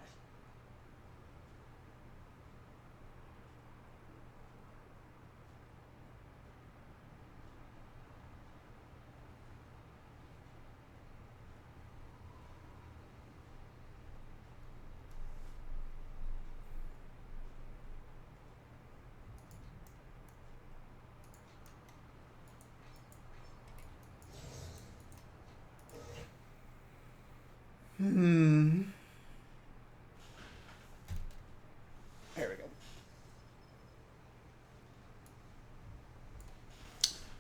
There we go.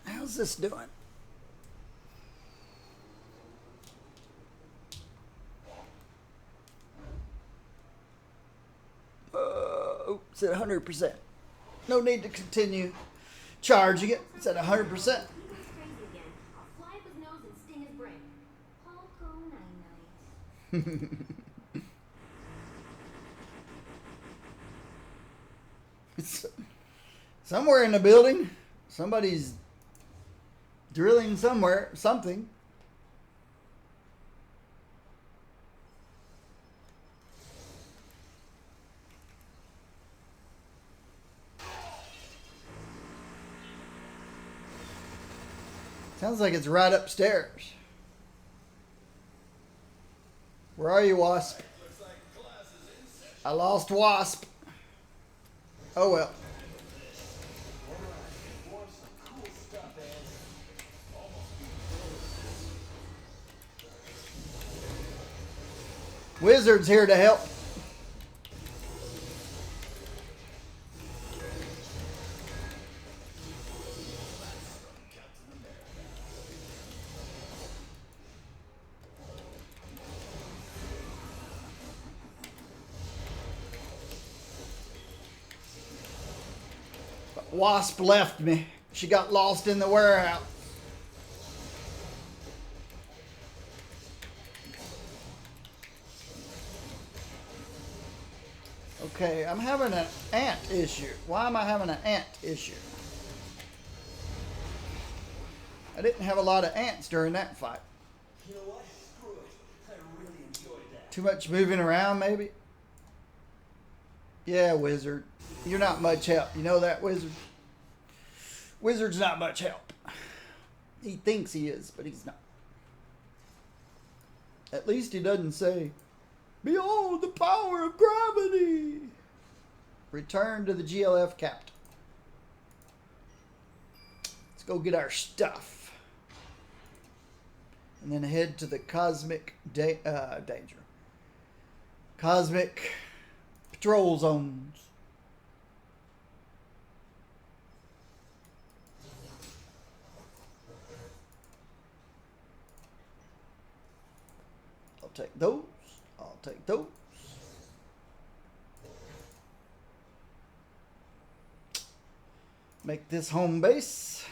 How's this doing? Oh, it's at 100%. No need to continue charging it. It's at 100%. He looks crazy again. I'll fly up his nose and sting his brain. Poco night. It's somewhere in the building. Somebody's drilling somewhere, something. Sounds like it's right upstairs. Where are you, Wasp? I lost Wasp. Oh well. Want some cool stuff, Ed? Wizard's here to help. But Wasp left me. She got lost in the warehouse. Okay, I'm having an ant issue. Why am I having an ant issue? I didn't have a lot of ants during that fight. You know what? Screw it. I really enjoyed that. Too much moving around, maybe? Yeah, Wizard. You're not much help. You know that, Wizard? Wizard's not much help. He thinks he is, but he's not. At least he doesn't say, "Behold the power of gravity!" Return to the GLF captain. Let's go get our stuff. And then head to the cosmic danger. Cosmic patrol zones. I'll take those. I'll take those. Make this home base.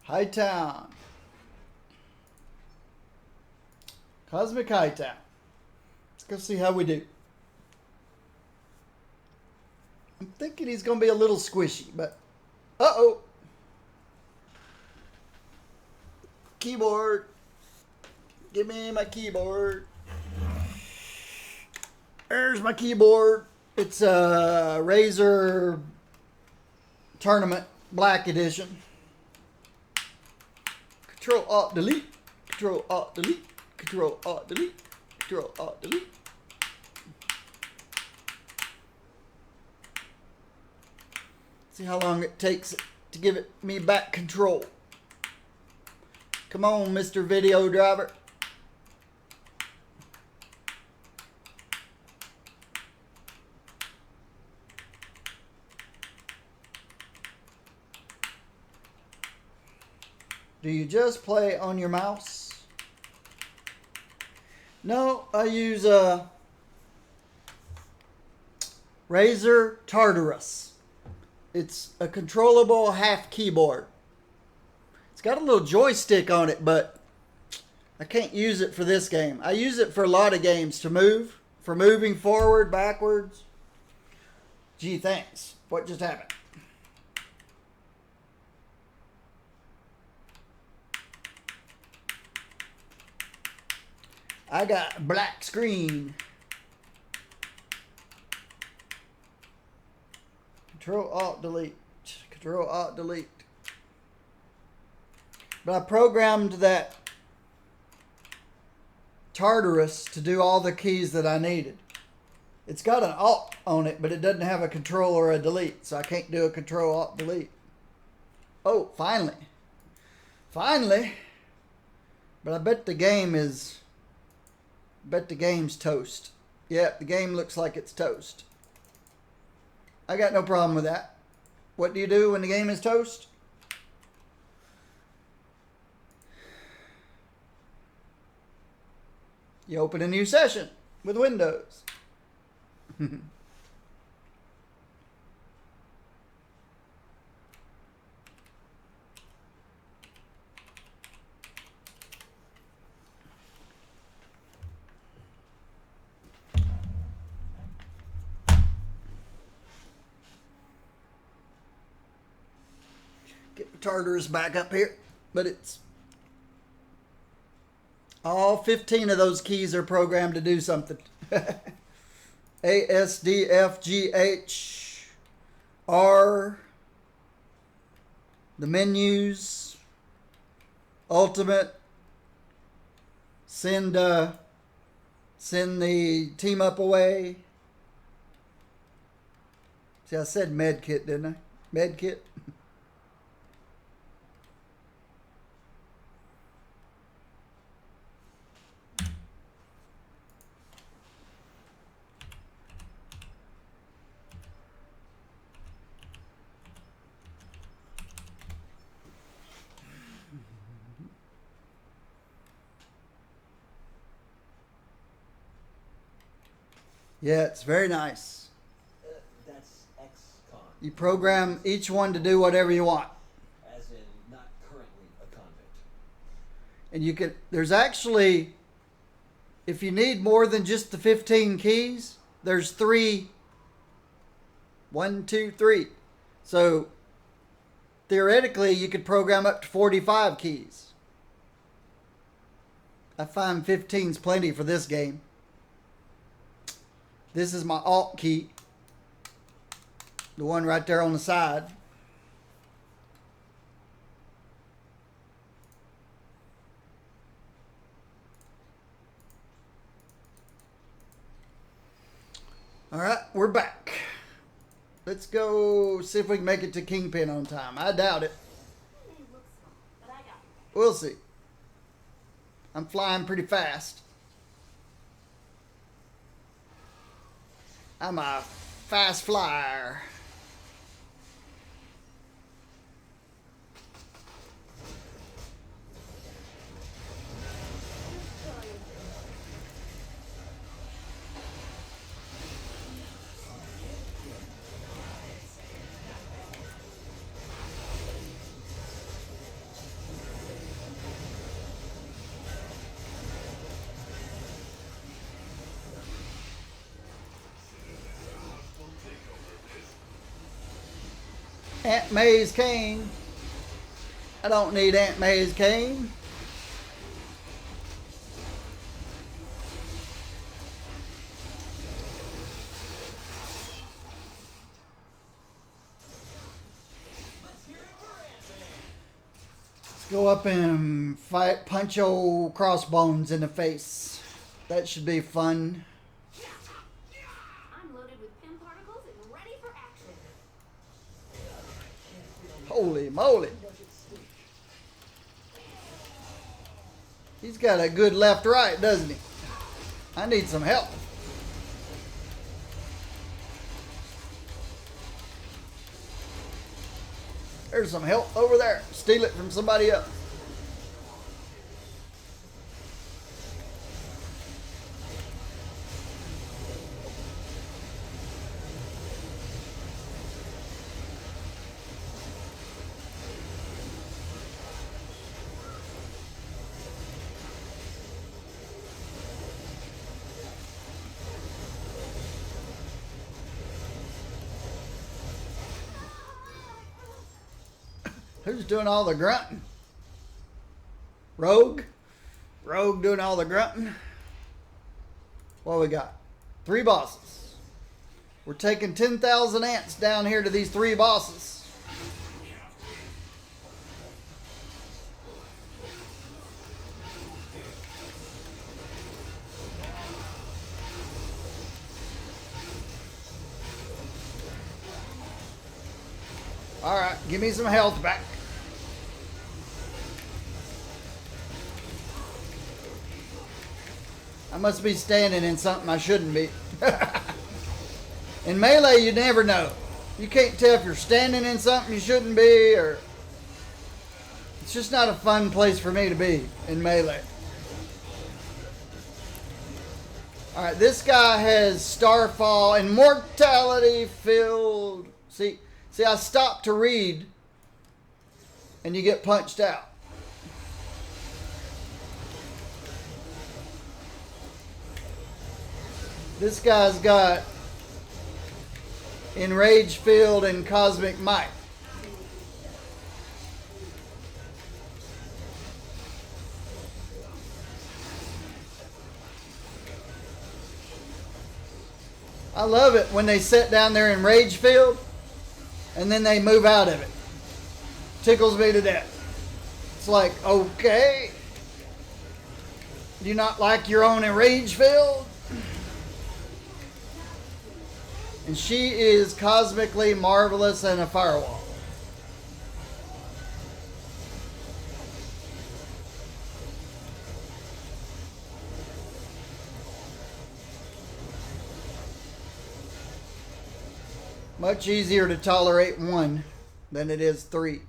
Hightown. Cosmic Hightown. Let's go see how we do. I'm thinking he's going to be a little squishy, but uh-oh. Keyboard. Give me my keyboard. There's my keyboard. It's a Razer Tournament Black Edition. Control Alt Delete. Control Alt Delete. Control Alt Delete. Control Alt Delete. See how long it takes to give it me back control. Come on, Mr. Video Driver. Do you just play on your mouse? No, I use a Razer Tartarus. It's a controllable half keyboard. It's got a little joystick on it, but I can't use it for this game. I use it for a lot of games to move, for moving forward, backwards. Gee, thanks. What just happened? I got black screen. Control Alt Delete. Control Alt Delete. But I programmed that Tartarus to do all the keys that I needed. It's got an Alt on it, but it doesn't have a Control or a Delete, so I can't do a Control Alt Delete. Oh, finally. Finally. But I bet the game is... Bet the game's toast. Yep, the game looks like it's toast. I got no problem with that. What do you do when the game is toast? You open a new session with Windows. Get the Tartarus back up here, but it's all 15 of those keys are programmed to do something. A, S, D, F, G, H, R, the menus, ultimate, send the team up away. See, I said med kit, didn't I? Med kit. Yeah, it's very nice. That's ex-con. You program each one to do whatever you want. As in, not currently a convict. And you can, there's actually, if you need more than just the 15 keys, there's 3. 1, 2, 3. So theoretically, you could program up to 45 keys. I find 15's plenty for this game. This is my Alt key. The one right there on the side. All right, we're back. Let's go see if we can make it to Kingpin on time. I doubt it. It looks small, but I got it. We'll see. I'm flying pretty fast. I'm a fast flyer. Aunt May's cane. I don't need Aunt May's cane. Let's go up and fight, punch old Crossbones in the face. That should be fun. I'm loaded with PIM particles and ready for action. Holy moly. He's got a good left-right, doesn't he? I need some help. There's some help over there. Steal it from somebody else. Who's doing all the grunting? Rogue? Rogue doing all the grunting? What we got? 3 bosses. We're taking 10,000 ants down here to these 3 bosses. Alright, give me some health back. I must be standing in something I shouldn't be. In Melee, you never know. You can't tell if you're standing in something you shouldn't be, or... It's just not a fun place for me to be in Melee. Alright, this guy has Starfall, Immortality filled. See, I stopped to read, and you get punched out. This guy's got Enrage Field and Cosmic Might. I love it when they sit down there in Rage Field and then they move out of it. Tickles me to death. It's like, okay. Do you not like your own Rage Field? And she is cosmically marvelous and a firewall. Much easier to tolerate 1 than it is 3.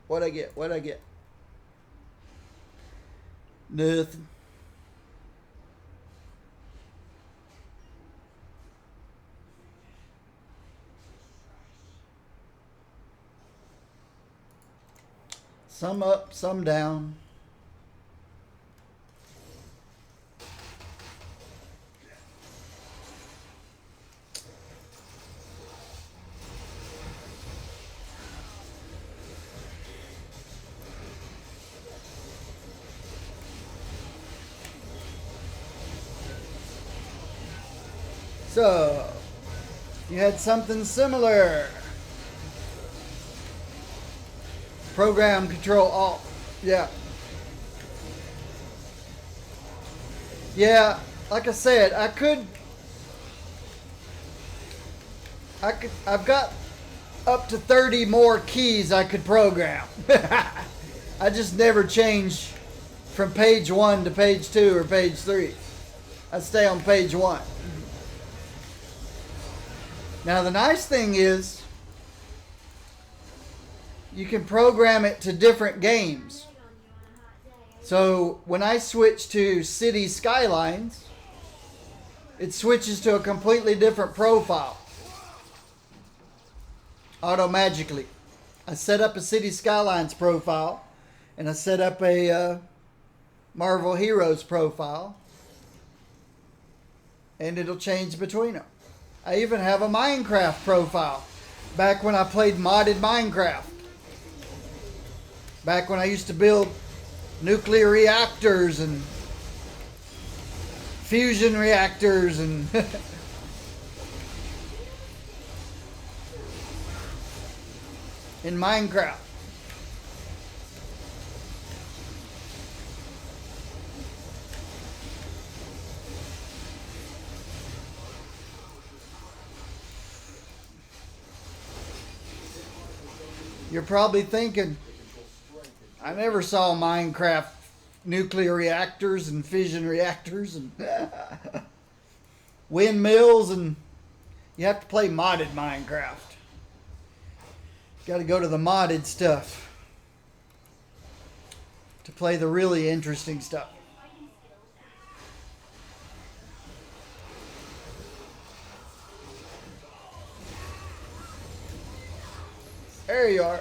What'd I get? What'd I get? Nothing. Some up, some down. So, you had something similar. Program Control Alt. Yeah. Yeah, like I said, I've got up to 30 more keys I could program. I just never change from page 1 to page 2 or page 3. I stay on page 1. Now the nice thing is you can program it to different games. So when I switch to City Skylines, it switches to a completely different profile. Automagically. I set up a City Skylines profile and I set up a Marvel Heroes profile, and it'll change between them. I even have a Minecraft profile. Back when I played modded Minecraft. Back when I used to build nuclear reactors and fusion reactors and in Minecraft. You're probably thinking, I never saw Minecraft nuclear reactors and fission reactors and windmills, and you have to play modded Minecraft. Got to go to the modded stuff to play the really interesting stuff. There you are.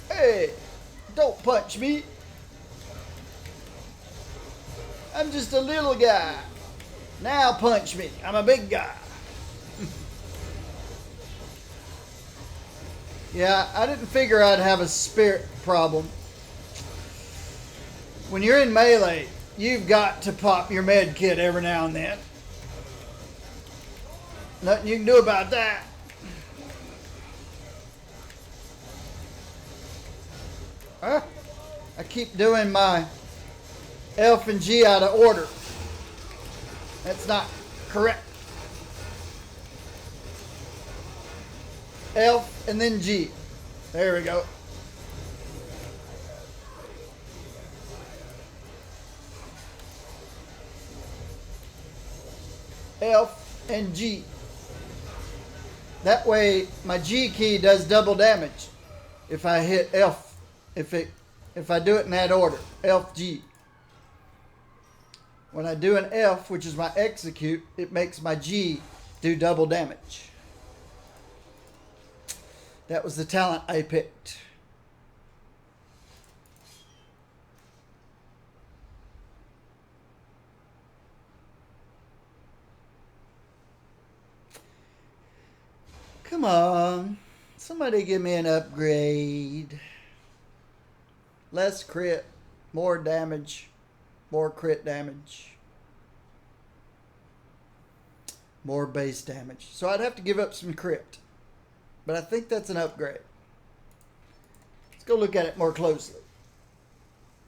Hey, don't punch me. I'm just a little guy. Now punch me. I'm a big guy. Yeah, I didn't figure I'd have a spirit problem. When you're in melee, you've got to pop your med kit every now and then. Nothing you can do about that. Huh? I keep doing my F and G out of order. That's not correct. F and then G. There we go. F and G. That way my G key does double damage if I hit F. If I do it in that order, F, G. When I do an F, which is my execute, it makes my G do double damage. That was the talent I picked. Come on. Somebody give me an upgrade. Less crit, more damage, more crit damage, more base damage. So I'd have to give up some crit. But I think that's an upgrade. Let's go look at it more closely.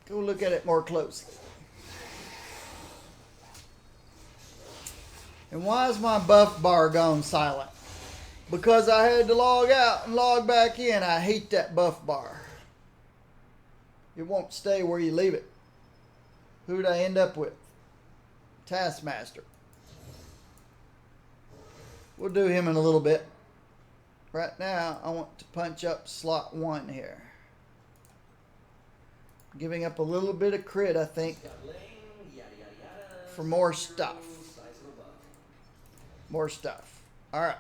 Go look at it more closely. And why is my buff bar gone silent? Because I had to log out and log back in. I hate that buff bar. It won't stay where you leave it. Who'd I end up with? Taskmaster. We'll do him in a little bit. Right now, I want to punch up slot 1 here. Giving up a little bit of crit, I think, for more stuff. More stuff. Alright.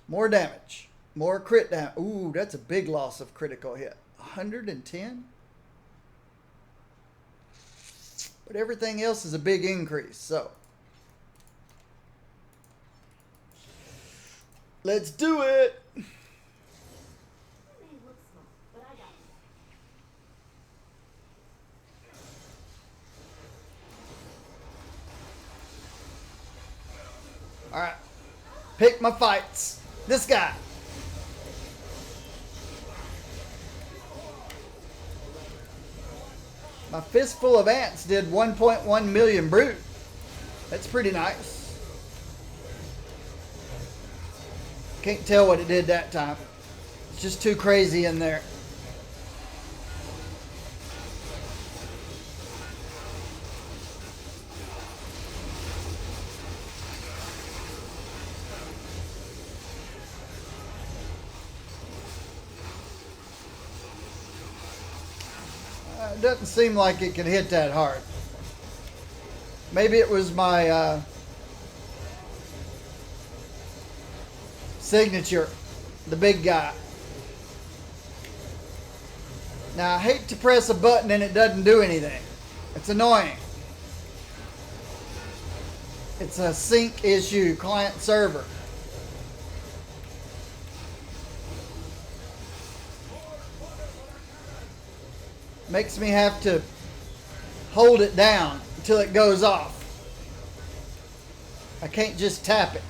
More damage. More crit damage. Ooh, that's a big loss of critical hit. 110? But everything else is a big increase, so let's do it. They look small, but I got them. All right. Pick my fights. This guy. My fistful of ants did 1.1 million brute. That's pretty nice. Can't tell what it did that time. It's just too crazy in there. It doesn't seem like it can hit that hard. Maybe it was my signature, the big guy. Now I hate to press a button and it doesn't do anything. It's annoying. It's a sync issue, client server. makes me have to hold it down until it goes off. I can't just tap it.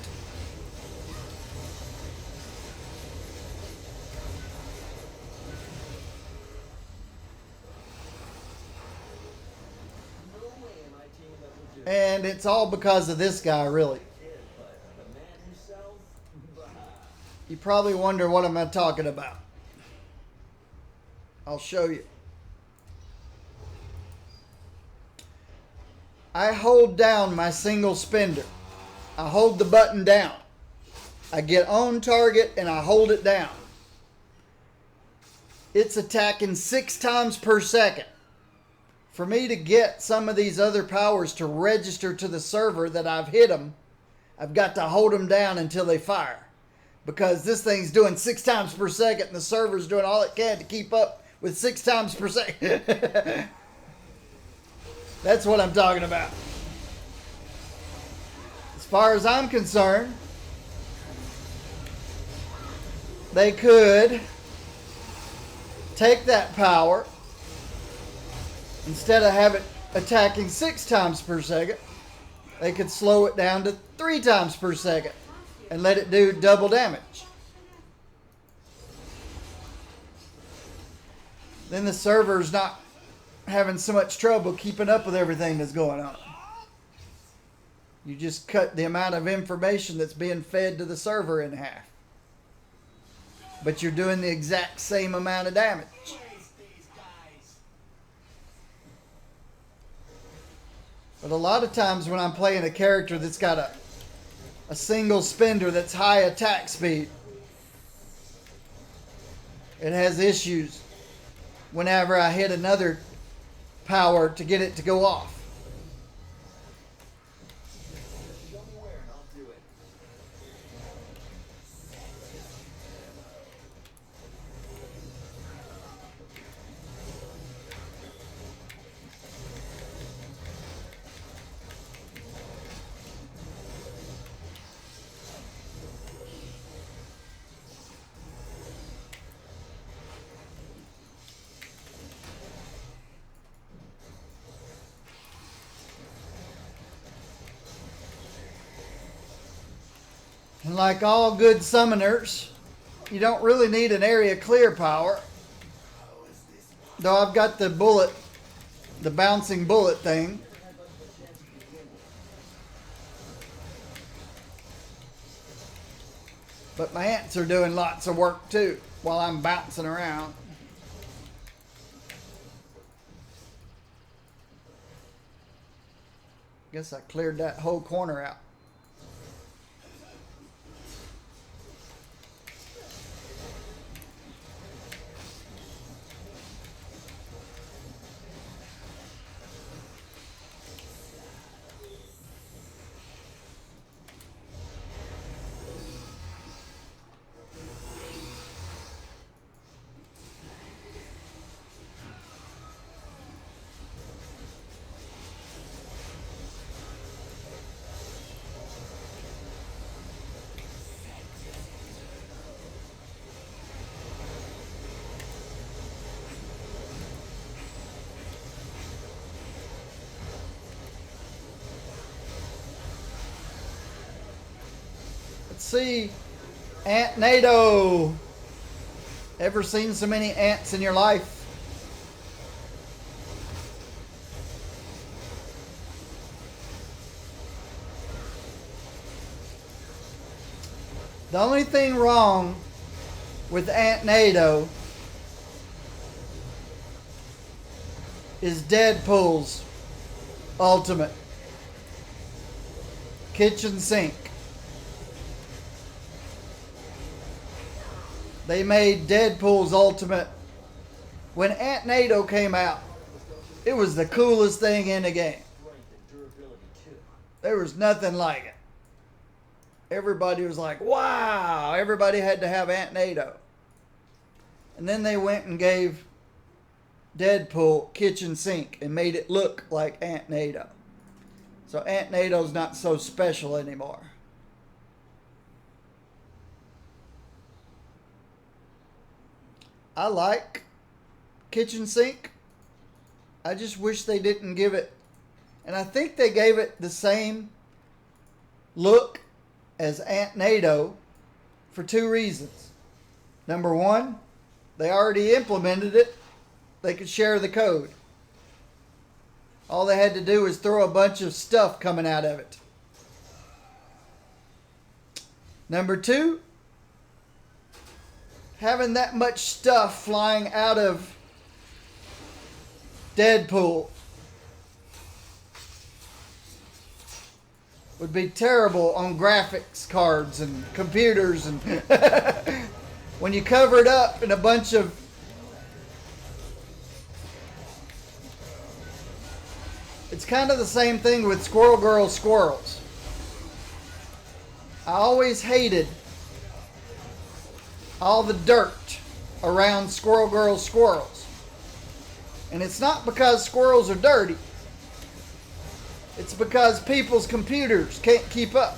No way am I teaming up with you. And it's all because of this guy, really. Kid, but the man himself? Bah. You probably wonder what am I talking about. I'll show you. I hold down my single spender. I hold the button down. I get on target and I hold it down. It's attacking 6 times per second. For me to get some of these other powers to register to the server that I've hit them, I've got to hold them down until they fire. Because this thing's doing 6 times per second and the server's doing all it can to keep up with 6 times per second. That's what I'm talking about. As far as I'm concerned, they could take that power, instead of have it attacking 6 times per second, they could slow it down to 3 times per second and let it do double damage. Then the server's not having so much trouble keeping up with everything that's going on. You just cut the amount of information that's being fed to the server in half. But you're doing the exact same amount of damage. But a lot of times when I'm playing a character that's got a single spender that's high attack speed, it has issues whenever I hit another power to get it to go off. Show me where and I'll do it. And like all good summoners, you don't really need an area clear power. Though I've got the bullet, the bouncing bullet thing. But my ants are doing lots of work too while I'm bouncing around. Guess I cleared that whole corner out. Let's see. Ant NATO. Ever seen so many ants in your life? The only thing wrong with Ant NATO is Deadpool's ultimate kitchen sink. They made Deadpool's ultimate when Ant NATO came out. It was the coolest thing in the game. Strength and durability too. There was nothing like it. Everybody was like, wow, everybody had to have Ant NATO. And then they went and gave Deadpool kitchen sink and made it look like Ant NATO. So Ant NATO's not so special anymore. I like kitchen sink, I just wish they didn't give it. And I think they gave it the same look as Aunt NATO for two reasons. Number one, they already implemented it. They could share the code. All they had to do was throw a bunch of stuff coming out of it. Number two, having that much stuff flying out of Deadpool would be terrible on graphics cards and computers, and when you cover it up in a bunch of it's kind of the same thing with Squirrel Girl squirrels. I always hated all the dirt around Squirrel Girl squirrels. And it's not because squirrels are dirty. It's because people's computers can't keep up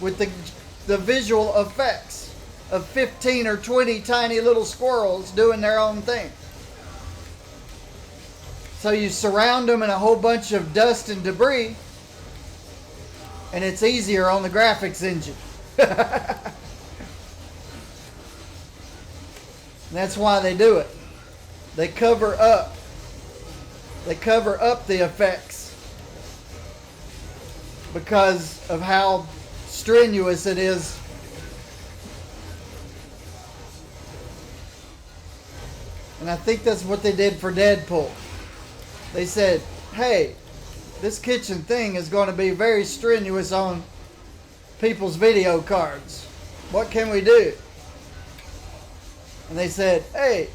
with the visual effects of 15 or 20 tiny little squirrels doing their own thing. So you surround them in a whole bunch of dust and debris, and it's easier on the graphics engine. That's why they do it. They cover up the effects because of how strenuous it is. And I think that's what they did for Deadpool. They said, hey, this kitchen thing is going to be very strenuous on people's video cards. What can we do? And they said, hey,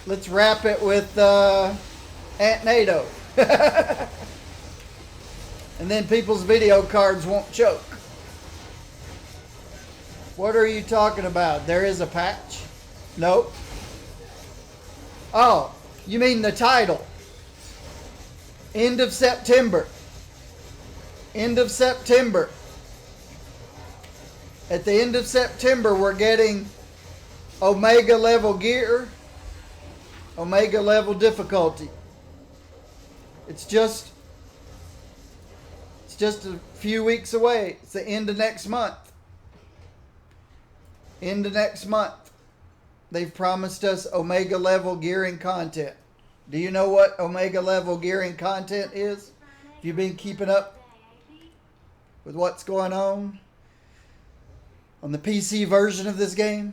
let's wrap it with Aunt NATO. And then people's video cards won't choke. What are you talking about? There is a patch? Nope. Oh, you mean the title. End of September. End of September. At the end of September, we're getting Omega level gear, Omega level difficulty. It's just a few weeks away. It's the end of next month. End of next month. They've promised us Omega level gearing content. Do you know what Omega level gearing content is? Have you been keeping up with what's going on the PC version of this game?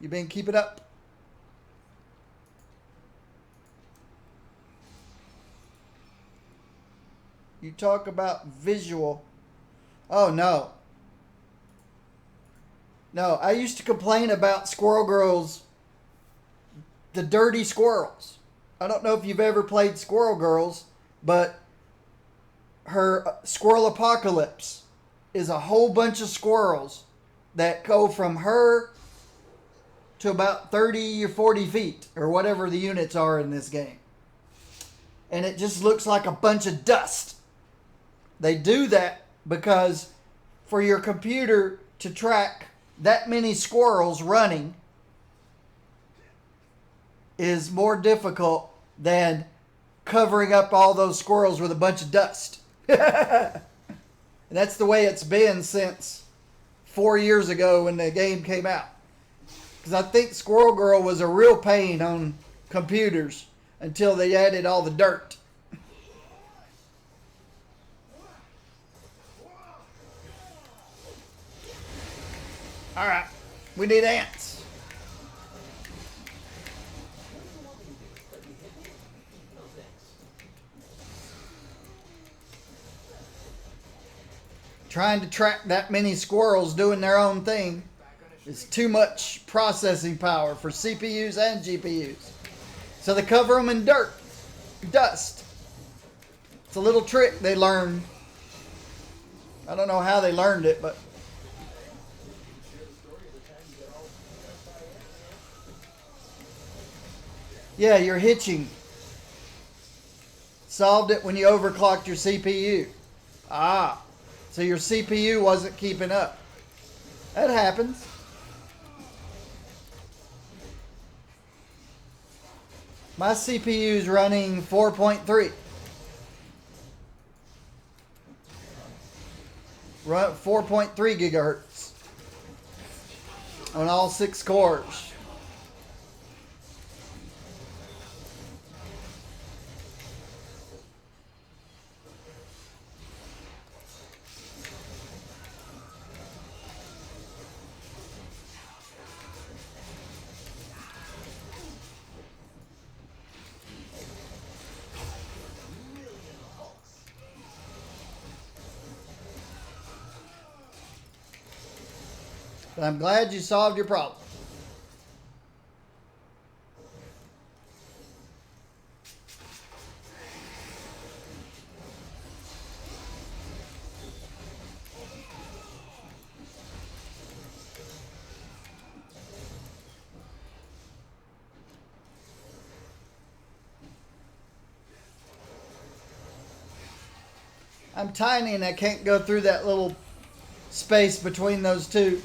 You been keeping up? You talk about visual. Oh, no. No, I used to complain about Squirrel Girls, the dirty squirrels. I don't know if you've ever played Squirrel Girls, but her Squirrel Apocalypse is a whole bunch of squirrels that go from her to about 30 or 40 feet, or whatever the units are in this game. And it just looks like a bunch of dust. They do that because for your computer to track that many squirrels running is more difficult than covering up all those squirrels with a bunch of dust. And that's the way it's been since 4 years ago when the game came out. Because I think Squirrel Girl was a real pain on computers until they added all the dirt. All right, we need ants. Trying to track that many squirrels doing their own thing is too much processing power for CPUs and GPUs. So they cover them in dirt, dust. It's a little trick they learned. I don't know how they learned it, but yeah, you're hitching. Solved it when you overclocked your CPU. Ah, so your CPU wasn't keeping up. That happens. My CPU is running 4.3. Run 4.3 gigahertz on all 6 cores. But I'm glad you solved your problem. I'm tiny and I can't go through that little space between those two.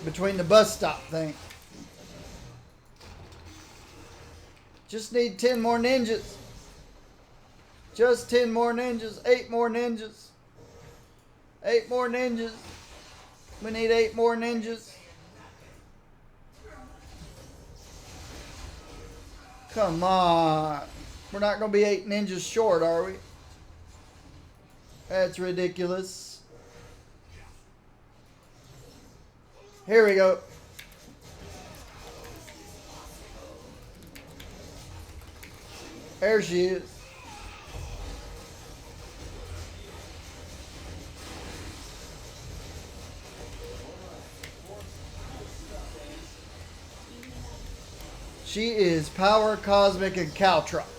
Between the bus stop thing. Just need 10 more ninjas. Just 10 more ninjas. 8 more ninjas. 8 more ninjas. We need 8 more ninjas. Come on. We're not going to be 8 ninjas short, are we? That's ridiculous. Here we go. There she is. She is Power, Cosmic, and Caltrops.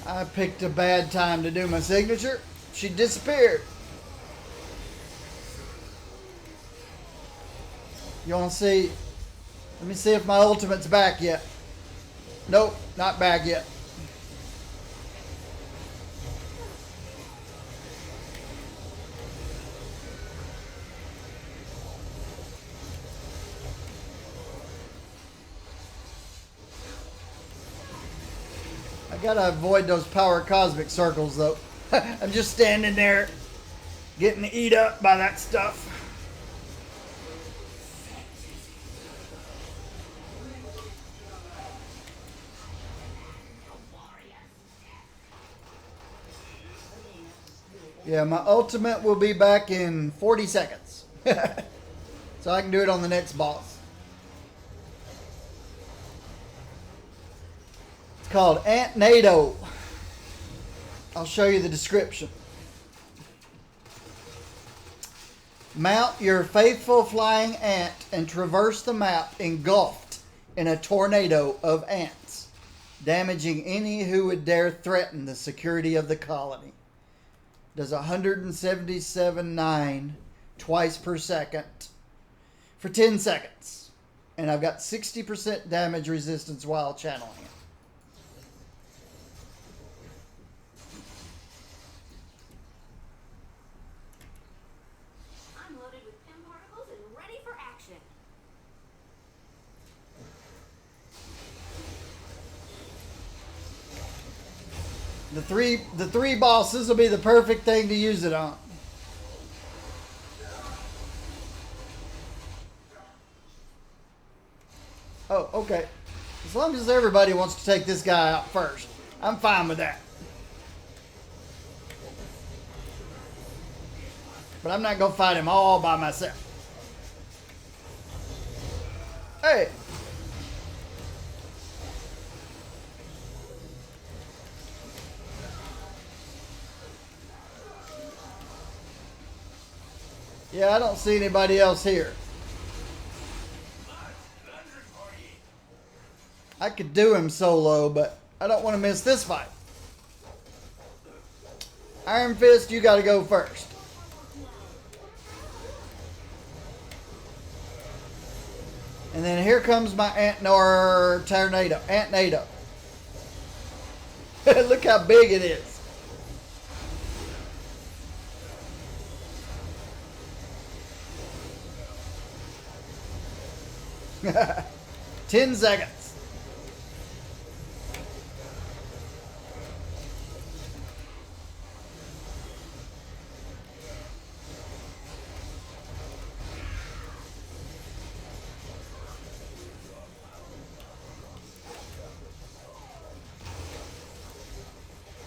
I picked a bad time to do my signature. She disappeared. You want to see? Let me see if my ultimate's back yet. Nope, not back yet. I gotta avoid those power cosmic circles though. I'm just standing there getting eat up by that stuff. Yeah, my ultimate will be back in 40 seconds. So I can do it on the next boss. It's called Ant NATO. I'll show you the description. Mount your faithful flying ant and traverse the map engulfed in a tornado of ants, damaging any who would dare threaten the security of the colony. Does 177.9 twice per second for 10 seconds. And I've got 60% damage resistance while channeling it. I'm loaded with PIM particles and ready for action. The three bosses will be the perfect thing to use it on. Oh, okay. As long as everybody wants to take this guy out first, I'm fine with that. But I'm not going to fight him all by myself. Hey! Yeah, I don't see anybody else here. I could do him solo, but I don't want to miss this fight. Iron Fist, you got to go first. And then here comes my tornado. Antnado. Look how big it is. Ten seconds.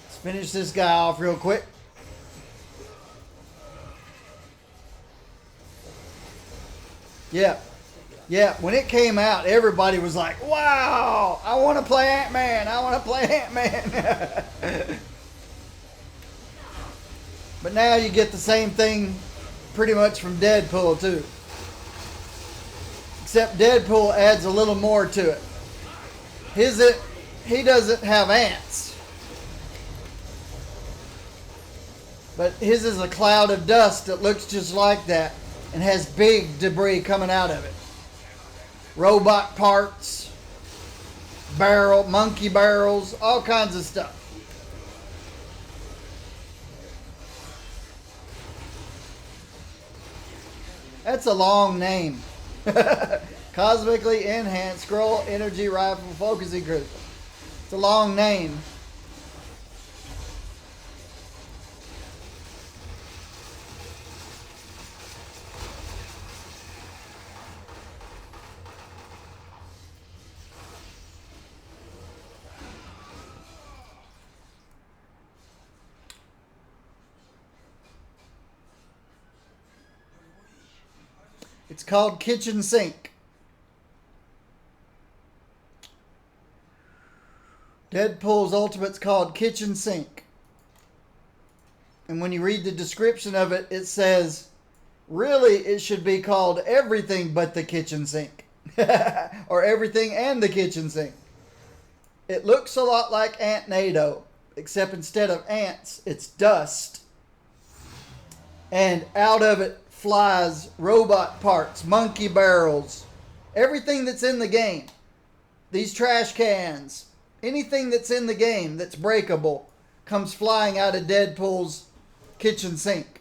Let's finish this guy off real quick. Yeah. Yeah, when it came out, everybody was like, wow, I want to play Ant-Man. I want to play Ant-Man. But now you get the same thing pretty much from Deadpool, too. Except Deadpool adds a little more to it. He doesn't have ants. But his is a cloud of dust that looks just like that and has big debris coming out of it. Robot parts, monkey barrels, all kinds of stuff. That's a long name. Cosmically Enhanced Scroll Energy Rifle Focusing Group. It's a long name. It's called Kitchen Sink. Deadpool's Ultimate's called Kitchen Sink. And when you read the description of it, it says, really, it should be called Everything But the Kitchen Sink. Or Everything and the Kitchen Sink. It looks a lot like Antnado, except instead of ants, it's dust. And out of it flies robot parts, monkey barrels, everything that's in the game. These trash cans, anything that's in the game that's breakable comes flying out of Deadpool's kitchen sink.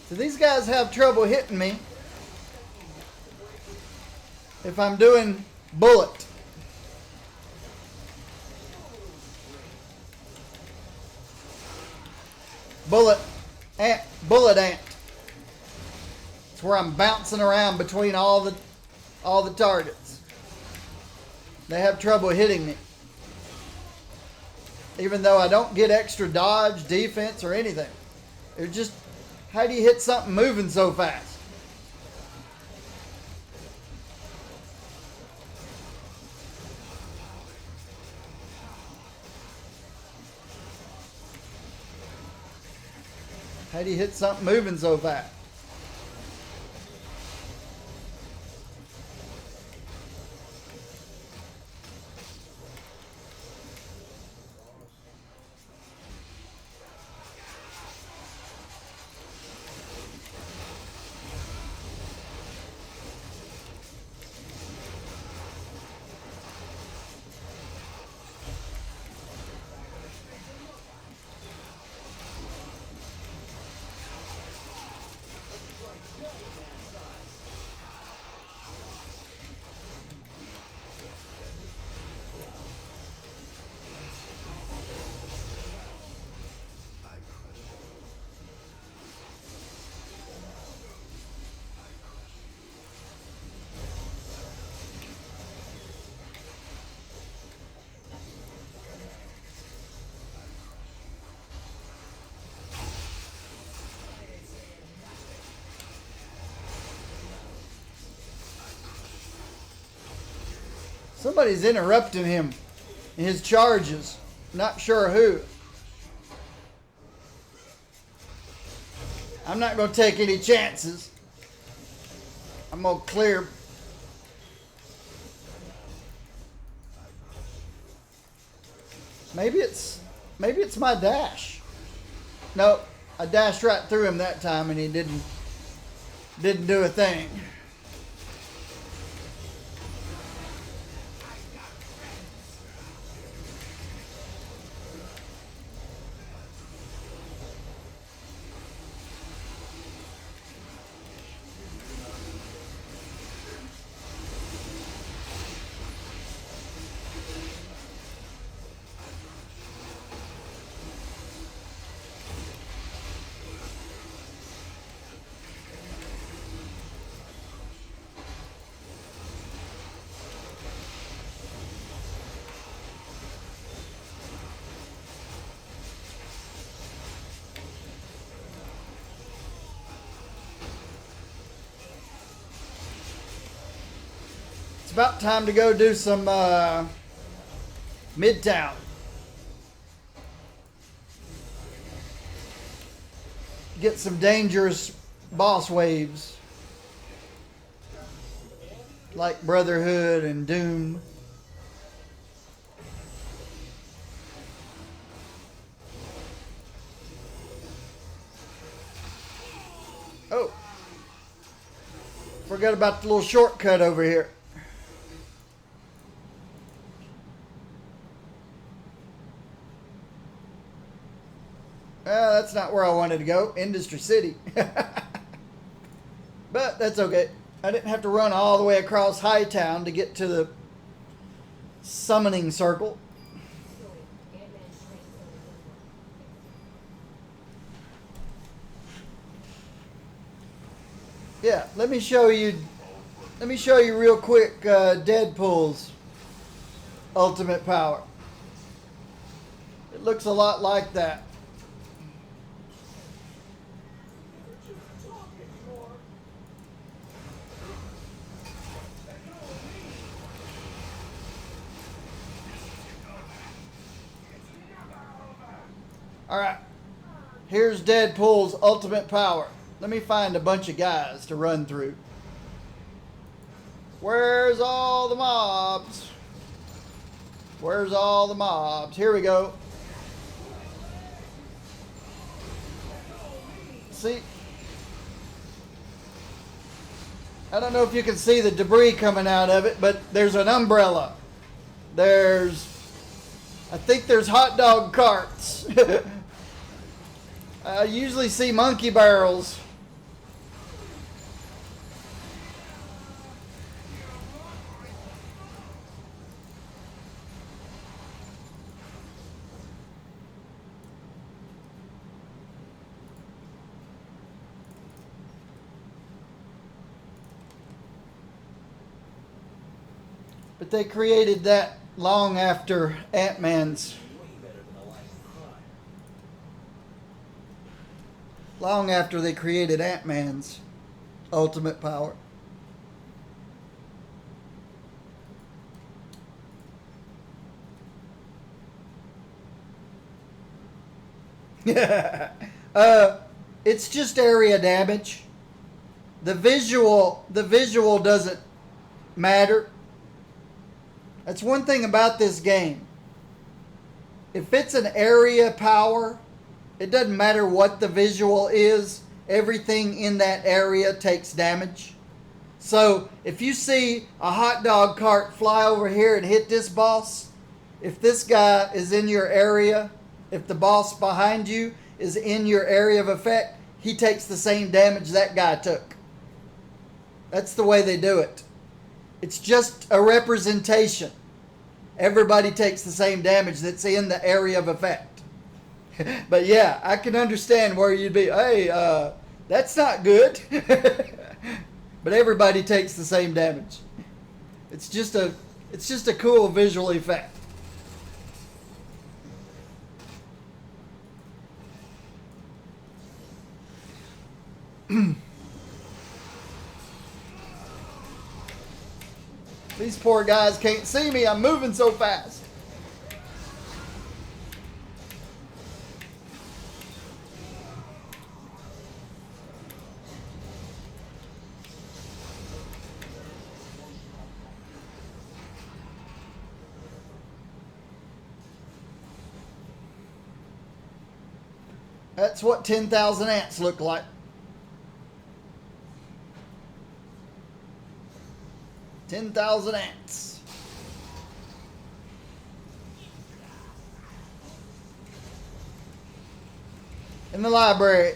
So these guys have trouble hitting me if I'm doing bullet. Bullet ant. It's where I'm bouncing around between all the targets. They have trouble hitting me. Even though I don't get extra dodge, defense, or anything. They're just, how do you hit something moving so fast? How do you hit something moving so fast? Somebody's interrupting him in his charges. Not sure who. I'm not going to take any chances. I'm going to clear. Maybe it's my dash. Nope, I dashed right through him that time and he didn't do a thing. About time to go do some Midtown. Get some dangerous boss waves like Brotherhood and Doom. Oh, forgot about the little shortcut over here. That's not where I wanted to go. Industry City. But that's okay. I didn't have to run all the way across Hightown to get to the summoning circle. Yeah, let me show you real quick Deadpool's ultimate power. It looks a lot like that. Alright, here's Deadpool's ultimate power. Let me find a bunch of guys to run through. Where's all the mobs? Where's all the mobs? Here we go. See? I don't know if you can see the debris coming out of it, but there's an umbrella. I think there's hot dog carts. I usually see monkey barrels. But they created that long after Ant-Man's. Long after they created Ant-Man's ultimate power. It's just area damage. The visual doesn't matter. That's one thing about this game. If it's an area power, it doesn't matter what the visual is. Everything in that area takes damage. So if you see a hot dog cart fly over here and hit this boss, if this guy is in your area, if the boss behind you is in your area of effect, he takes the same damage that guy took. That's the way they do it. It's just a representation. Everybody takes the same damage that's in the area of effect. But yeah, I can understand where you'd be, hey, that's not good. But everybody takes the same damage. It's just a cool visual effect. These poor guys can't see me. I'm moving so fast. That's what 10,000 ants look like. $10,000 ants. In the library.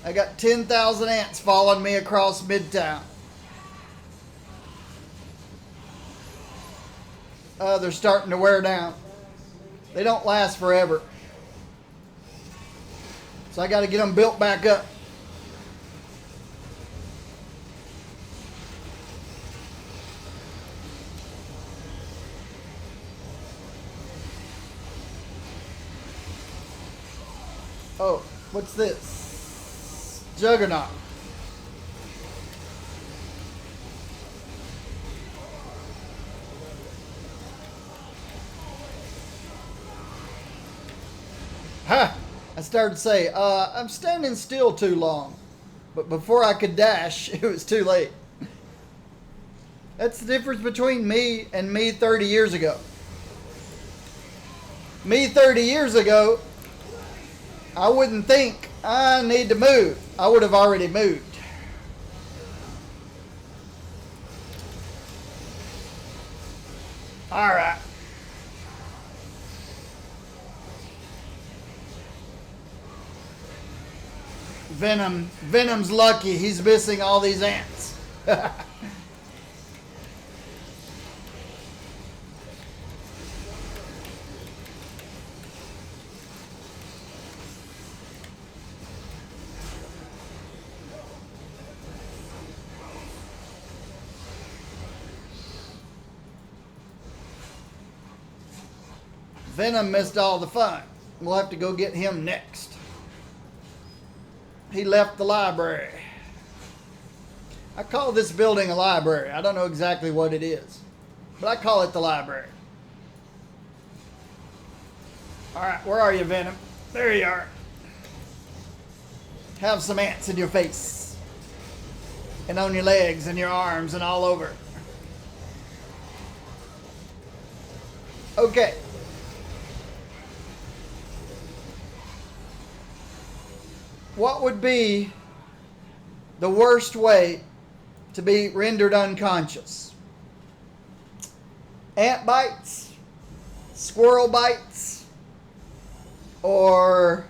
I got 10,000 ants following me across Midtown. They're starting to wear down. They don't last forever. So I got to get them built back up. Oh, what's this? Juggernaut. Ha! I started to say, I'm standing still too long. But before I could dash, it was too late. That's the difference between me and me 30 years ago. Me 30 years ago, I wouldn't think I need to move. I would have already moved. All right. Venom's lucky. He's missing all these ants. Venom missed all the fun. We'll have to go get him next. He left the library. I call this building a library. I don't know exactly what it is, but I call it the library. All right, where are you, Venom? There you are. Have some ants in your face and on your legs and your arms and all over. Okay. What would be the worst way to be rendered unconscious? Ant bites? Squirrel bites? Or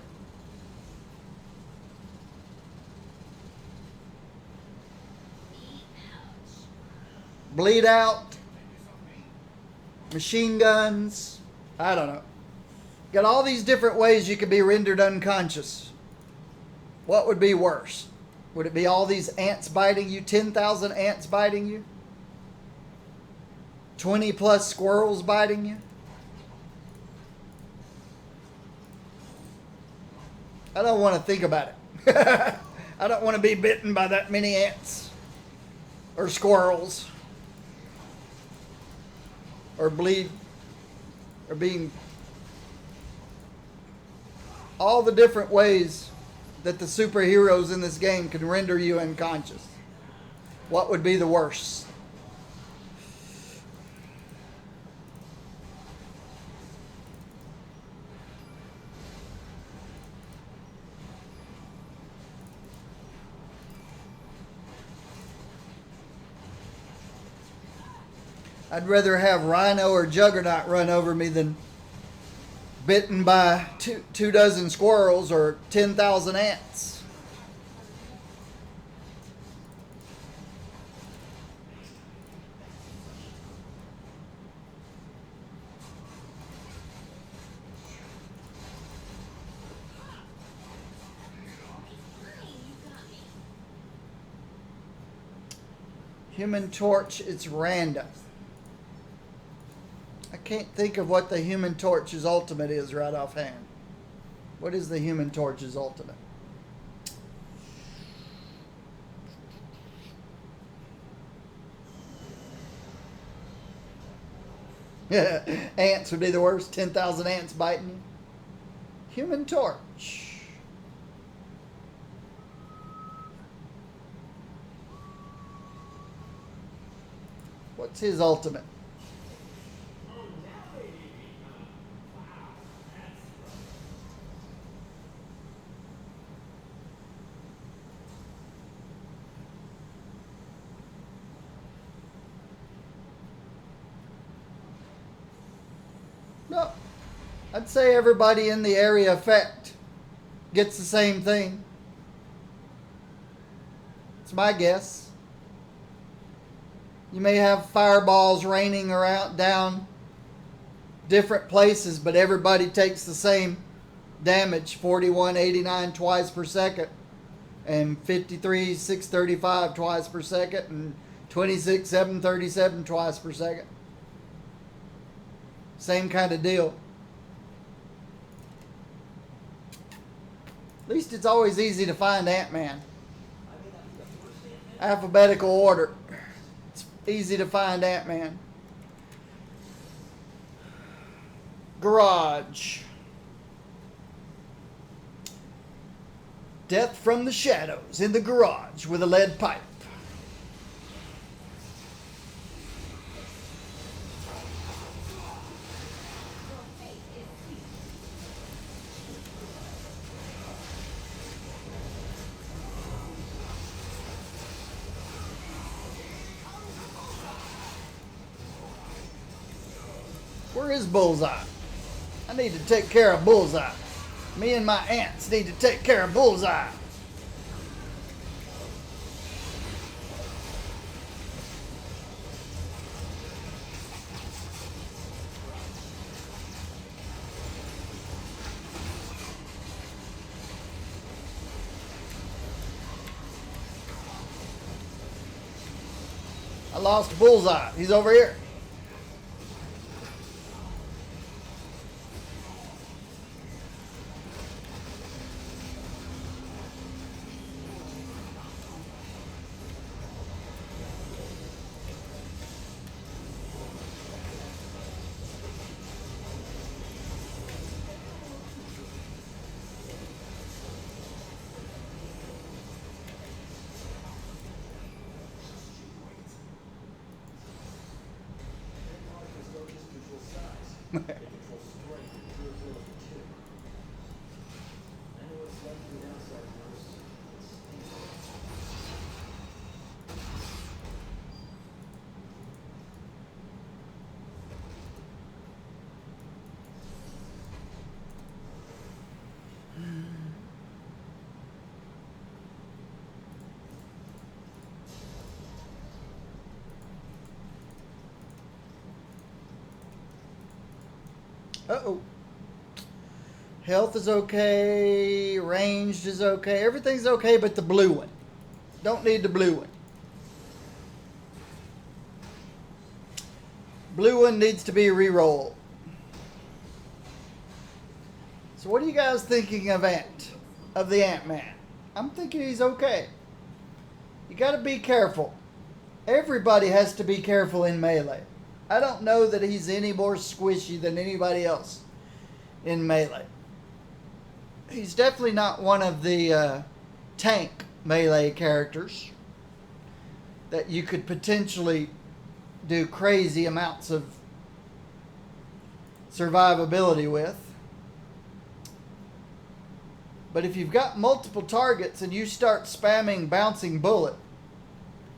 bleed out? Machine guns? I don't know. Got all these different ways you could be rendered unconscious. What would be worse? Would it be all these ants biting you? 10,000 ants biting you? 20 plus squirrels biting you? I don't want to think about it. I don't want to be bitten by that many ants or squirrels or bleed or being all the different ways that the superheroes in this game can render you unconscious. What would be the worst? I'd rather have Rhino or Juggernaut run over me than bitten by two dozen squirrels or 10,000 ants. Human Torch, it's random. I can't think of what the Human Torch's ultimate is right offhand. What is the Human Torch's ultimate? Yeah, ants would be the worst. 10,000 ants biting you. Human Torch. What's his ultimate? No. I'd say everybody in the area effect gets the same thing. It's my guess. You may have fireballs raining around down different places, but everybody takes the same damage, 4189 twice per second, and 53,635 twice per second, and 26,737 twice per second. Same kind of deal. At least it's always easy to find Ant-Man. Alphabetical order. It's easy to find Ant-Man. Garage. Death from the shadows in the garage with a lead pipe. Where is Bullseye? I need to take care of Bullseye. Me and my ants need to take care of Bullseye. I lost Bullseye. He's over here. Uh-oh. Health is okay. Ranged is okay. Everything's okay but the blue one. Don't need the blue one. Blue one needs to be re-rolled. So what are you guys thinking of the Ant-Man? I'm thinking he's okay. You got to be careful. Everybody has to be careful in Melee. I don't know that he's any more squishy than anybody else in Melee. He's definitely not one of the tank Melee characters that you could potentially do crazy amounts of survivability with. But if you've got multiple targets and you start spamming bouncing bullet,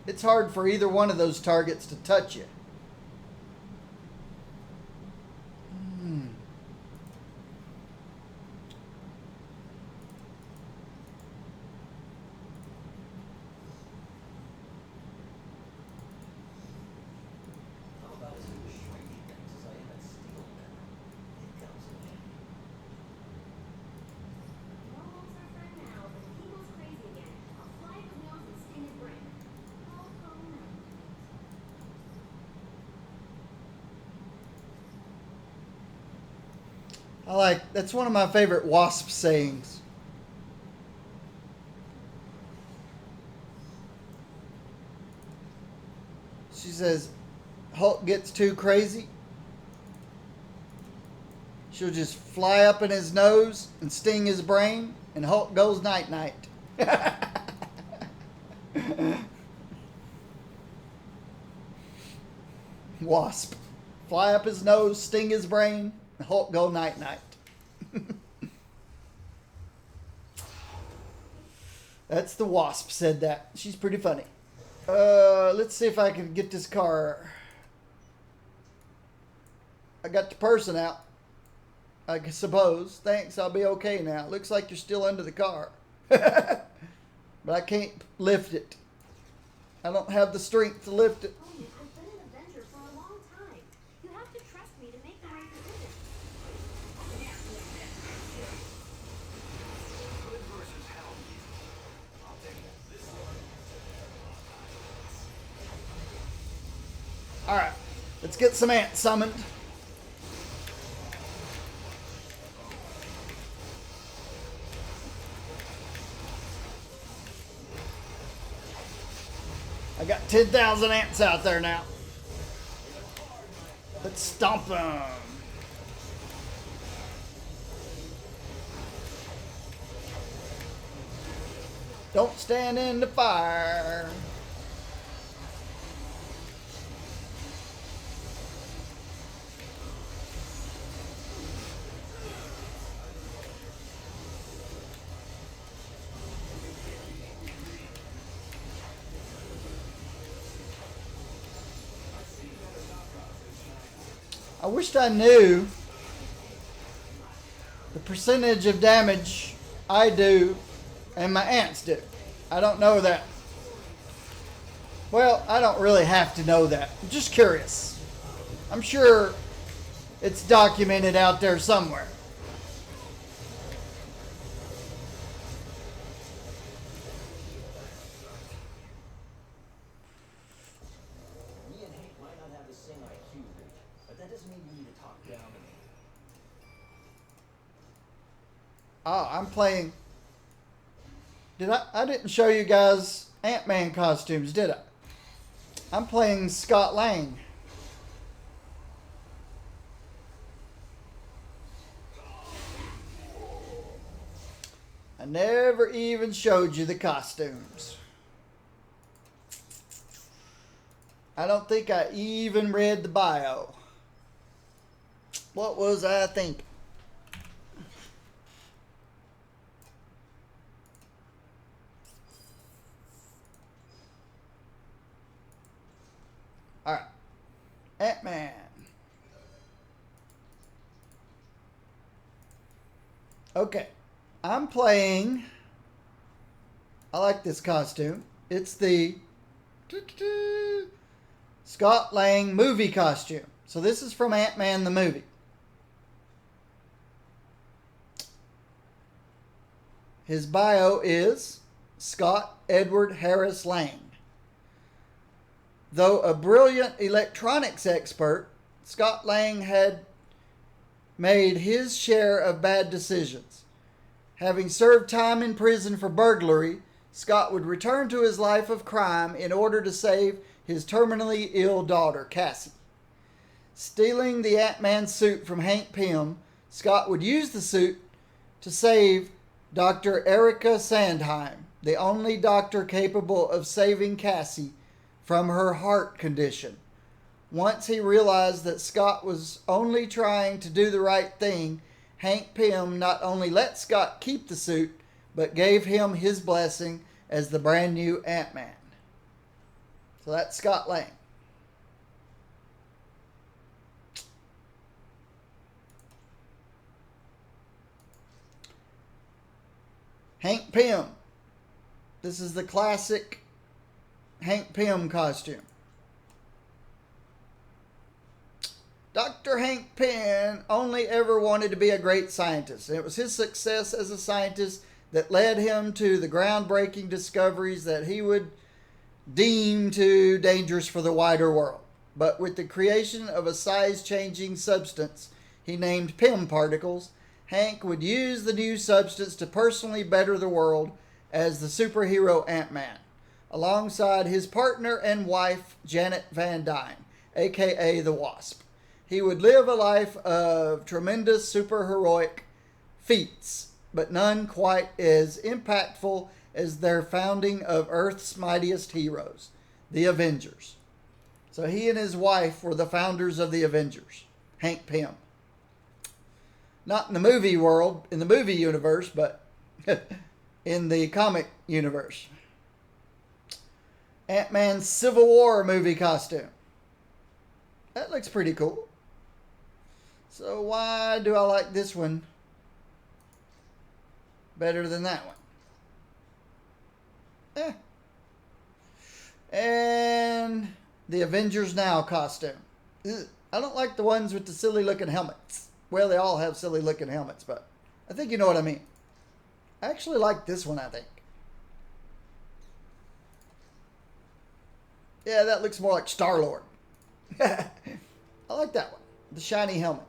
it's hard for either one of those targets to touch you. That's one of my favorite Wasp sayings. She says, Hulk gets too crazy, she'll just fly up in his nose and sting his brain, and Hulk goes night-night. Wasp. Fly up his nose, sting his brain, and Hulk go night-night. That's the Wasp said that. She's pretty funny. Let's see if I can get this car. I got the person out. I suppose. Thanks, I'll be okay now. Looks like you're still under the car. But I can't lift it. I don't have the strength to lift it. Conan, I've been an Avenger for a long time. You have to trust me to make the right decision. Good versus hell. I'll take it. This one. Alright, let's get some ants summoned. I got 10,000 ants out there now. Let's stomp them. Don't stand in the fire. I wished I knew the percentage of damage I do and my ants do. I don't know that. Well, I don't really have to know that. I'm just curious. I'm sure it's documented out there somewhere. Me and Hank might not have the same IQ reach, but that doesn't mean you need to talk down to me. Oh, I'm playing. I didn't show you guys Ant-Man costumes, did I? I'm playing Scott Lang. I never even showed you the costumes. I don't think I even read the bio. What was I thinking? All right, Ant-Man. Okay, I'm playing. I like this costume. It's the Scott Lang movie costume. So this is from Ant-Man the movie. His bio is Scott Edward Harris Lang. Though a brilliant electronics expert, Scott Lang had made his share of bad decisions. Having served time in prison for burglary, Scott would return to his life of crime in order to save his terminally ill daughter, Cassie. Stealing the Ant-Man suit from Hank Pym, Scott would use the suit to save Dr. Erica Sandheim, the only doctor capable of saving Cassie from her heart condition. Once he realized that Scott was only trying to do the right thing, Hank Pym not only let Scott keep the suit, but gave him his blessing as the brand new Ant-Man. So that's Scott Lang. Hank Pym. This is the classic Hank Pym costume. Dr. Hank Pym only ever wanted to be a great scientist. And it was his success as a scientist that led him to the groundbreaking discoveries that he would deem too dangerous for the wider world. But with the creation of a size-changing substance he named Pym particles, Hank would use the new substance to personally better the world as the superhero Ant-Man, alongside his partner and wife, Janet Van Dyne, aka the Wasp. He would live a life of tremendous superheroic feats, but none quite as impactful as their founding of Earth's mightiest heroes, the Avengers. So he and his wife were the founders of the Avengers, Hank Pym. Not in the movie world, in the movie universe, but in the comic universe. Ant-Man's Civil War movie costume. That looks pretty cool. So why do I like this one better than that one? And the Avengers Now costume. Ugh. I don't like the ones with the silly looking helmets. Well, they all have silly looking helmets, but I think you know what I mean. I actually like this one, I think. Yeah, that looks more like Star-Lord. I like that one. The shiny helmet.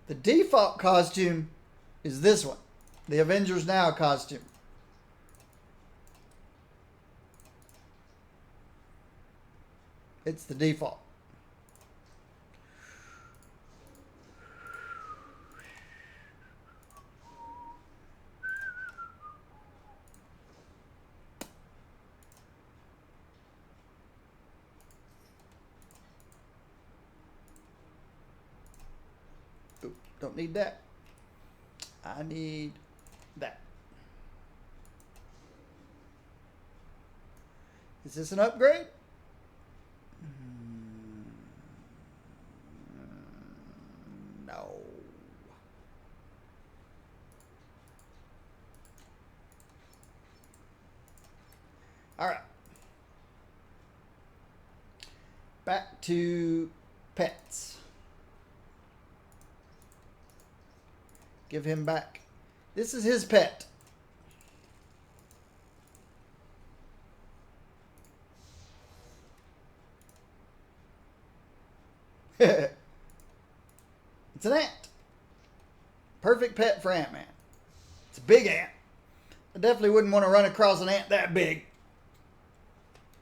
The default costume is this one. The Avengers Now costume. It's the default. Oop, don't need that. I need that. Is this an upgrade? No. All right. Back to pets. Give him back. This is his pet. It's an ant. Perfect pet for Ant-Man. It's a big ant. I definitely wouldn't want to run across an ant that big.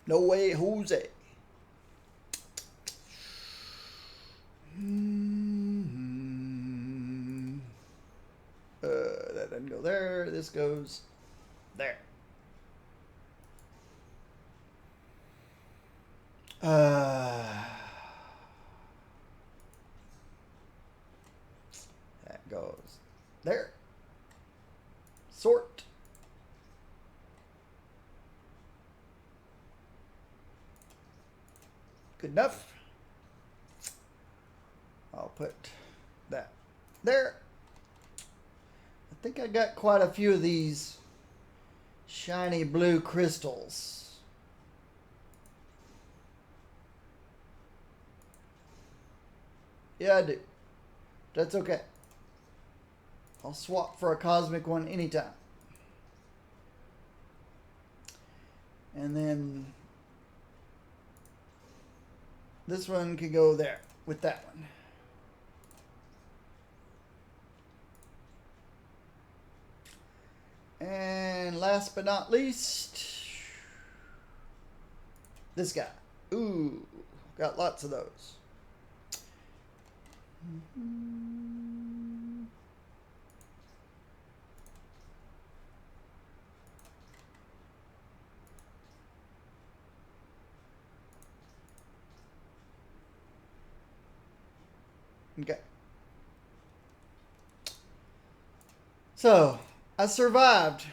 No way, Jose. That doesn't go there. This goes there. That goes there. Sort. Good enough. I'll put that there. I think I got quite a few of these shiny blue crystals. Yeah, I do. That's okay. I'll swap for a cosmic one anytime. And then this one can go there with that one. And last but not least, this guy. Ooh, got lots of those. Okay. So, I survived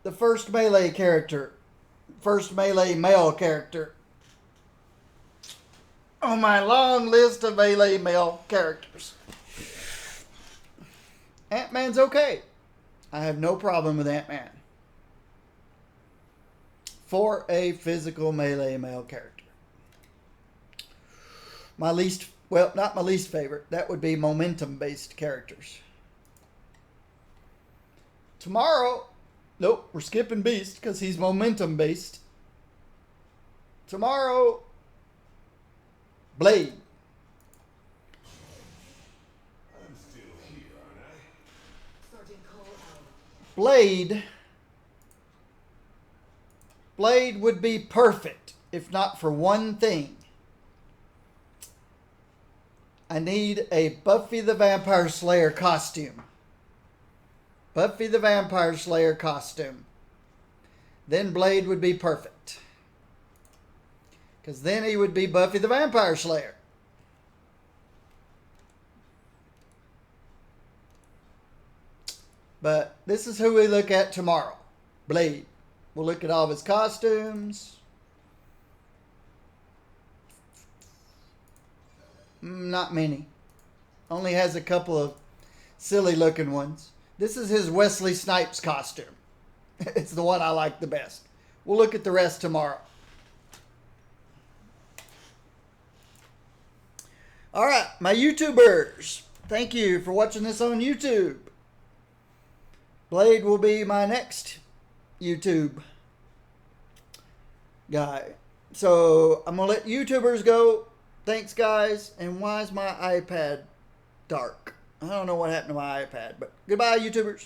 the first Melee character, first Melee male character on my long list of Melee male characters. Ant-Man's okay. I have no problem with Ant-Man for a physical Melee male character. My least, well, not my least favorite, that would be momentum-based characters. Tomorrow, nope, we're skipping Beast because he's momentum-based. Tomorrow, Blade. I'm still here, aren't I? Sergeant Cole out. Blade would be perfect if not for one thing. I need a Buffy the Vampire Slayer costume. Buffy the Vampire Slayer costume. Then Blade would be perfect. Because then he would be Buffy the Vampire Slayer. But this is who we look at tomorrow. Blade. We'll look at all of his costumes. Not many. Only has a couple of silly looking ones. This is his Wesley Snipes costume. It's the one I like the best. We'll look at the rest tomorrow. All right, my YouTubers. Thank you for watching this on YouTube. Blade will be my next YouTube guy. So I'm going to let YouTubers go. Thanks, guys. And why is my iPad dark? I don't know what happened to my iPad, but goodbye, YouTubers.